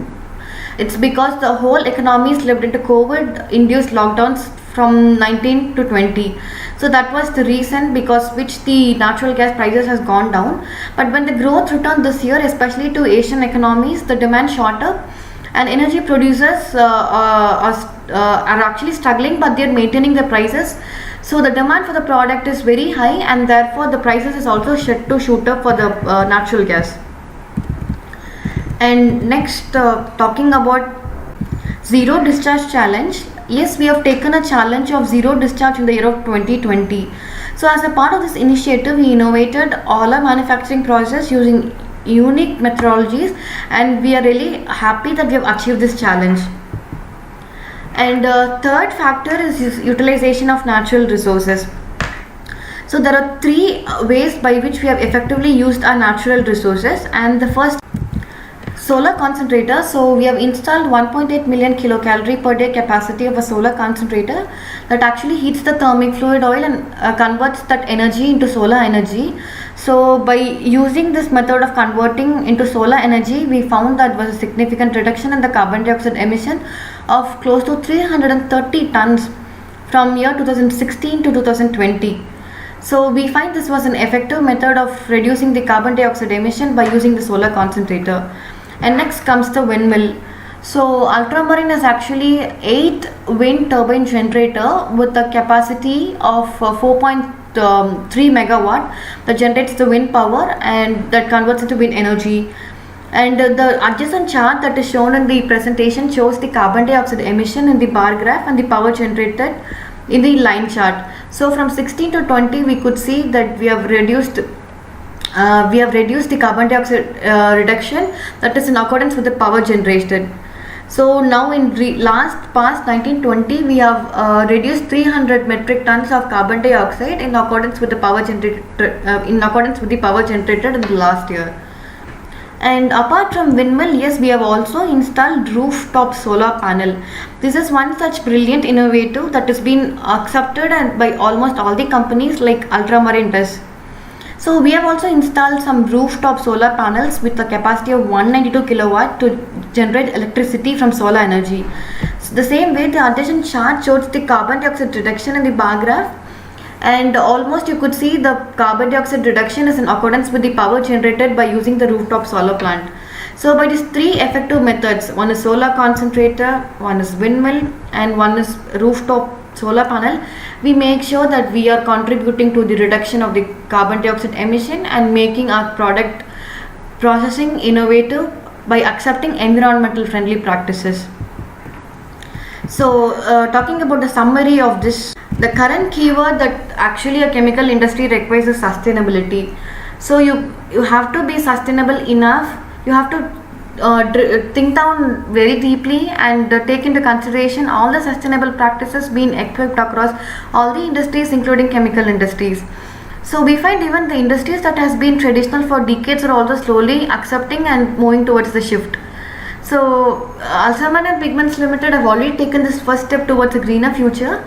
it's because the whole economy is lived into COVID induced lockdowns from 19 to 20. So that was the reason because which the natural gas prices has gone down. But when the growth returned this year, especially to Asian economies, the demand shot up, and energy producers are actually struggling, but they are maintaining the prices. So the demand for the product is very high, and therefore the prices is also set to shoot up for the natural gas. And next, talking about zero discharge challenge. Yes, we have taken a challenge of zero discharge in the year of 2020. So as a part of this initiative, we innovated all our manufacturing process using unique methodologies, and we are really happy that we have achieved this challenge. And third factor is utilization of natural resources. So there are three ways by which we have effectively used our natural resources, and the first solar concentrator. So we have installed 1.8 million kilocalorie per day capacity of a solar concentrator that actually heats the thermic fluid oil and converts that energy into solar energy. So by using this method of converting into solar energy, we found that was a significant reduction in the carbon dioxide emission of close to 330 tons from year 2016 to 2020. So we find this was an effective method of reducing the carbon dioxide emission by using the solar concentrator. And next comes the windmill. So Ultramarine is actually 8 wind turbine generator with a capacity of 4.3 megawatt that generates the wind power and that converts into wind energy. And the adjacent chart that is shown in the presentation shows the carbon dioxide emission in the bar graph and the power generated in the line chart. So from 16 to 20 we could see that we have reduced the carbon dioxide reduction that is in accordance with the power generated. So now in past 1920 we have reduced 300 metric tons of carbon dioxide in accordance with the power generated in the last year. And apart from windmill, yes, we have also installed rooftop solar panel. This is one such brilliant innovative that has been accepted and by almost all the companies like Ultramarine does. So we have also installed some rooftop solar panels with a capacity of 192 kilowatt to generate electricity from solar energy. So the same way, the adjacent chart shows the carbon dioxide reduction in the bar graph, and almost you could see the carbon dioxide reduction is in accordance with the power generated by using the rooftop solar plant. So by these three effective methods, one is solar concentrator, one is windmill, and one is rooftop solar panel, we make sure that we are contributing to the reduction of the carbon dioxide emission and making our product processing innovative by accepting environmental friendly practices. So talking about the summary of this, the current keyword that actually a chemical industry requires is sustainability. So you have to be sustainable enough, you have to think down very deeply and take into consideration all the sustainable practices being equipped across all the industries including chemical industries. So we find even the industries that has been traditional for decades are also slowly accepting and moving towards the shift. So Ultramarine Pigments Limited have already taken this first step towards a greener future,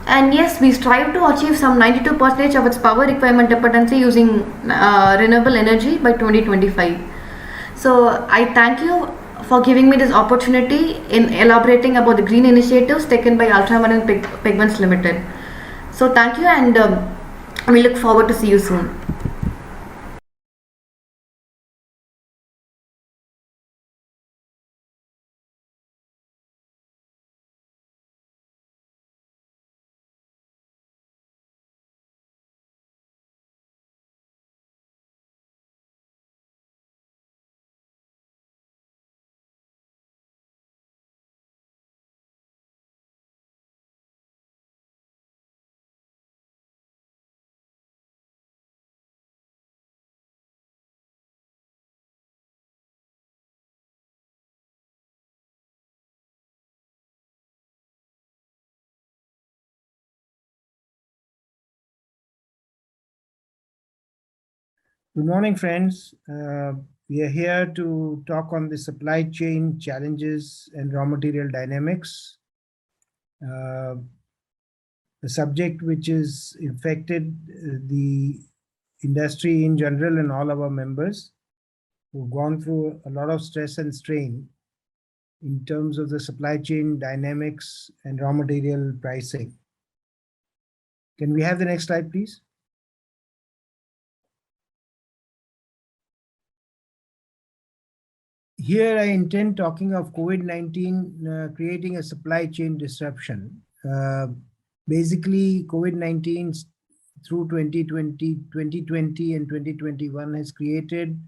and yes, we strive to achieve some 92% of its power requirement dependency using renewable energy by 2025. So I thank you for giving me this opportunity in elaborating about the green initiatives taken by Ultramarine Pigments Limited. So thank you, and we look forward to see you soon. Good morning, friends. We are here to talk on the supply chain challenges and raw material dynamics. The subject which is affected the industry in general and all our members who've gone through a lot of stress and strain in terms of the supply chain dynamics and raw material pricing. Can we have the next slide, please? Here I intend talking of COVID-19 creating a supply chain disruption. Basically, COVID-19 through 2020 and 2021 has created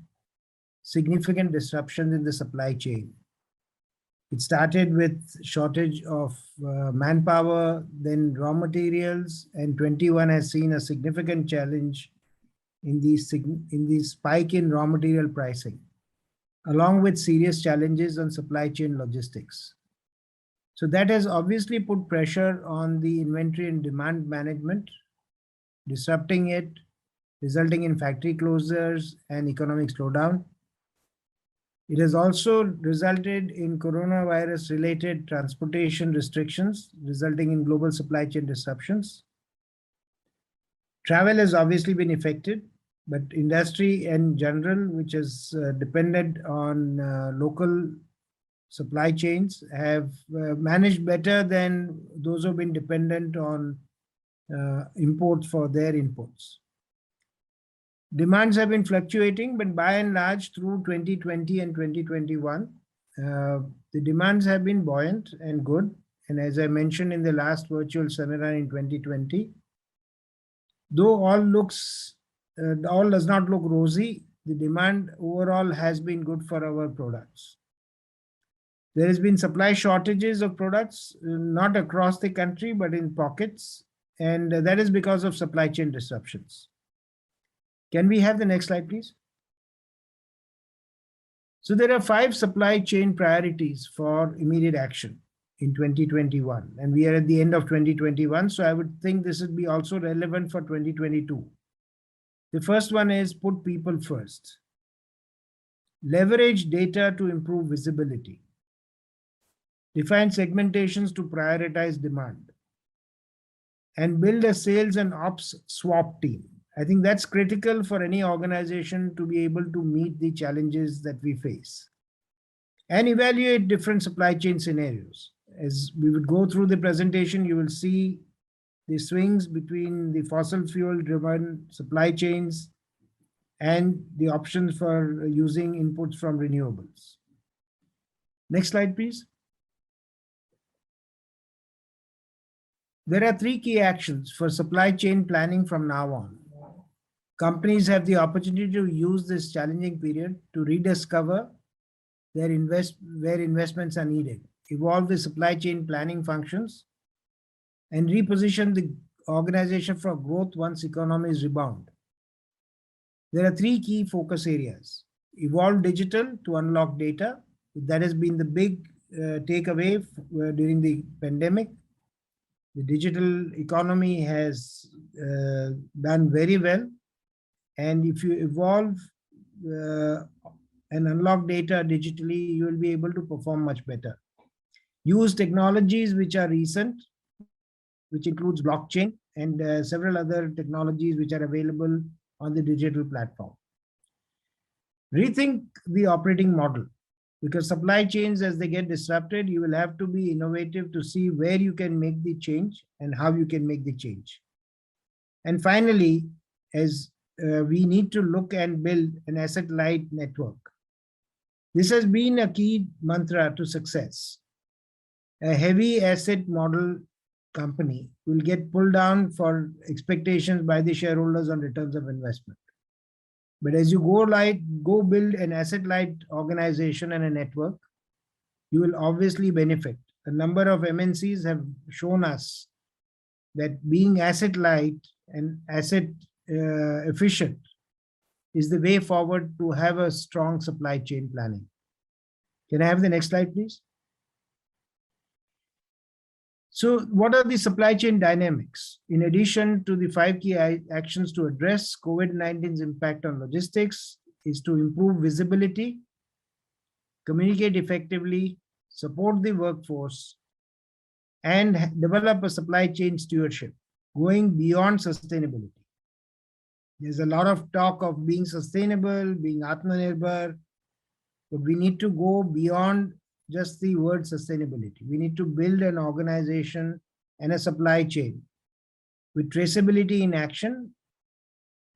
significant disruptions in the supply chain. It started with shortage of manpower, then raw materials, and 21 has seen a significant challenge in the spike in raw material pricing, along with serious challenges on supply chain logistics. So that has obviously put pressure on the inventory and demand management, disrupting it, resulting in factory closures and economic slowdown. It has also resulted in coronavirus-related transportation restrictions, resulting in global supply chain disruptions. Travel has obviously been affected, but industry in general, which is dependent on local supply chains, have managed better than those who have been dependent on imports for their inputs. Demands have been fluctuating, but by and large, through 2020 and 2021, the demands have been buoyant and good. And as I mentioned in the last virtual seminar in 2020, though all does not look rosy, the demand overall has been good for our products. There has been supply shortages of products, not across the country, but in pockets, and that is because of supply chain disruptions. Can we have the next slide, please? So there are 5 supply chain priorities for immediate action in 2021, and we are at the end of 2021, so I would think this would be also relevant for 2022. The first one is put people first. Leverage data to improve visibility. Define segmentations to prioritize demand. And build a sales and ops swap team. I think that's critical for any organization to be able to meet the challenges that we face. And evaluate different supply chain scenarios. As we would go through the presentation, you will see the swings between the fossil fuel driven supply chains and the options for using inputs from renewables. Next slide, please. There are 3 key actions for supply chain planning from now on. Companies have the opportunity to use this challenging period to rediscover where investments are needed, evolve the supply chain planning functions, and reposition the organization for growth once economies rebound. There are 3 key focus areas. Evolve digital to unlock data. That has been the big takeaway during the pandemic. The digital economy has done very well. And if you evolve and unlock data digitally, you will be able to perform much better. Use technologies which are recent, which includes blockchain and several other technologies which are available on the digital platform. Rethink the operating model, because supply chains, as they get disrupted, you will have to be innovative to see where you can make the change and how you can make the change. And finally, as we need to look and build an asset-light network. This has been a key mantra to success. A heavy asset model company will get pulled down for expectations by the shareholders on returns of investment. But as you go build an asset-light organization and a network, you will obviously benefit. A number of MNCs have shown us that being asset-light and asset efficient is the way forward to have a strong supply chain planning. Can I have the next slide, please? So what are the supply chain dynamics? In addition to the 5 key actions to address COVID-19's impact on logistics, is to improve visibility, communicate effectively, support the workforce, and develop a supply chain stewardship, going beyond sustainability. There's a lot of talk of being sustainable, being Atmanirbhar, but we need to go beyond just the word sustainability. We need to build an organization and a supply chain with traceability in action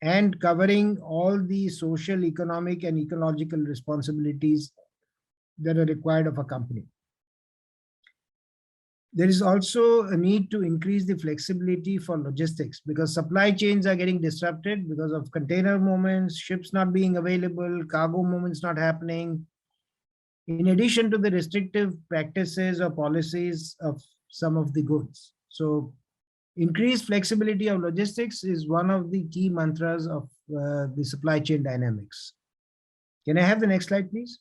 and covering all the social, economic, and ecological responsibilities that are required of a company. There is also a need to increase the flexibility for logistics because supply chains are getting disrupted because of container movements, ships not being available, cargo movements not happening, in addition to the restrictive practices or policies of some of the goods. So increased flexibility of logistics is one of the key mantras of the supply chain dynamics. Can I have the next slide, please?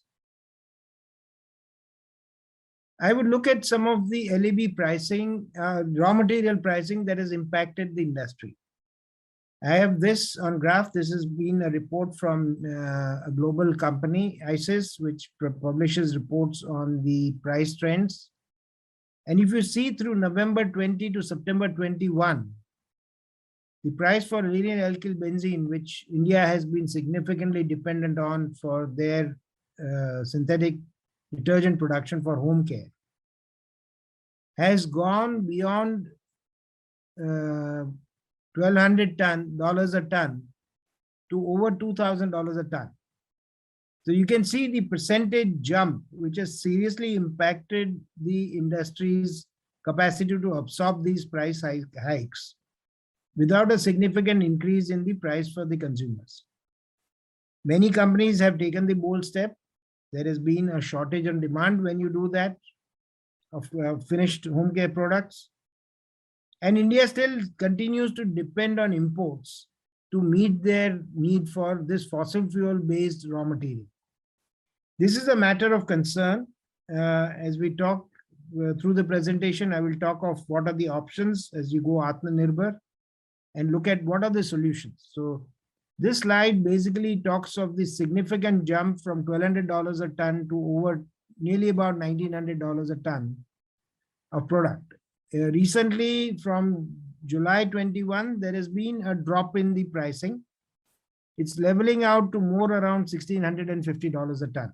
I would look at some of the LEB pricing, raw material pricing that has impacted the industry. I have this on graph. This has been a report from a global company, ISIS, which publishes reports on the price trends. And if you see through November 20 to September 21, the price for linear alkyl benzene, which India has been significantly dependent on for their synthetic detergent production for home care, has gone beyond $1,200 a ton to over $2,000 a ton. So you can see the percentage jump, which has seriously impacted the industry's capacity to absorb these price hikes without a significant increase in the price for the consumers. Many companies have taken the bold step. There has been a shortage on demand when you do that of finished home care products. And India still continues to depend on imports to meet their need for this fossil fuel based raw material. This is a matter of concern. As we talk through the presentation, I will talk of what are the options as you go Atmanirbhar and look at what are the solutions. So this slide basically talks of the significant jump from $1,200 a ton to over nearly about $1,900 a ton of product. Recently, from July 21, there has been a drop in the pricing. It's leveling out to more around $1,650 a ton.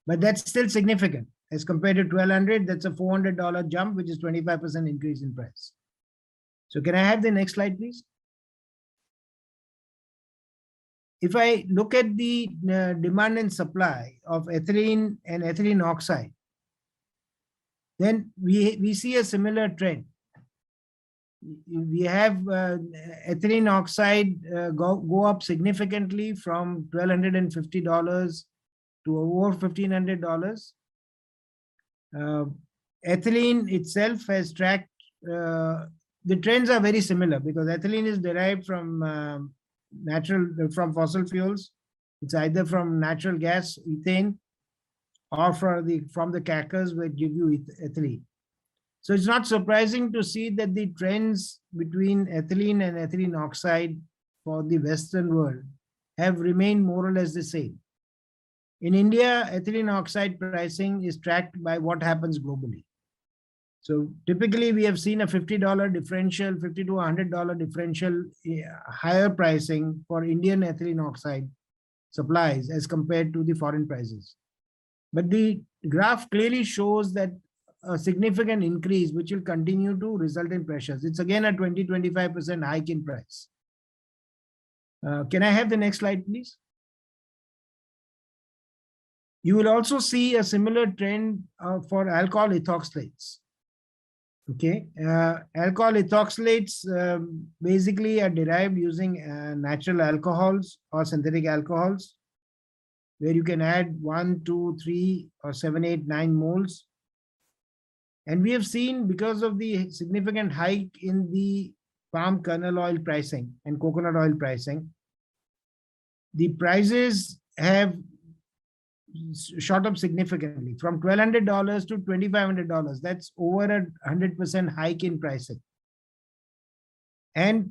But that's still significant. As compared to $1,200, that's a $400 jump, which is 25% increase in price. So can I have the next slide, please? If I look at the demand and supply of ethylene and ethylene oxide, then we see a similar trend. We have ethylene oxide go up significantly from $1,250 to over $1,500. Ethylene itself has tracked, the trends are very similar because ethylene is derived from from fossil fuels. It's either from natural gas, ethane, or from the crackers which give you ethylene. So it's not surprising to see that the trends between ethylene and ethylene oxide for the Western world have remained more or less the same. In India, ethylene oxide pricing is tracked by what happens globally. So typically we have seen a $50 differential, $50 to $100 differential, higher pricing for Indian ethylene oxide supplies as compared to the foreign prices. But the graph clearly shows that a significant increase, which will continue to result in pressures. It's again a 20-25% hike in price. Can I have the next slide, please? You will also see a similar trend for alcohol ethoxylates. Okay, alcohol ethoxylates basically are derived using natural alcohols or synthetic alcohols, where you can add 1, 2, 3, or 7, 8, 9 moles. And we have seen, because of the significant hike in the palm kernel oil pricing and coconut oil pricing, the prices have shot up significantly from $1,200 to $2,500. That's over 100% hike in pricing. And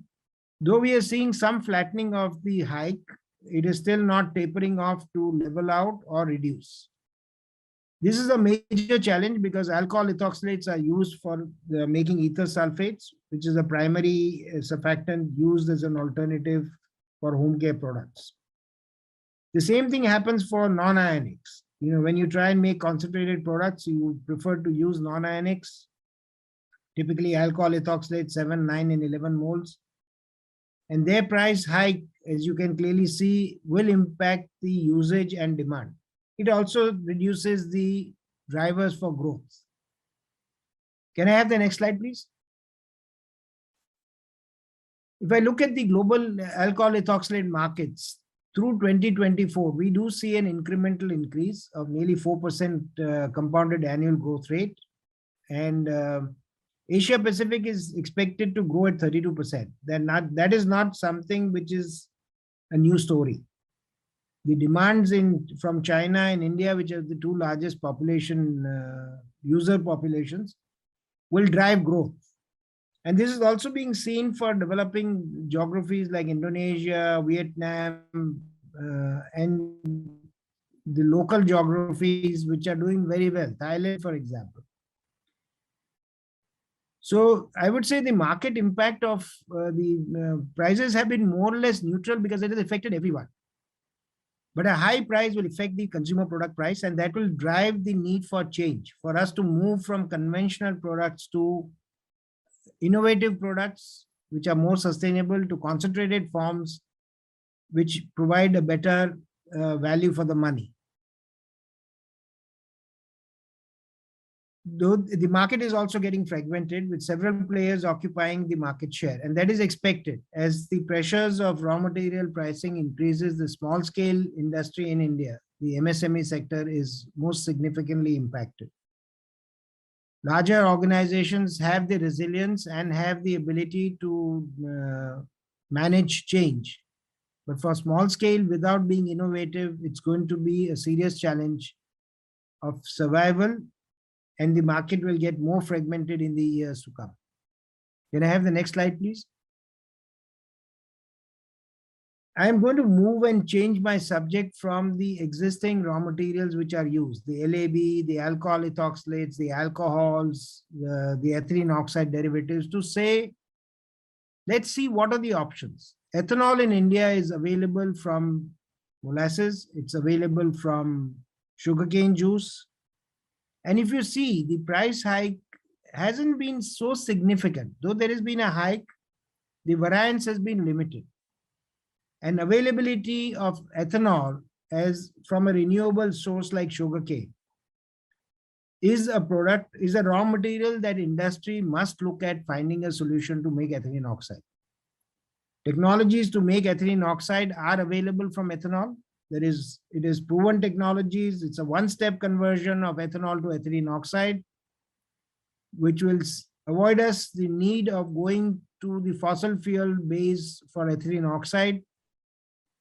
though we are seeing some flattening of the hike, it is still not tapering off to level out or reduce. This is a major challenge because alcohol ethoxylates are used for making ether sulfates, which is a primary surfactant used as an alternative for home care products. The same thing happens for non-ionics. When you try and make concentrated products, you prefer to use non-ionics, typically alcohol ethoxylate 7, 9, and 11 moles. And their price hike, as you can clearly see, will impact the usage and demand. It also reduces the drivers for growth. Can I have the next slide, please? If I look at the global alcohol ethoxylate markets, through 2024, we do see an incremental increase of nearly 4% compounded annual growth rate. And Asia Pacific is expected to grow at 32%. That is not something which is a new story. The demands from China and India, which are the two largest user populations, will drive growth. And this is also being seen for developing geographies like Indonesia, Vietnam, and the local geographies which are doing very well. Thailand, for example. So I would say the market impact of the prices have been more or less neutral because it has affected everyone. But a high price will affect the consumer product price, and that will drive the need for change, for us to move from conventional products to innovative products which are more sustainable, to concentrated forms which provide a better value for the money. Though the market is also getting fragmented with several players occupying the market share, and that is expected as the pressures of raw material pricing increases. The small scale industry in India, the MSME sector, is most significantly impacted. Larger organizations have the resilience and have the ability to manage change. But for small scale, without being innovative, it's going to be a serious challenge of survival, and the market will get more fragmented in the years to come. Can I have the next slide, please? I am going to move and change my subject from the existing raw materials which are used, the LAB, the alcohol ethoxylates, the alcohols, the ethylene oxide derivatives, to say, let's see what are the options. Ethanol in India is available from molasses, it's available from sugarcane juice. And if you see, the price hike hasn't been so significant. Though there has been a hike, the variance has been limited. And availability of ethanol as from a renewable source like sugarcane is a product, is a raw material that industry must look at finding a solution to make ethylene oxide. Technologies to make ethylene oxide are available from ethanol. It is proven technologies. It's a one-step conversion of ethanol to ethylene oxide, which will avoid us the need of going to the fossil fuel base for ethylene oxide.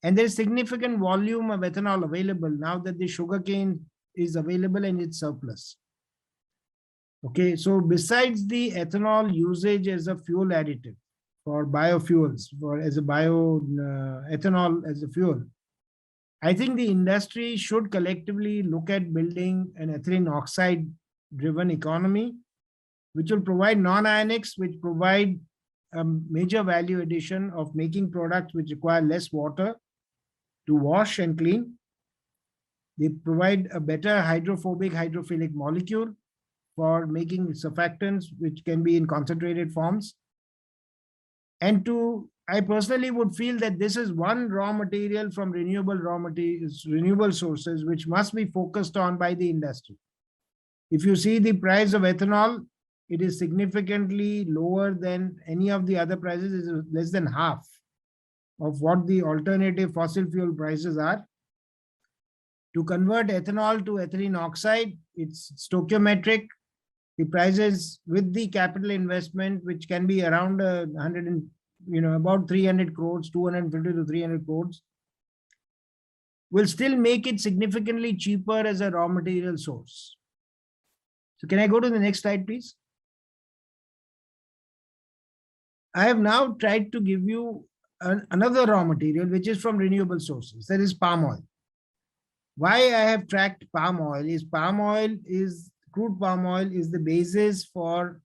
And there is significant volume of ethanol available now that the sugarcane is available and it's surplus. Okay, so besides the ethanol usage as a fuel additive for biofuels, as a ethanol as a fuel, I think the industry should collectively look at building an ethylene oxide driven economy, which will provide non-ionics, which provide a major value addition of making products which require less water to wash and clean. They provide a better hydrophobic, hydrophilic molecule for making surfactants, which can be in concentrated forms. And I personally would feel that this is one raw material from renewable sources, which must be focused on by the industry. If you see the price of ethanol, it is significantly lower than any of the other prices. It is less than half of what the alternative fossil fuel prices are. To convert ethanol to ethylene oxide, it's stoichiometric. The prices with the capital investment, which can be around about 300 crores, 250 to 300 crores, will still make it significantly cheaper as a raw material source. So can I go to the next slide, please? I have now tried to give you another raw material, which is from renewable sources, that is palm oil. Why I have tracked palm oil is crude palm oil is the basis for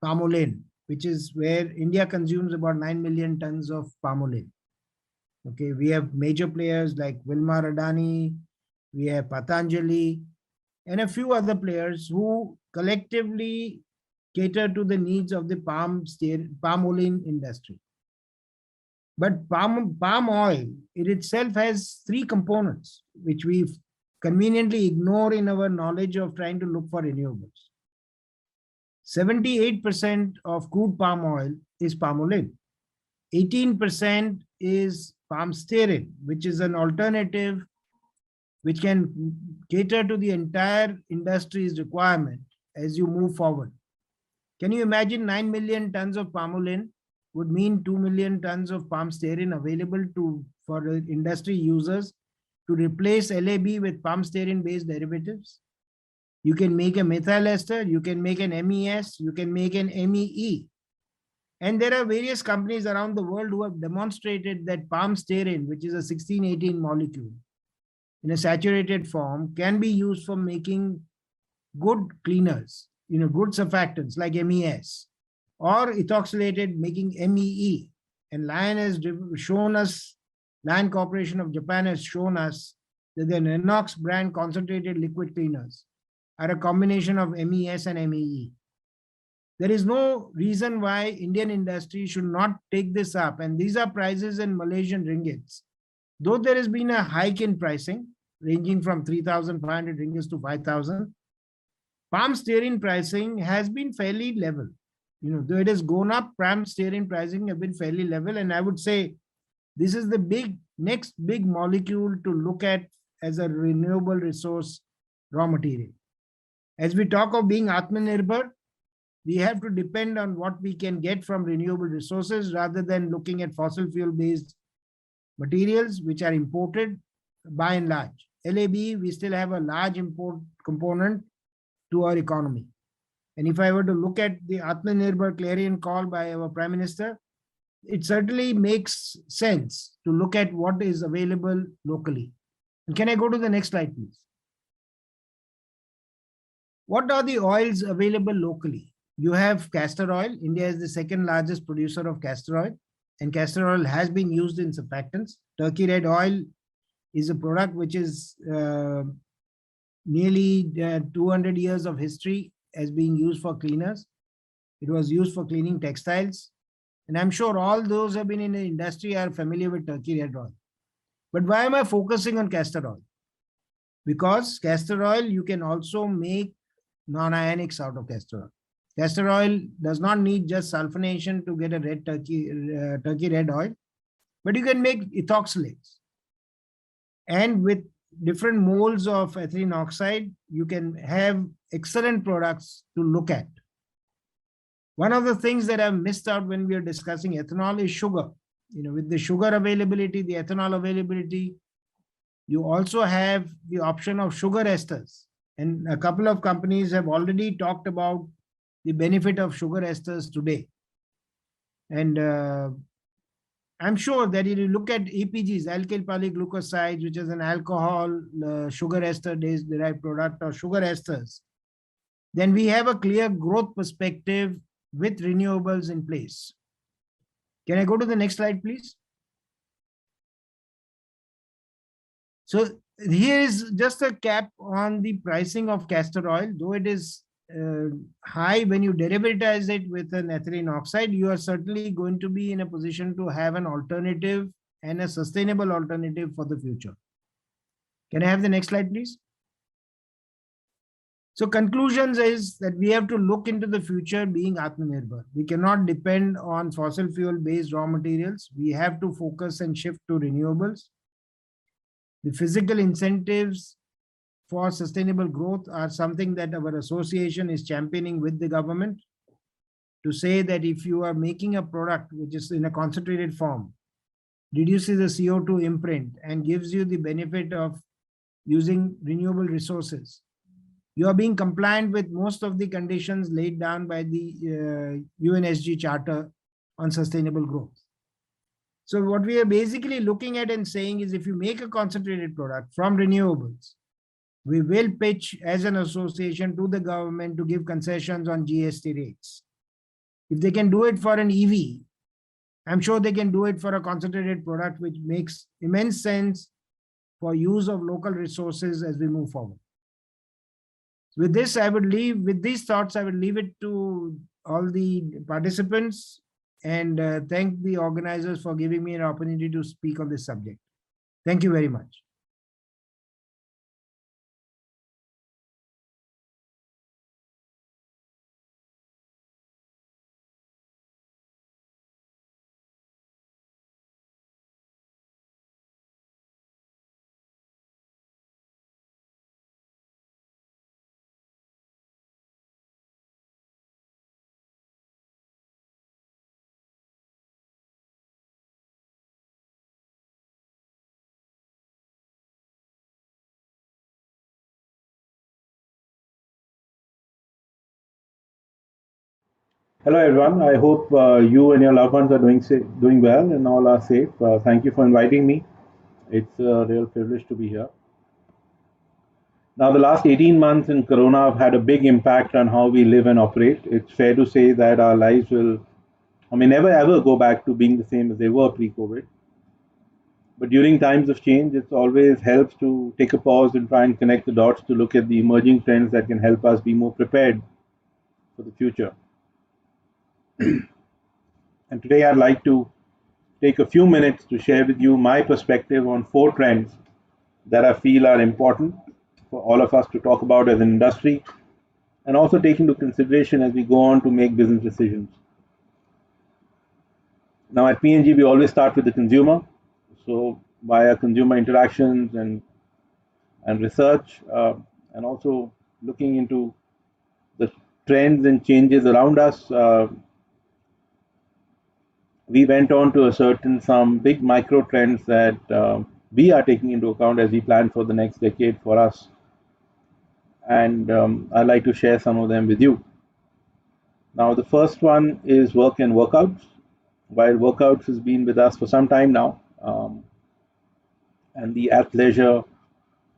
palmolene, which is where India consumes about 9 million tons of palmolene. Okay, we have major players like Wilmar Adani, we have Patanjali, and a few other players who collectively cater to the needs of the palmolene industry. But palm oil, it itself has three components, which we conveniently ignore in our knowledge of trying to look for renewables. 78% of crude palm oil is palmolene. 18% is palm stearin, which is an alternative which can cater to the entire industry's requirement as you move forward. Can you imagine 9 million tons of palmolene would mean 2 million tons of palm stearin available for industry users to replace LAB with palm stearin based derivatives? You can make a methyl ester, you can make an MES, you can make an MEE. And there are various companies around the world who have demonstrated that palm stearin, which is a 1618 molecule in a saturated form, can be used for making good cleaners, good surfactants like MES, or ethoxylated making MEE. And Lion Corporation of Japan has shown us that the Nenox brand concentrated liquid cleaners are a combination of MES and MEE. There is no reason why Indian industry should not take this up. And these are prices in Malaysian ringgits. Though there has been a hike in pricing, ranging from 3,500 ringgits to 5,000, palm stearin pricing has been fairly level. Though it has gone up, palm stearin pricing have been fairly level. And I would say this is the next big molecule to look at as a renewable resource raw material. As we talk of being Atmanirbhar, we have to depend on what we can get from renewable resources rather than looking at fossil fuel based materials which are imported by and large. LAB, we still have a large import component to our economy. And if I were to look at the Atmanirbhar clarion call by our Prime Minister, it certainly makes sense to look at what is available locally. And can I go to the next slide, please? What are the oils available locally? You have castor oil. India is the second largest producer of castor oil, and castor oil has been used in surfactants. Turkey red oil is a product which is nearly 200 years of history as being used for cleaners. It was used for cleaning textiles. And I'm sure all those who have been in the industry are familiar with Turkey red oil. But why am I focusing on castor oil? Because castor oil, you can also make non-ionics out of castor oil. Castor oil does not need just sulfonation to get a red turkey red oil, but you can make ethoxylates. And with different moles of ethylene oxide, you can have excellent products to look at. One of the things that I've missed out when we are discussing ethanol is sugar. With the sugar availability, the ethanol availability, you also have the option of sugar esters. And a couple of companies have already talked about the benefit of sugar esters today. And I'm sure that if you look at APGs, alkyl polyglucosides, which is an alcohol sugar ester derived product or sugar esters, then we have a clear growth perspective with renewables in place. Can I go to the next slide, please? So here is just a cap on the pricing of castor oil. Though it is high when you derivatize it with an ethylene oxide, you are certainly going to be in a position to have an alternative and a sustainable alternative for the future. Can I have the next slide, please? So conclusions is that we have to look into the future being Atmanirbhar. We cannot depend on fossil fuel based raw materials. We have to focus and shift to renewables. The physical incentives for sustainable growth are something that our association is championing with the government to say that if you are making a product which is in a concentrated form, reduces the CO2 imprint and gives you the benefit of using renewable resources, you are being compliant with most of the conditions laid down by the UNSG Charter on Sustainable Growth. So what we are basically looking at and saying is if you make a concentrated product from renewables, we will pitch as an association to the government to give concessions on GST rates. If they can do it for an EV, I'm sure they can do it for a concentrated product, which makes immense sense for use of local resources as we move forward. With this, with these thoughts, I would leave it to all the participants and thank the organizers for giving me an opportunity to speak on this subject. Thank you very much. Hello, everyone. I hope you and your loved ones are doing well and all are safe. Thank you for inviting me. It's a real privilege to be here. Now, the last 18 months in Corona have had a big impact on how we live and operate. It's fair to say that our lives will, never ever go back to being the same as they were pre-COVID. But during times of change, it always helps to take a pause and try and connect the dots to look at the emerging trends that can help us be more prepared for the future. And today, I'd like to take a few minutes to share with you my perspective on four trends that I feel are important for all of us to talk about as an industry and also take into consideration as we go on to make business decisions. Now, at P&G, we always start with the consumer. So, via consumer interactions and research, and also looking into the trends and changes around us, we went on to ascertain some big micro trends that we are taking into account as we plan for the next decade for us. And I'd like to share some of them with you. Now, the first one is work and workouts. While workouts has been with us for some time now, and the athleisure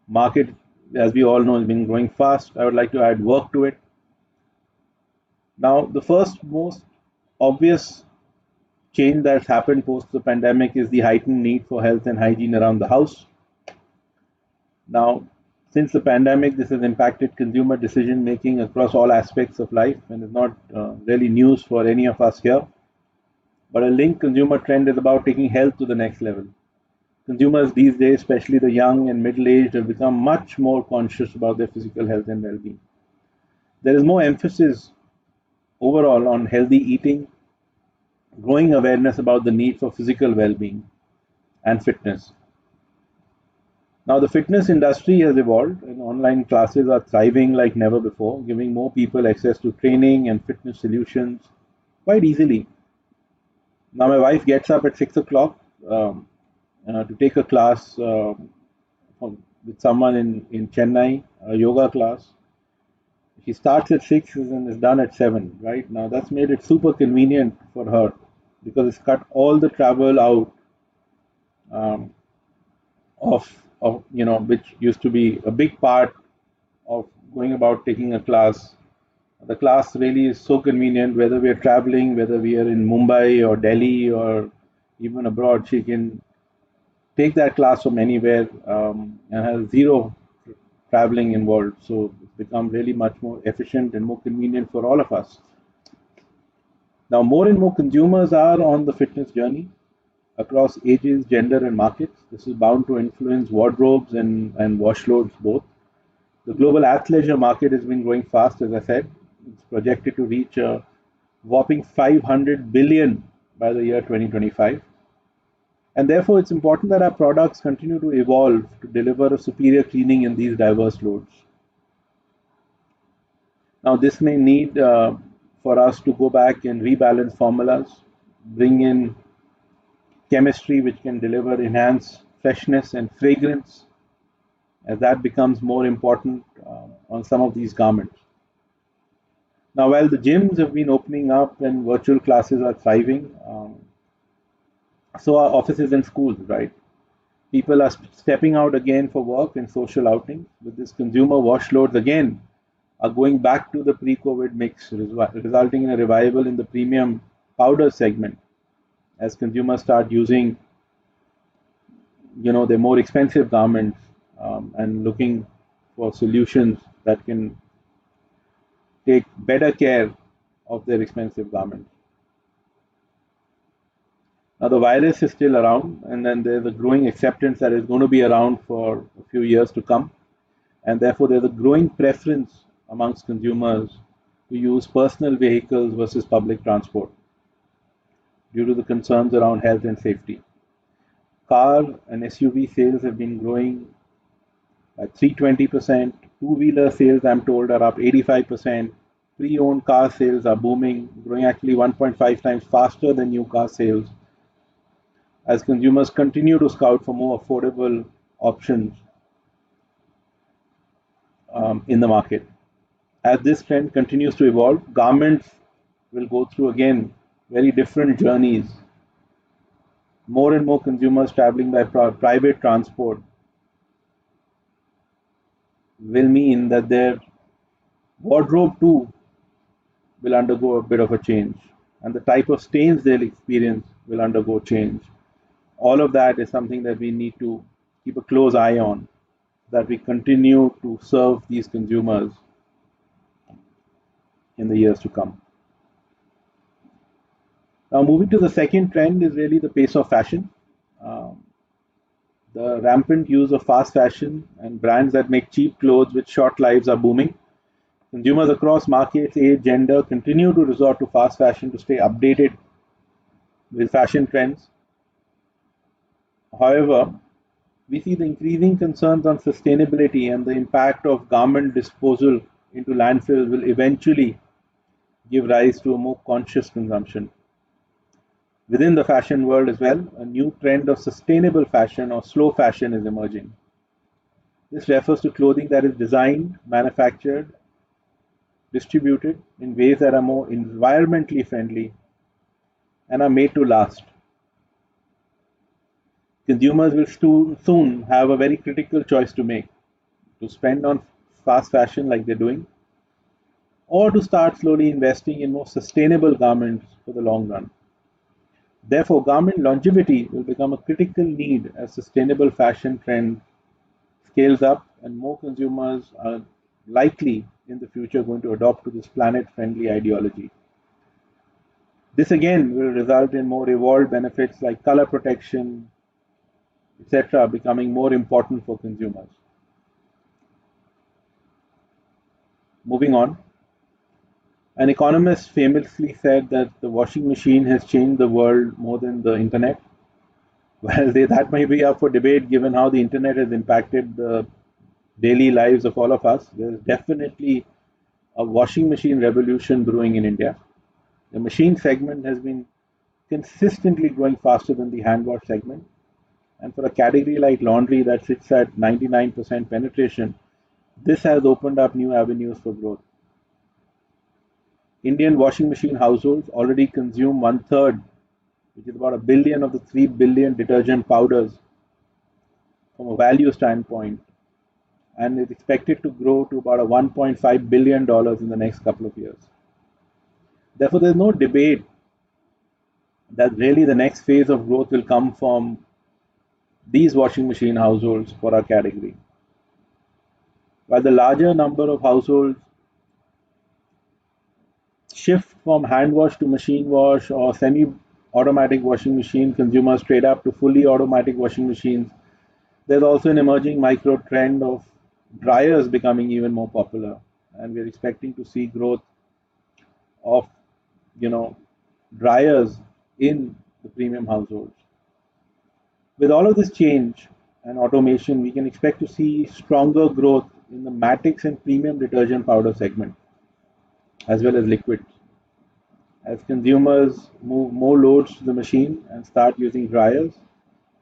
market, as we all know, has been growing fast, I would like to add work to it. Now, the first most obvious change that's happened post the pandemic is the heightened need for health and hygiene around the house. Now, since the pandemic, this has impacted consumer decision making across all aspects of life and is not really news for any of us here. But a linked consumer trend is about taking health to the next level. Consumers these days, especially the young and middle aged, have become much more conscious about their physical health and well being. There is more emphasis overall on healthy eating, growing awareness about the need for physical well being and fitness. Now, the fitness industry has evolved, and online classes are thriving like never before, giving more people access to training and fitness solutions quite easily. Now, my wife gets up at 6 o'clock to take a class with someone in Chennai, a yoga class. She starts at 6 and is done at 7, right? Now, that's made it super convenient for her because it's cut all the travel out um, of which used to be a big part of going about taking a class. The class really is so convenient, whether we are traveling, whether we are in Mumbai or Delhi or even abroad, she can take that class from anywhere and has zero traveling involved. So it's become really much more efficient and more convenient for all of us. Now, more and more consumers are on the fitness journey across ages, gender, and markets. This is bound to influence wardrobes and wash loads both. The global athleisure market has been growing fast, as I said. It's projected to reach a whopping 500 billion by the year 2025. And therefore, it's important that our products continue to evolve to deliver a superior cleaning in these diverse loads. Now, this may need for us to go back and rebalance formulas, bring in chemistry which can deliver enhanced freshness and fragrance, as that becomes more important on some of these garments. Now, while the gyms have been opening up and virtual classes are thriving, so are offices and schools, right? People are stepping out again for work and social outings. With this consumer wash loads again are going back to the pre-COVID mix, resulting in a revival in the premium powder segment as consumers start using, their more expensive garments and looking for solutions that can take better care of their expensive garments. Now, the virus is still around, and then there's a growing acceptance that it's going to be around for a few years to come. And therefore, there's a growing preference amongst consumers to use personal vehicles versus public transport due to the concerns around health and safety. Car and SUV sales have been growing by 320%. Two-wheeler sales, I'm told, are up 85%. Pre-owned car sales are booming, growing actually 1.5 times faster than new car sales as consumers continue to scout for more affordable options in the market. As this trend continues to evolve, garments will go through again very different journeys. More and more consumers traveling by private transport will mean that their wardrobe too will undergo a bit of a change, and the type of stains they'll experience will undergo change. All of that is something that we need to keep a close eye on, that we continue to serve these consumers in the years to come. Now, moving to the second trend is really the pace of fashion. Um, the rampant use of fast fashion and brands that make cheap clothes with short lives are booming. Consumers across markets, age, gender continue to resort to fast fashion to stay updated with fashion trends. However, we see the increasing concerns on sustainability and the impact of garment disposal into landfills will eventually give rise to a more conscious consumption. Within the fashion world as well, a new trend of sustainable fashion or slow fashion is emerging. This refers to clothing that is designed, manufactured, distributed in ways that are more environmentally friendly and are made to last. Consumers will soon have a very critical choice to make: to spend on fast fashion like they're doing, or to start slowly investing in more sustainable garments for the long run. Therefore, garment longevity will become a critical need as sustainable fashion trend scales up and more consumers are likely in the future going to adopt to this planet-friendly ideology. This again will result in more evolved benefits like color protection, etc., becoming more important for consumers. Moving on, an economist famously said that the washing machine has changed the world more than the internet. Well, that may be up for debate given how the internet has impacted the daily lives of all of us. There's definitely a washing machine revolution brewing in India. The machine segment has been consistently growing faster than the hand wash segment. And for a category like laundry that sits at 99% penetration, this has opened up new avenues for growth. Indian washing machine households already consume one third, which is about a billion of the 3 billion detergent powders from a value standpoint, and is expected to grow to about a $1.5 billion in the next couple of years. Therefore, there's no debate that really the next phase of growth will come from these washing machine households for our category. While the larger number of households shift from hand wash to machine wash or semi-automatic washing machine, consumers trade up to fully automatic washing machines. There's also an emerging micro trend of dryers becoming even more popular, and we're expecting to see growth of dryers in the premium households. With all of this change and automation, we can expect to see stronger growth in the matics and premium detergent powder segment, as well as liquids. As consumers move more loads to the machine and start using dryers,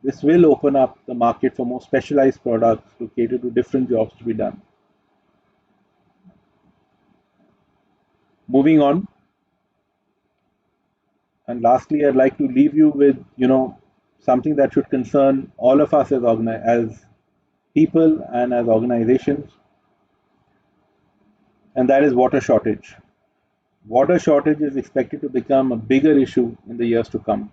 this will open up the market for more specialized products to cater to different jobs to be done. Moving on, and lastly, I'd like to leave you with something that should concern all of us as people and as organizations, and that is water shortage. Water shortage is expected to become a bigger issue in the years to come.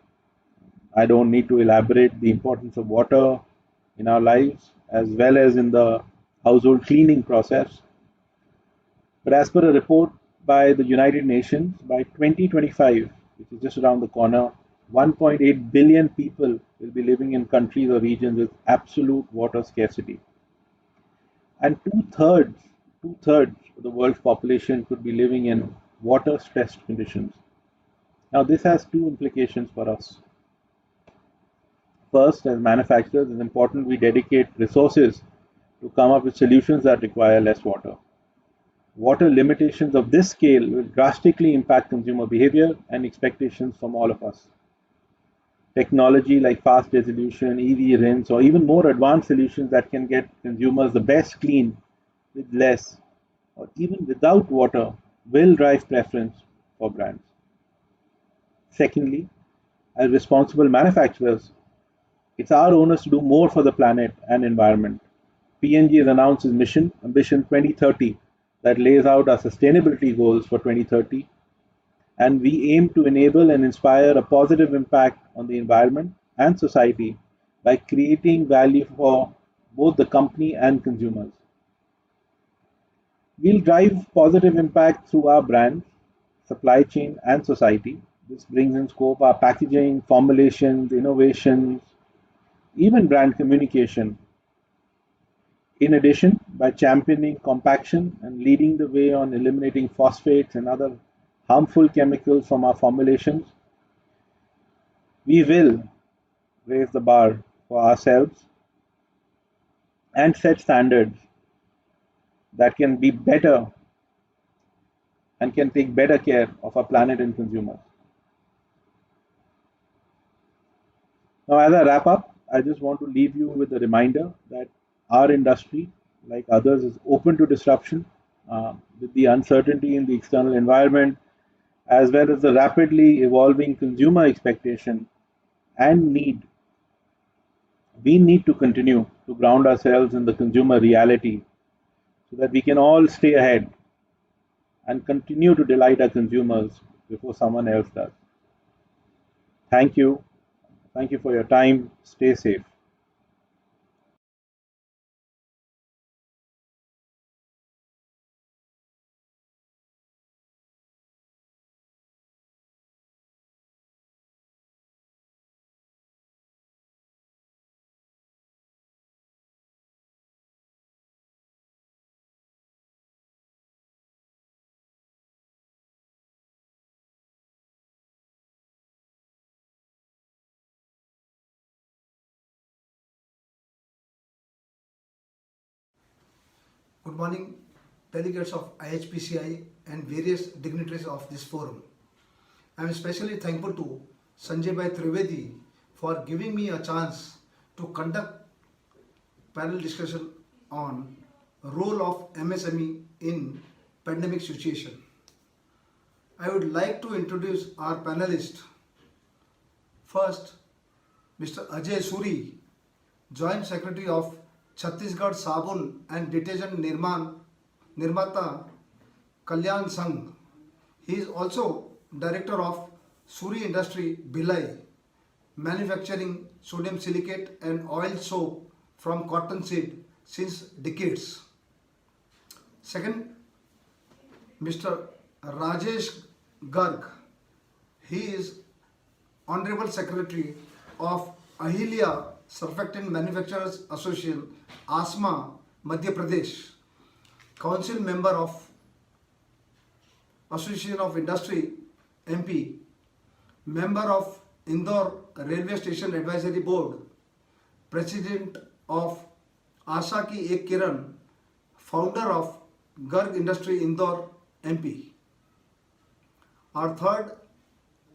I don't need to elaborate the importance of water in our lives as well as in the household cleaning process. But as per a report by the United Nations, by 2025, which is just around the corner, 1.8 billion people will be living in countries or regions with absolute water scarcity. And two-thirds of the world's population could be living in water-stressed conditions. Now, this has two implications for us. First, as manufacturers, it's important we dedicate resources to come up with solutions that require less water. Water limitations of this scale will drastically impact consumer behavior and expectations from all of us. Technology like fast resolution, EV rinse, or even more advanced solutions that can get consumers the best clean with less or even without water will drive preference for brands. Secondly, as responsible manufacturers, it's our onus to do more for the planet and environment. PNG has announced its mission, Ambition 2030, that lays out our sustainability goals for 2030, and we aim to enable and inspire a positive impact on the environment and society by creating value for both the company and consumers. We'll drive positive impact through our brand, supply chain, and society. This brings in scope our packaging, formulations, innovations, even brand communication. In addition, by championing compaction and leading the way on eliminating phosphates and other harmful chemicals from our formulations, we will raise the bar for ourselves and set standards that can be better and can take better care of our planet and consumers. Now, as I wrap up, I just want to leave you with a reminder that our industry, like others, is open to disruption with the uncertainty in the external environment, as well as the rapidly evolving consumer expectation and need. We need to continue to ground ourselves in the consumer reality so that we can all stay ahead and continue to delight our consumers before someone else does. Thank you. Thank you for your time. Stay safe. Good morning, delegates of Ihpci and various dignitaries of this forum. I am especially thankful to Sanjay Bhai Trivedi for giving me a chance to conduct panel discussion on role of MSME in pandemic situation. I would like to introduce our panelists. First, Mr. Ajay Suri, Joint Secretary of Chhattisgarh Sabun and Detergent Nirmata Kalyan Sangh. He is also Director of Suri Industry Bhilai, manufacturing sodium silicate and oil soap from cotton seed since decades. Second, Mr. Rajesh Garg. He is Honorable Secretary of Ihpcia Surfactant Manufacturers Association, ASMA, Madhya Pradesh, Council Member of Association of Industry, MP, Member of Indore Railway Station Advisory Board, President of Asha Ki Ek Kiran, Founder of Garg Industry Indore, MP. Our third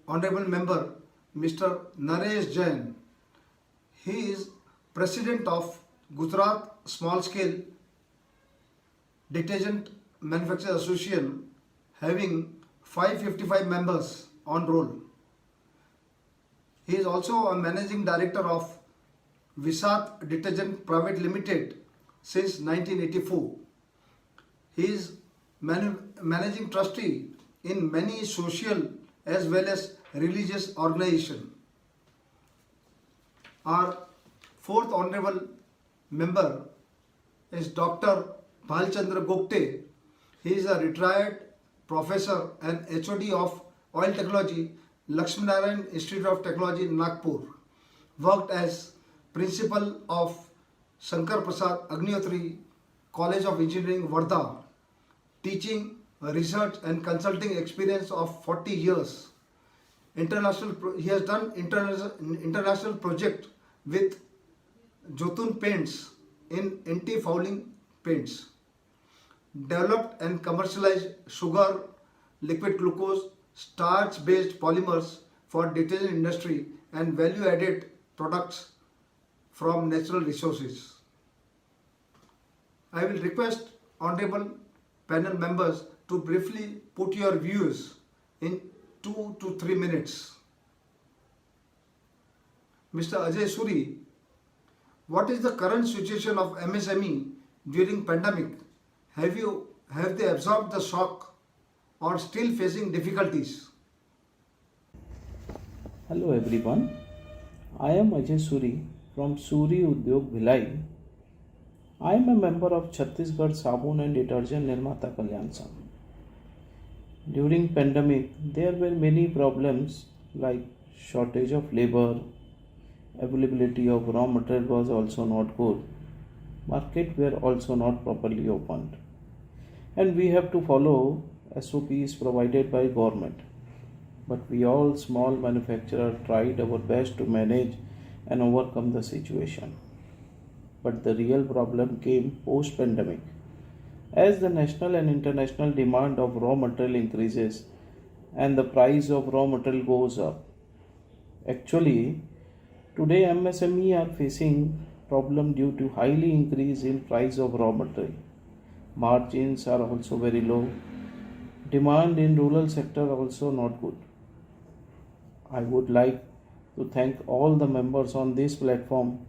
Honorable Member, Mr. Naresh Jain. He is President of Gujarat Small Scale Detergent Manufacturers Association, having 555 members on roll. He is also a Managing Director of Visat Detergent Private Limited since 1984. He is Managing Trustee in many social as well as religious organizations. Our fourth honorable member is Dr. Bhalchandra Gopte. He is a retired professor and HOD of Oil Technology, Lakshminarayan Institute of Technology, Nagpur. Worked as principal of Shankar Prasad Agnihotri College of Engineering, Wardha. Teaching, research and consulting experience of 40 years. He has done international project with Jotun paints in anti-fouling paints. Developed and commercialized sugar, liquid glucose, starch-based polymers for detergent industry and value-added products from natural resources. I will request honorable panel members to briefly put your views in 2 to 3 minutes. Mr. Ajay Suri, what is the current situation of MSME during pandemic? Have they absorbed the shock or still facing difficulties? Hello everyone, I am Ajay Suri from Suri Udyog Bhilai. I am a member of Chhattisgarh Sabun and Detergent Nirmata Kalyan Sangh. During pandemic, there were many problems like shortage of labor, availability of raw material was also not good, market were also not properly opened, and we have to follow SOPs provided by government. But we all small manufacturers tried our best to manage and overcome the situation. But the real problem came post pandemic. As the national and international demand of raw material increases and the price of raw material goes up. Actually, today MSME are facing problem due to highly increase in price of raw material. Margins are also very low. Demand in rural sector also not good. I would like to thank all the members on this platform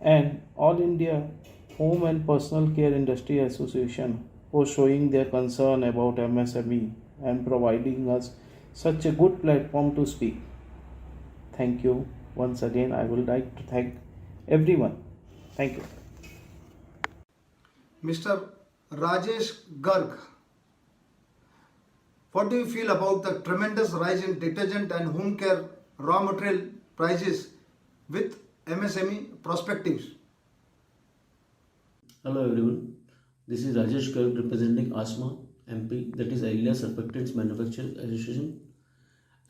and All India Home and Personal Care Industry Association for showing their concern about MSME and providing us such a good platform to speak. Thank you. Once again, I would like to thank everyone. Thank you. Mr. Rajesh Garg, what do you feel about the tremendous rise in detergent and home care raw material prices with MSME perspectives? Hello everyone, this is Rajesh Garg representing ASMA MP, that is Allied Surfactants Manufacturers Association.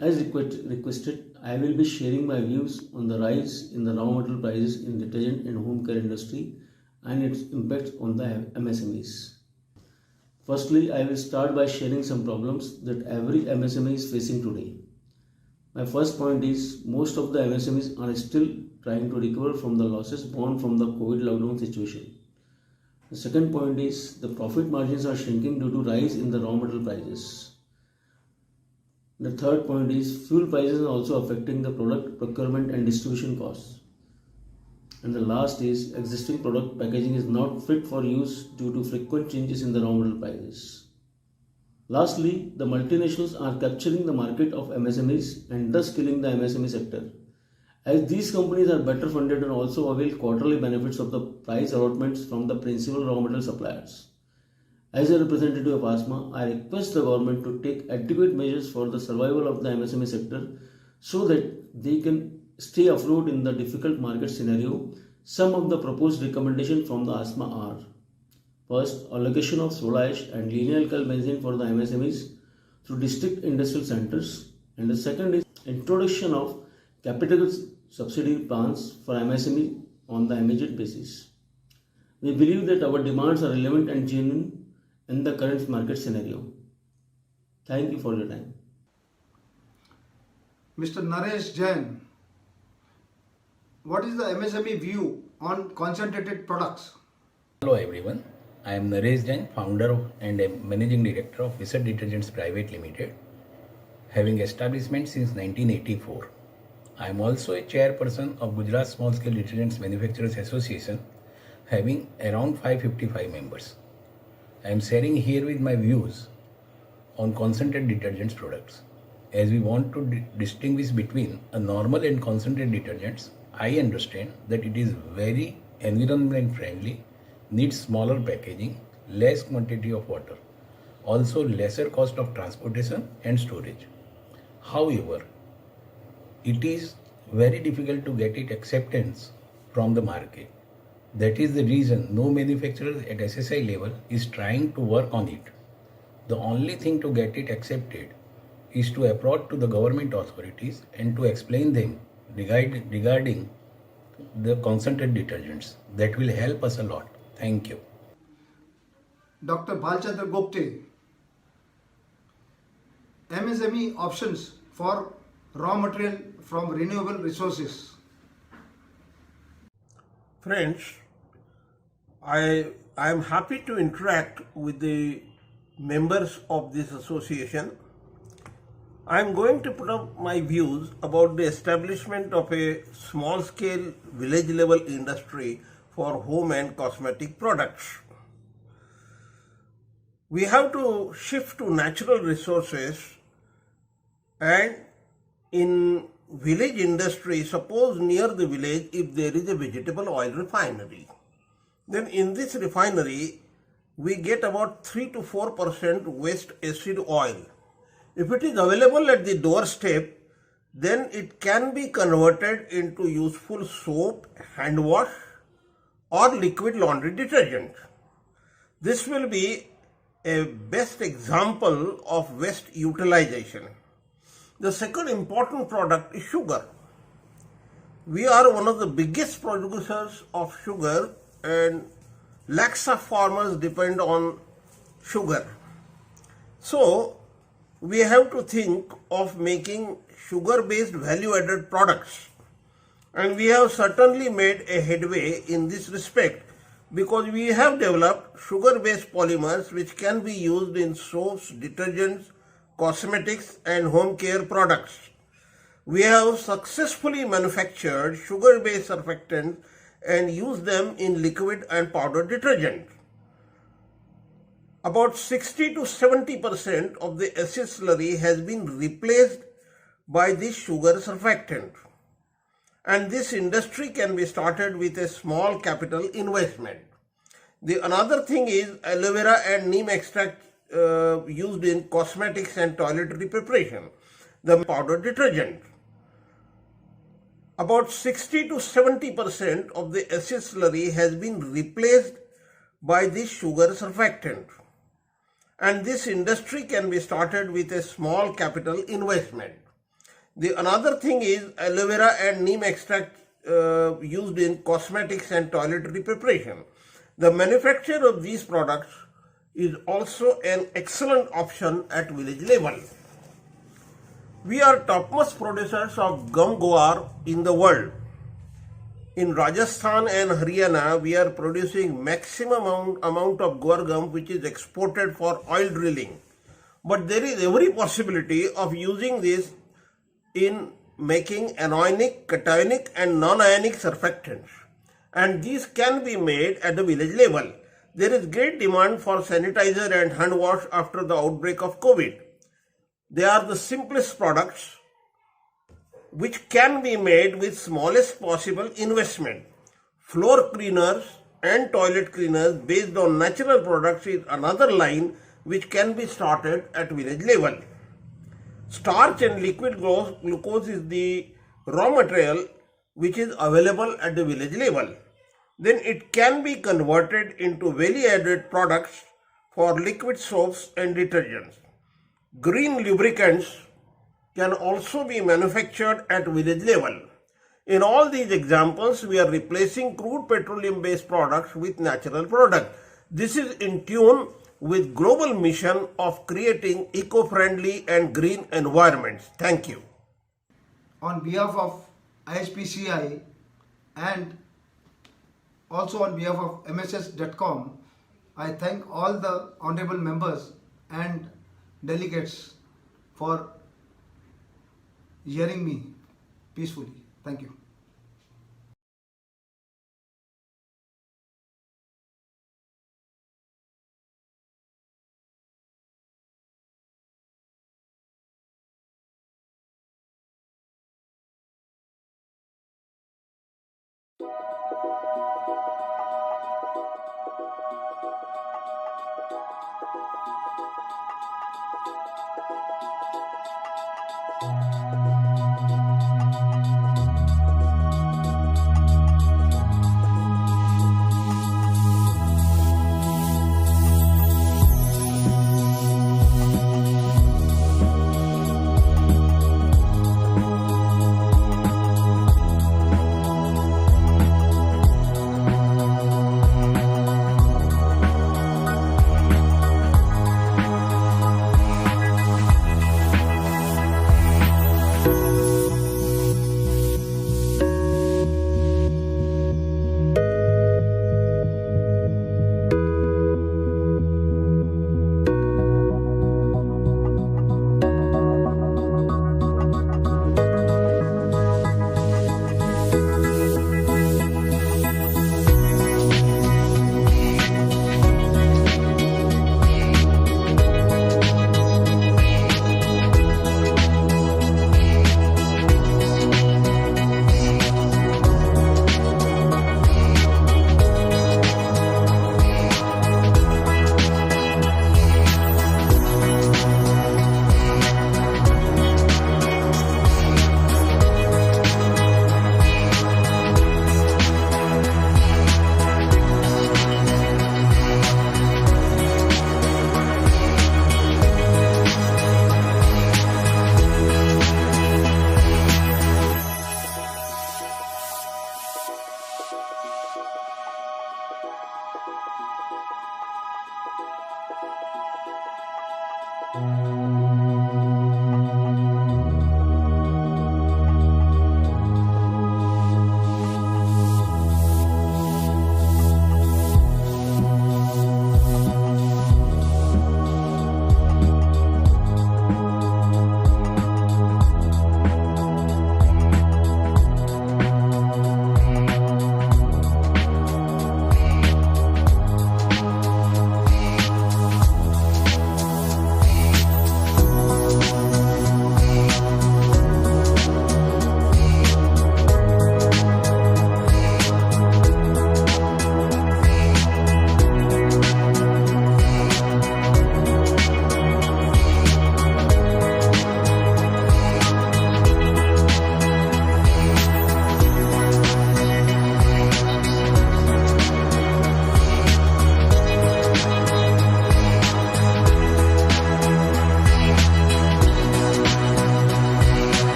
As requested, I will be sharing my views on the rise in the raw material prices in detergent and home care industry and its impact on the MSMEs. Firstly, I will start by sharing some problems that every MSME is facing today. My first point is most of the MSMEs are still trying to recover from the losses borne from the COVID lockdown situation. The second point is the profit margins are shrinking due to rise in the raw material prices. The third point is fuel prices are also affecting the product procurement and distribution costs. And the last is existing product packaging is not fit for use due to frequent changes in the raw material prices. Lastly, the multinationals are capturing the market of MSMEs and thus killing the MSME sector. As these companies are better funded and also avail quarterly benefits of the price allotments from the principal raw material suppliers. As a representative of ASMA, I request the government to take adequate measures for the survival of the MSME sector so that they can stay afloat in the difficult market scenario. Some of the proposed recommendations from the ASMA are: first, allocation of soda ash and linear alkyl benzene for the MSMEs through district industrial centers, and the second is introduction of capital subsidy plans for MSME on the immediate basis. We believe that our demands are relevant and genuine in the current market scenario. Thank you for your time. Mr. Naresh Jain, what is the MSME view on concentrated products? Hello everyone, I am Naresh Jain, founder and a managing director of Visar Detergents Private Limited, having establishment since 1984. I am also a chairperson of Gujarat Small Scale Detergents Manufacturers Association, having around 555 members. I am sharing here with my views on concentrated detergents products. As we want to distinguish between a normal and concentrated detergents, I understand that it is very environment friendly, needs smaller packaging, less quantity of water, also lesser cost of transportation and storage. However, it is very difficult to get it acceptance from the market. That is the reason no manufacturer at SSI level is trying to work on it. The only thing to get it accepted is to approach to the government authorities and to explain them regarding the concentrated detergents. That will help us a lot. Thank you. Dr. Bhalchandra Gupte, MSME options for raw material from renewable resources. Friends, I am happy to interact with the members of this association. I am going to put up my views about the establishment of a small-scale village-level industry for home and cosmetic products. We have to shift to natural resources, and in village industry, suppose near the village if there is a vegetable oil refinery, then in this refinery we get about 3 to 4% waste acid oil. If it is available at the doorstep, then it can be converted into useful soap, hand wash or liquid laundry detergent. This will be a best example of waste utilization. The second important product is sugar. We are one of the biggest producers of sugar, and lakhs of farmers depend on sugar. So we have to think of making sugar-based value-added products, and we have certainly made a headway in this respect because we have developed sugar-based polymers which can be used in soaps, detergents, cosmetics and home care products. We have successfully manufactured sugar-based surfactants and used them in liquid and powder detergent. About 60 to 70% of the acid slurry has been replaced by this sugar surfactant. And this industry can be started with a small capital investment. Another thing is aloe vera and neem extract used in cosmetics and toiletry preparation, the powder detergent. About 60 to 70% of the acid slurry has been replaced by this sugar surfactant. And this industry can be started with a small capital investment. Another thing is aloe vera and neem extract used in cosmetics and toiletry preparation. The manufacture of these products is also an excellent option at village level. We are topmost producers of gum guar in the world. In Rajasthan and Haryana, we are producing maximum amount of guar gum which is exported for oil drilling. But there is every possibility of using this in making anionic, cationic and non-ionic surfactants. And these can be made at the village level. There is great demand for sanitizer and hand wash after the outbreak of COVID. They are the simplest products which can be made with smallest possible investment. Floor cleaners and toilet cleaners based on natural products is another line which can be started at village level. Starch and liquid glucose is the raw material which is available at the village level. Then it can be converted into value-added products for liquid soaps and detergents. Green lubricants can also be manufactured at village level. In all these examples, we are replacing crude petroleum-based products with natural products. This is in tune with global mission of creating eco-friendly and green environments. Thank you. On behalf of IHPCI and also on behalf of MSS.com, I thank all the honorable members and delegates for hearing me peacefully. Thank you.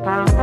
Bye.